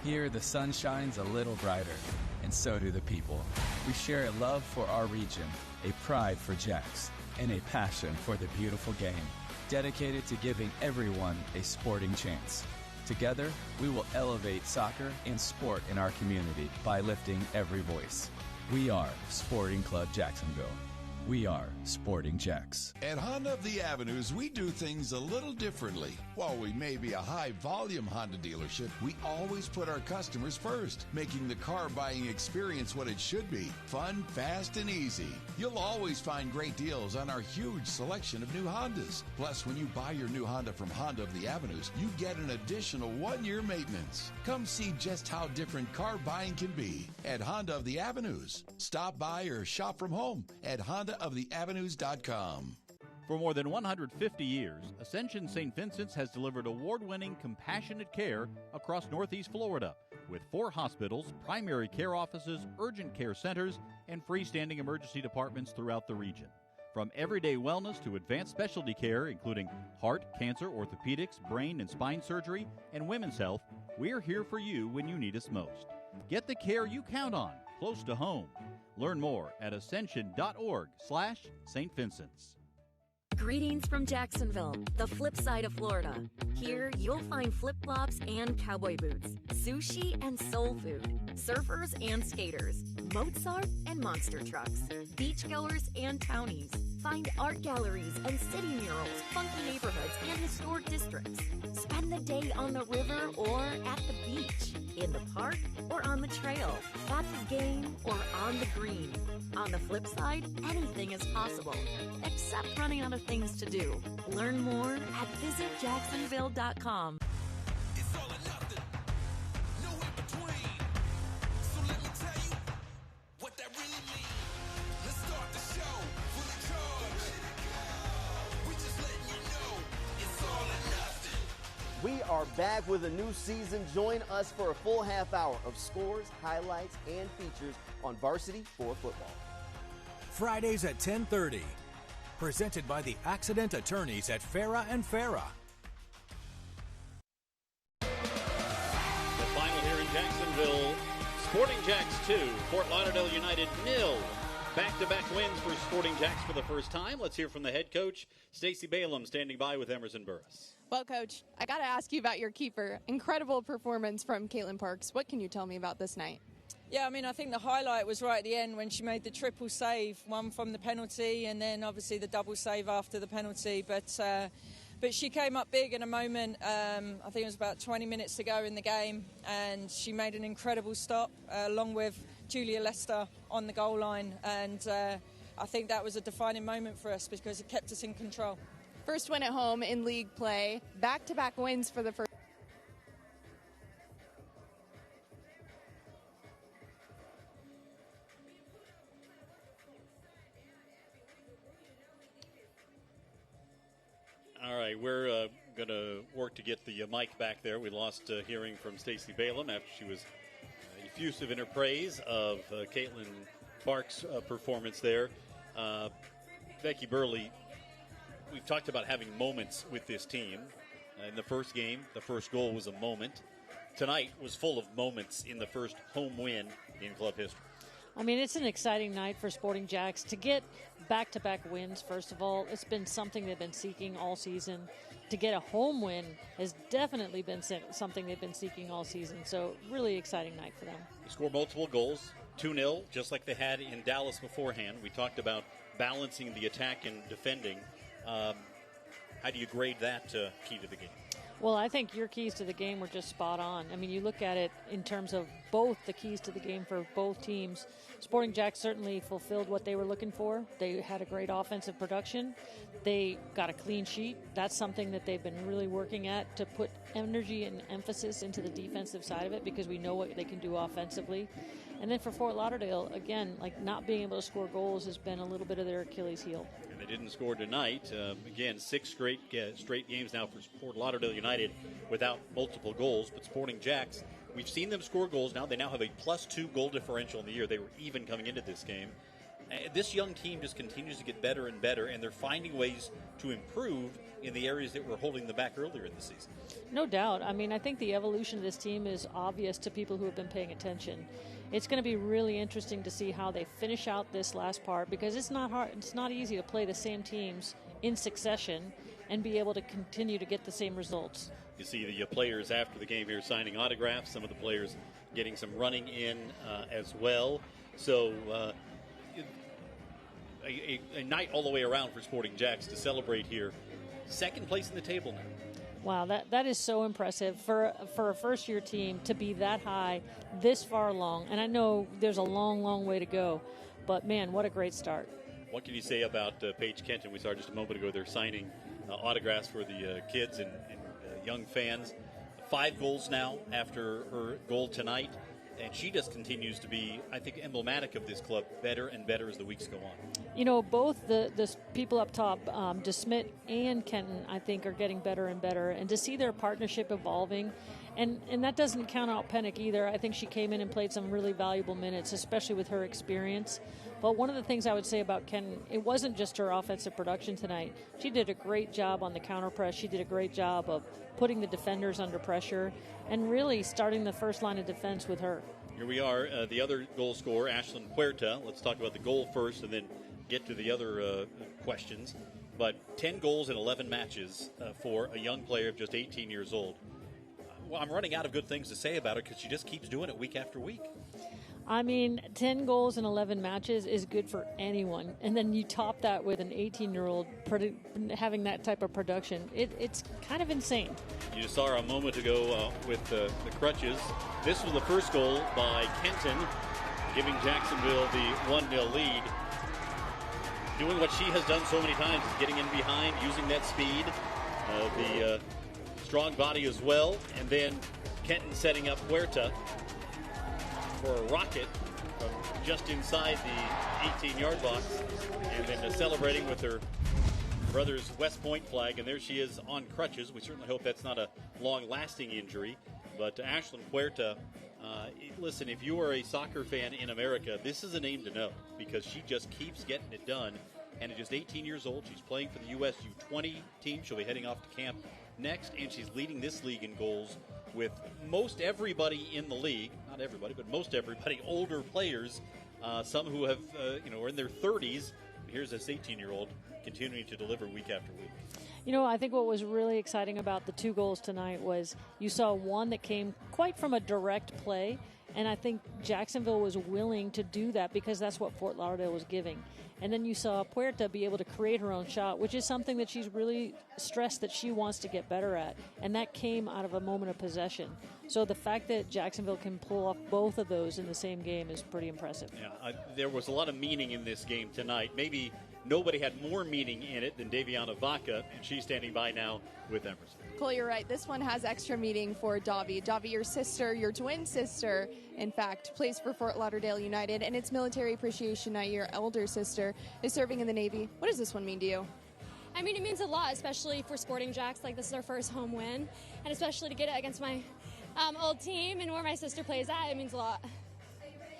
Here, the sun shines a little brighter, and so do the people. We share a love for our region, a pride for JAX, and a passion for the beautiful game, dedicated to giving everyone a sporting chance. Together, we will elevate soccer and sport in our community by lifting every voice. We are Sporting Club Jacksonville. We are Sporting JAX. At Honda of the Avenues, we do things a little differently. While we may be a high-volume Honda dealership, we always put our customers first, making the car buying experience what it should be: fun, fast, and easy. You'll always find great deals on our huge selection of new Hondas. Plus, when you buy your new Honda from Honda of the Avenues, you get an additional 1-year maintenance. Come see just how different car buying can be at Honda of the Avenues. Stop by or shop from home at HondaoftheAvenues.com. For more than 150 years, Ascension St. Vincent's has delivered award-winning compassionate care across Northeast Florida with 4 hospitals, primary care offices, urgent care centers, and freestanding emergency departments throughout the region. From everyday wellness to advanced specialty care, including heart, cancer, orthopedics, brain and spine surgery, and women's health, we're here for you when you need us most. Get the care you count on, close to home. Learn more at ascension.org/St. Vincent's. Greetings from Jacksonville, the flip side of Florida. Here, you'll find flip-flops and cowboy boots, sushi and soul food, surfers and skaters, Mozart and monster trucks, beachgoers and townies. Find art galleries and city murals, funky neighborhoods, and historic districts. Spend the day on the river or at the beach, in the park or on the trail, at the game or on the green. On the flip side, anything is possible, except running out of things to do. Learn more at visitjacksonville.com. It's all or nothing, no in between. So let me tell you what that really means. Let's start the show, fully charged. We just letting you know it's all or nothing. We are back with a new season. Join us for a full half hour of scores, highlights, and features on Varsity 4 football. Fridays at 10:30. Presented by the accident attorneys at Farah and Farah. The final here in Jacksonville, Sporting JAX 2, Fort Lauderdale United 0. Back-to-back wins for Sporting Jacks for the first time. Let's hear from the head coach, Stacey Balaam, standing by with Emerson Burris. Well, Coach, I got to ask you about your keeper. Incredible performance from Caitlin Parks. What can you tell me about this night? Yeah, I mean, I think the highlight was right at the end when she made the triple save, one from the penalty and then obviously the double save after the penalty. But she came up big in a moment. I think it was about 20 minutes to go in the game, and she made an incredible stop along with Julia Lester on the goal line. And I think that was a defining moment for us because it kept us in control. First win at home in league play, back-to-back wins for the first. All right, we're going to work to get the mic back there. We lost hearing from Stacey Balaam after she was effusive in her praise of Caitlin Parks' performance there. Becky Burley, we've talked about having moments with this team. In the first game, the first goal was a moment. Tonight was full of moments in the first home win in club history. I mean, it's an exciting night for Sporting Jacks. To get back-to-back wins, first of all, it's been something they've been seeking all season. To get a home win has definitely been something they've been seeking all season. So, really exciting night for them. They scored multiple goals, 2-0, just like they had in Dallas beforehand. We talked about balancing the attack and defending. How do you grade that key to the game? Well, I think your keys to the game were just spot on. I mean, you look at it in terms of both the keys to the game for both teams. Sporting Jacks certainly fulfilled what they were looking for. They had a great offensive production. They got a clean sheet. That's something that they've been really working at, to put energy and emphasis into the defensive side of it, because we know what they can do offensively. And then for Fort Lauderdale, again, like not being able to score goals has been a little bit of their Achilles heel. And they didn't score tonight. Again, 6 straight games now for Fort Lauderdale United without multiple goals. But Sporting Jacks, we've seen them score goals now. They now have a +2 goal differential in the year. They were even coming into this game. This young team just continues to get better and better, and they're finding ways to improve in the areas that were holding them back earlier in the season. No doubt. I mean, I think the evolution of this team is obvious to people who have been paying attention. It's going to be really interesting to see how they finish out this last part, because it's not hard. It's not easy to play the same teams in succession and be able to continue to get the same results. You see the players after the game here signing autographs, some of the players getting some running in as well. So a night all the way around for Sporting Jacks to celebrate here. Second place in the table now. Wow, that is so impressive for a first-year team to be that high this far along. And I know there's a long, long way to go, but, man, what a great start. What can you say about Paige Kenton? We saw just a moment ago they're signing autographs for the kids and young fans. 5 goals now after her goal tonight. And she just continues to be, I think, emblematic of this club, better and better as the weeks go on. You know, both the people up top, DeSmit and Kenton, I think, are getting better and better. And to see their partnership evolving, and that doesn't count out Pennick either. I think she came in and played some really valuable minutes, especially with her experience. But one of the things I would say about Kenton, it wasn't just her offensive production tonight. She did a great job on the counter press. She did a great job of putting the defenders under pressure and really starting the first line of defense with her. Here we are, the other goal scorer, Ashlyn Puerta. Let's talk about the goal first and then get to the other questions. But 10 goals in 11 matches for a young player of just 18 years old. Well, I'm running out of good things to say about her because she just keeps doing it week after week. I mean, 10 goals in 11 matches is good for anyone. And then you top that with an 18-year-old having that type of production. It's kind of insane. You just saw her a moment ago with the crutches. This was the first goal by Kenton, giving Jacksonville the 1-0 lead. Doing what she has done so many times, getting in behind, using that speed, the strong body as well. And then Kenton setting up Puerta for a rocket from just inside the 18-yard box, and then celebrating with her brother's West Point flag, and there she is on crutches. We certainly hope that's not a long-lasting injury, but Ashlyn Puerta, listen, if you are a soccer fan in America, this is a name to know, because she just keeps getting it done, and at just 18 years old, she's playing for the US U20 team. She'll be heading off to camp next, and she's leading this league in goals with most everybody in the league, not everybody, but most everybody, older players some who have, are in their 30s. Here's this 18-year-old continuing to deliver week after week. I think what was really exciting about the 2 goals tonight was you saw one that came quite from a direct play, and I think Jacksonville was willing to do that because that's what Fort Lauderdale was giving. And then you saw Puerta be able to create her own shot, which is something that she's really stressed that she wants to get better at. And that came out of a moment of possession. So the fact that Jacksonville can pull off both of those in the same game is pretty impressive. Yeah, there was a lot of meaning in this game tonight. Maybe nobody had more meaning in it than Daviana Vaca, and she's standing by now with Emerson. Cole, you're right. This one has extra meaning for Davi. Davi, your sister, your twin sister, in fact, plays for Fort Lauderdale United, and it's Military Appreciation Night. Your elder sister is serving in the Navy. What does this one mean to you? I mean, it means a lot, especially for Sporting JAX. Like, this is our first home win, and especially to get it against my old team and where my sister plays at, it means a lot.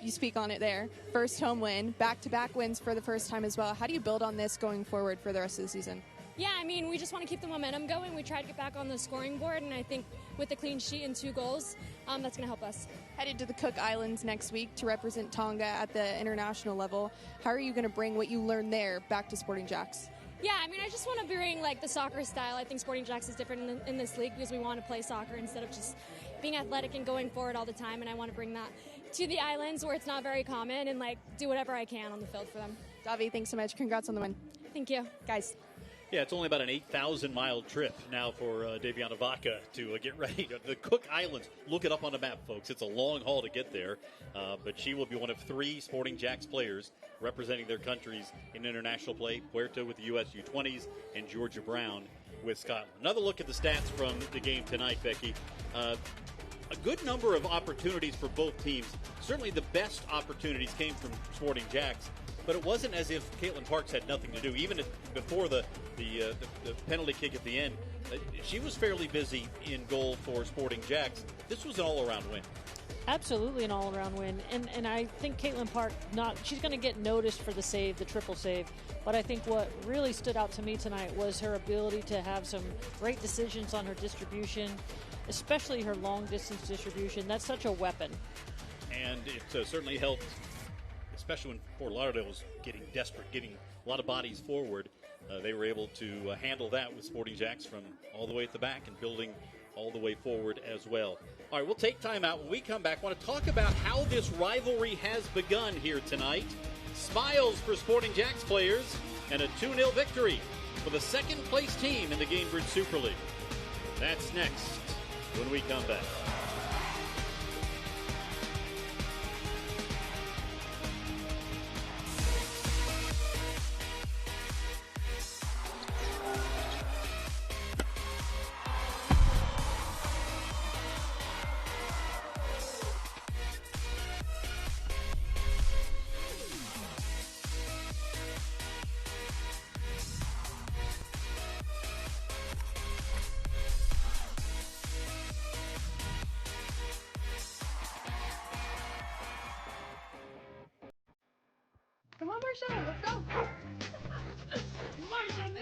You speak on it there. First home win, back-to-back wins for the first time as well. How do you build on this going forward for the rest of the season? Yeah, I mean, we just want to keep the momentum going. We try to get back on the scoring board, and I think with a clean sheet and 2 goals, that's going to help us. Headed to the Cook Islands next week to represent Tonga at the international level. How are you going to bring what you learned there back to Sporting JAX? Yeah, I mean, I just want to bring, the soccer style. I think Sporting JAX is different in this league because we want to play soccer instead of just being athletic and going forward all the time, and I want to bring that to the islands where it's not very common and, do whatever I can on the field for them. Davi, thanks so much. Congrats on the win. Thank you. Guys. Yeah, it's only about an 8,000-mile trip now for Daviana Vaca to get ready. The Cook Islands, look it up on the map, folks. It's a long haul to get there, but she will be one of 3 Sporting JAX players representing their countries in international play, Puerta with the U.S. U20s and Georgia Brown with Scotland. Another look at the stats from the game tonight, Becky. A good number of opportunities for both teams. Certainly the best opportunities came from Sporting JAX, but it wasn't as if Caitlin Parks had nothing to do. Even before the penalty kick at the end, she was fairly busy in goal for Sporting JAX. This was an all-around win. Absolutely an all-around win. And I think Caitlin Park, she's going to get noticed for the save, the triple save. But I think what really stood out to me tonight was her ability to have some great decisions on her distribution, especially her long-distance distribution. That's such a weapon. And it certainly helped, especially when Fort Lauderdale was getting desperate, getting a lot of bodies forward. They were able to handle that with Sporting JAX from all the way at the back and building all the way forward as well. All right, we'll take time out. When we come back, I want to talk about how this rivalry has begun here tonight. Smiles for Sporting JAX players and a 2-0 victory for the second-place team in the Gamebridge Super League. That's next when we come back. Come on, Marshall, let's go. Marshall, no.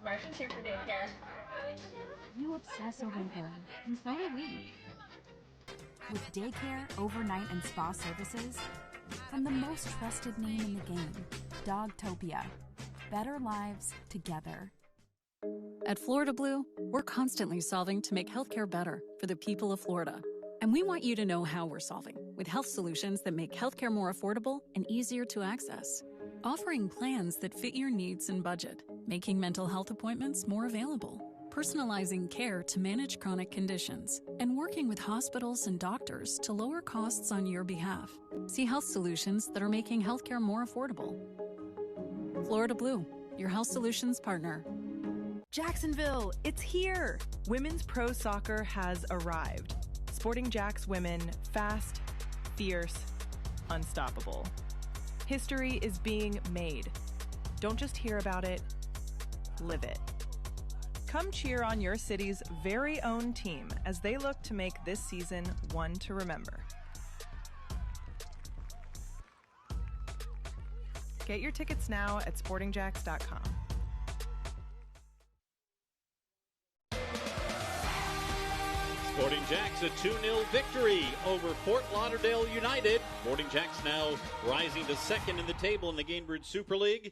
Martian's here for daycare. You obsess over him, and so do we. With daycare, overnight, and spa services, from the most trusted name in the game, Dogtopia. Better lives together. At Florida Blue, we're constantly solving to make healthcare better for the people of Florida. And we want you to know how we're solving with health solutions that make healthcare more affordable and easier to access. Offering plans that fit your needs and budget, making mental health appointments more available, personalizing care to manage chronic conditions, and working with hospitals and doctors to lower costs on your behalf. See health solutions that are making healthcare more affordable. Florida Blue, your health solutions partner. Jacksonville, it's here! Women's Pro Soccer has arrived. Sporting JAX women, fast, fierce, unstoppable. History is being made. Don't just hear about it, live it. Come cheer on your city's very own team as they look to make this season one to remember. Get your tickets now at sportingjax.com. Sporting Jacks a 2-0 victory over Fort Lauderdale United. Sporting Jacks now rising to second in the table in the Gamebridge Super League.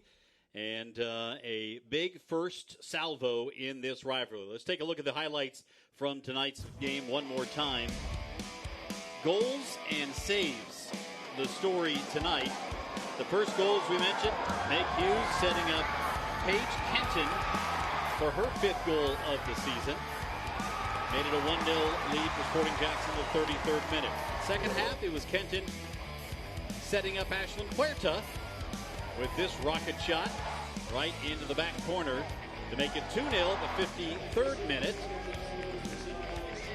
And a big first salvo in this rivalry. Let's take a look at the highlights from tonight's game one more time. Goals and saves, the story tonight. The first goals we mentioned, Meg Hughes setting up Paige Kenton for her 5th goal of the season. Made it a 1-0 lead for Sporting Jacks in the 33rd minute. Second half, it was Kenton setting up Ashlyn Puerta with this rocket shot right into the back corner to make it 2-0 the 53rd minute.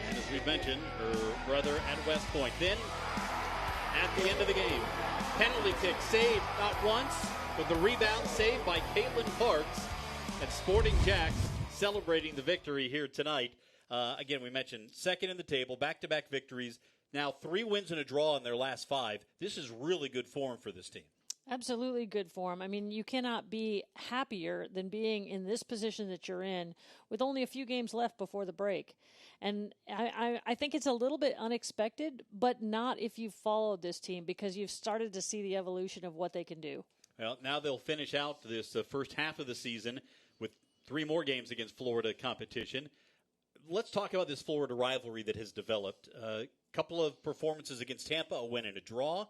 And as we mentioned, her brother at West Point. Then, at the end of the game, penalty kick saved not once, but the rebound saved by Caitlin Parks. And Sporting Jacks celebrating the victory here tonight. Again, we mentioned second in the table, back-to-back victories. Now 3 wins and a draw in their last 5. This is really good form for this team. Absolutely good form. I mean, you cannot be happier than being in this position that you're in with only a few games left before the break. And I think it's a little bit unexpected, but not if you've followed this team, because you've started to see the evolution of what they can do. Well, now they'll finish out this first half of the season with 3 more games against Florida competition. Let's talk about this Florida rivalry that has developed. A couple of performances against Tampa, a win and a draw.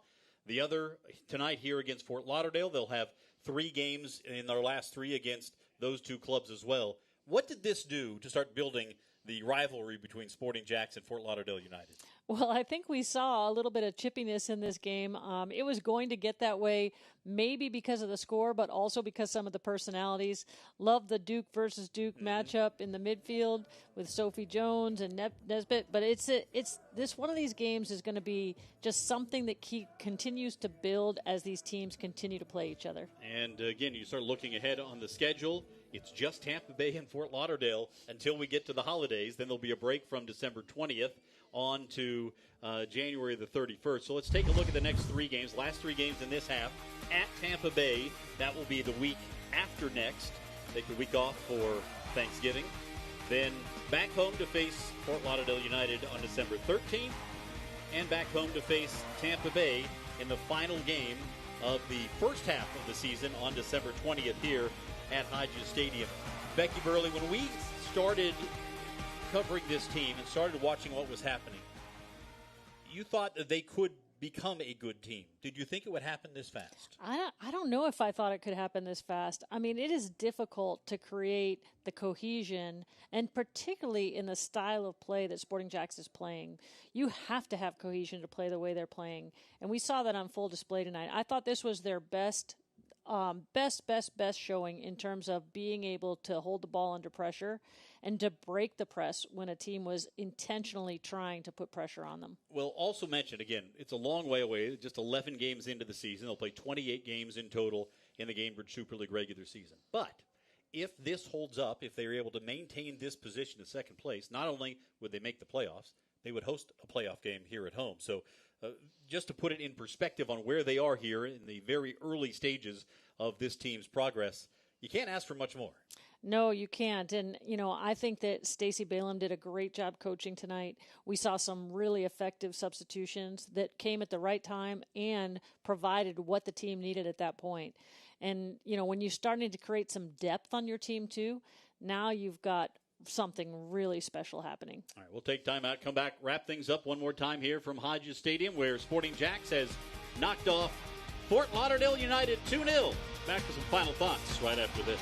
The other tonight here against Fort Lauderdale. They'll have 3 games in their last 3 against those 2 clubs as well. What did this do to start building the rivalry between Sporting Jacks and Fort Lauderdale United? Well, I think we saw a little bit of chippiness in this game. It was going to get that way, maybe because of the score, but also because some of the personalities. Love the Duke versus Duke matchup in the midfield with Sophie Jones and Nesbitt. But it's this one of these games is going to be just something that continues to build as these teams continue to play each other. And again, you start looking ahead on the schedule. It's just Tampa Bay and Fort Lauderdale until we get to the holidays. Then there'll be a break from December 20th on to January the 31st. So let's take a look at the next 3 games. Last 3 games in this half at Tampa Bay. That will be the week after next. Take the week off for Thanksgiving. Then back home to face Fort Lauderdale United on December 13th. And back home to face Tampa Bay in the final game of the first half of the season on December 20th here at Hodges Stadium. Becky Burley, when we started covering this team and started watching what was happening, you thought that they could become a good team. Did you think it would happen this fast? I don't know if I thought it could happen this fast. I mean, it is difficult to create the cohesion, and particularly in the style of play that Sporting Jacks is playing. You have to have cohesion to play the way they're playing, and we saw that on full display tonight. I thought this was their best showing in terms of being able to hold the ball under pressure and to break the press when a team was intentionally trying to put pressure on them. Well, also mentioned, again, it's a long way away, just 11 games into the season. They'll play 28 games in total in the Gamebridge Super League regular season. But if this holds up, if they're able to maintain this position in second place, not only would they make the playoffs, they would host a playoff game here at home. So just to put it in perspective on where they are here in the very early stages of this team's progress, you can't ask for much more. No, you can't. And, I think that Stacey Balaam did a great job coaching tonight. We saw some really effective substitutions that came at the right time and provided what the team needed at that point. And, when you're starting to create some depth on your team, too, now you've got something really special happening. All right, we'll take time out, come back, wrap things up one more time here from Hodges Stadium, where Sporting Jacks has knocked off Fort Lauderdale United 2-0. Back to some final thoughts right after this.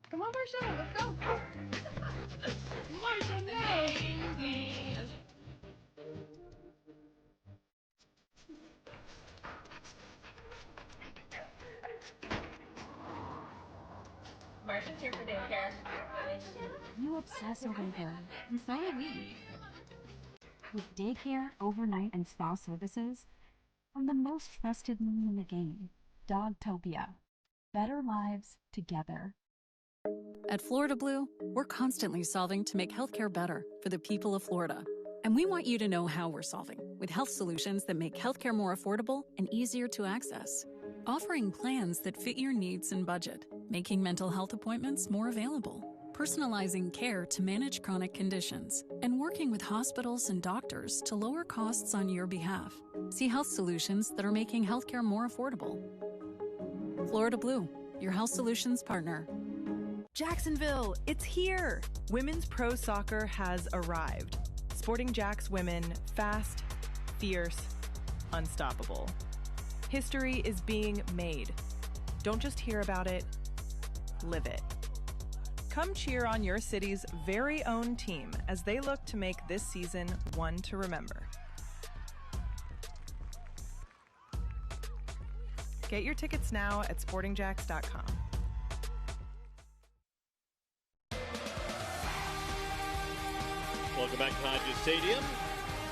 Come on, Marshall, let's go. Marshall, no. Marshall's here for dance. You obsess over her, and so do we. With daycare, overnight, and spa services, from the most trusted name in the game, Dogtopia. Better lives together. At Florida Blue, we're constantly solving to make healthcare better for the people of Florida. And we want you to know how we're solving with health solutions that make healthcare more affordable and easier to access. Offering plans that fit your needs and budget, making mental health appointments more available, personalizing care to manage chronic conditions, and working with hospitals and doctors to lower costs on your behalf. See health solutions that are making healthcare more affordable. Florida Blue, your health solutions partner. Jacksonville, it's here! Women's pro soccer has arrived. Sporting JAX women, fast, fierce, unstoppable. History is being made. Don't just hear about it, live it. Come cheer on your city's very own team as they look to make this season one to remember. Get your tickets now at sportingjax.com. Welcome back to Hodges Stadium.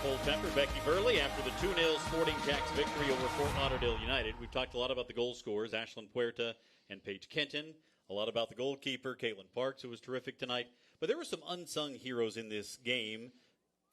Cole Pepper, Becky Burley after the 2-0 Sporting JAX victory over Fort Lauderdale United. We've talked a lot about the goal scorers, Ashlyn Puerta and Paige Kenton. A lot about the goalkeeper, Caitlin Parks, who was terrific tonight. But there were some unsung heroes in this game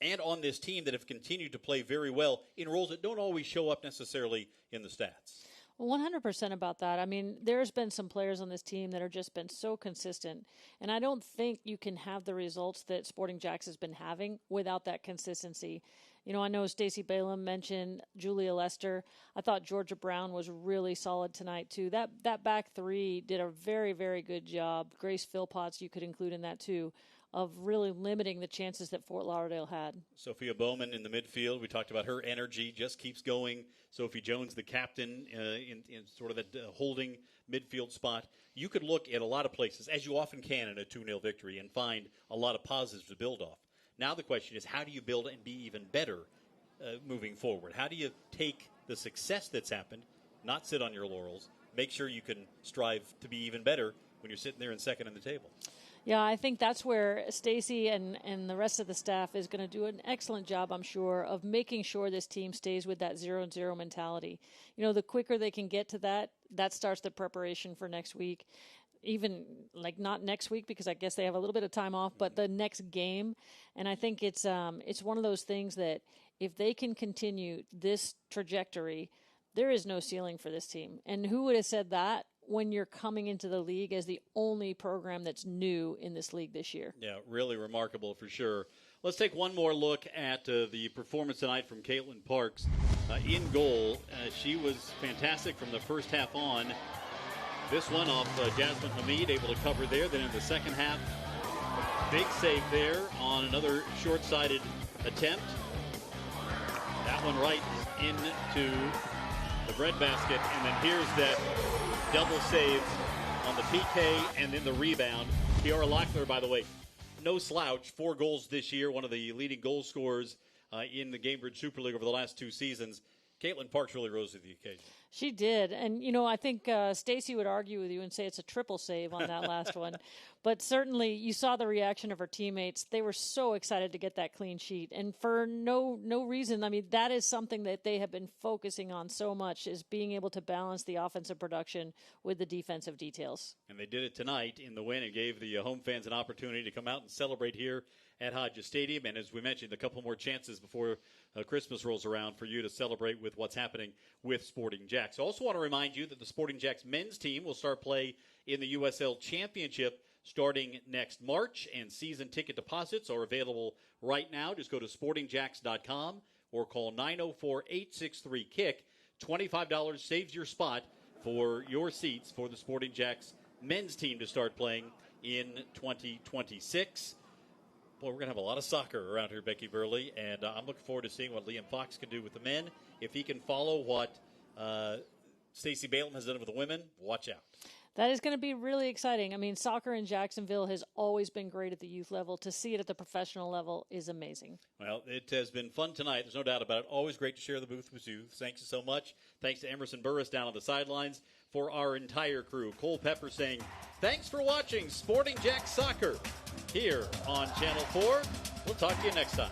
and on this team that have continued to play very well in roles that don't always show up necessarily in the stats. 100% about that. I mean, there's been some players on this team that have just been so consistent, and I don't think you can have the results that Sporting JAX has been having without that consistency. You know, I know Stacey Balaam mentioned Julia Lester. I thought Georgia Brown was really solid tonight, too. That back three did a very, very good job. Grace Philpotts, you could include in that, too, of really limiting the chances that Fort Lauderdale had. Sophia Bowman in the midfield. We talked about her energy, just keeps going. Sophie Jones, the captain, in sort of that holding midfield spot. You could look at a lot of places, as you often can in a 2-0 victory, and find a lot of positives to build off. Now the question is, how do you build and be even better moving forward? How do you take the success that's happened, not sit on your laurels, make sure you can strive to be even better when you're sitting there in second in the table? Yeah, I think that's where Stacey and the rest of the staff is going to do an excellent job, I'm sure, of making sure this team stays with that 0-0 mentality. You know, the quicker they can get to that starts the preparation for next week. Even, like, not next week because I guess they have a little bit of time off, but the next game. And I think it's one of those things that if they can continue this trajectory, there is no ceiling for this team. And who would have said that when you're coming into the league as the only program that's new in this league this year? Yeah, really remarkable for sure. Let's take one more look at the performance tonight from Caitlin Parks in goal. She was fantastic from the first half on. This one off Jasmine Hamid, able to cover there. Then in the second half, big save there on another short-sided attempt. That one right into the breadbasket. And then here's that double save on the PK and then the rebound. Kiara Locklear, by the way, no slouch. 4 goals this year, one of the leading goal scorers in the Gamebridge Super League over the last 2 seasons. Caitlin Parks really rose to the occasion. She did. And, you know, I think Stacey would argue with you and say it's a triple save on that last one. But certainly you saw the reaction of her teammates. They were so excited to get that clean sheet. And for no reason, I mean, that is something that they have been focusing on so much, is being able to balance the offensive production with the defensive details. And they did it tonight in the win and gave the home fans an opportunity to come out and celebrate here at Hodges Stadium. And as we mentioned, a couple more chances before Christmas rolls around for you to celebrate with what's happening with Sporting JAX. I also want to remind you that the Sporting JAX men's team will start play in the USL Championship starting next March, and season ticket deposits are available right now. Just go to sportingjax.com or call 904-863-KICK. $25 saves your spot for your seats for the Sporting JAX men's team to start playing in 2026. Boy, we're going to have a lot of soccer around here, Becky Burley, and I'm looking forward to seeing what Liam Fox can do with the men. If he can follow what Stacey Balaam has done with the women, watch out. That is going to be really exciting. I mean, soccer in Jacksonville has always been great at the youth level. To see it at the professional level is amazing. Well, it has been fun tonight. There's no doubt about it. Always great to share the booth with you. Thanks so much. Thanks to Emerson Burris down on the sidelines for our entire crew. Cole Pepper saying, thanks for watching Sporting Jax Soccer here on Channel 4. We'll talk to you next time.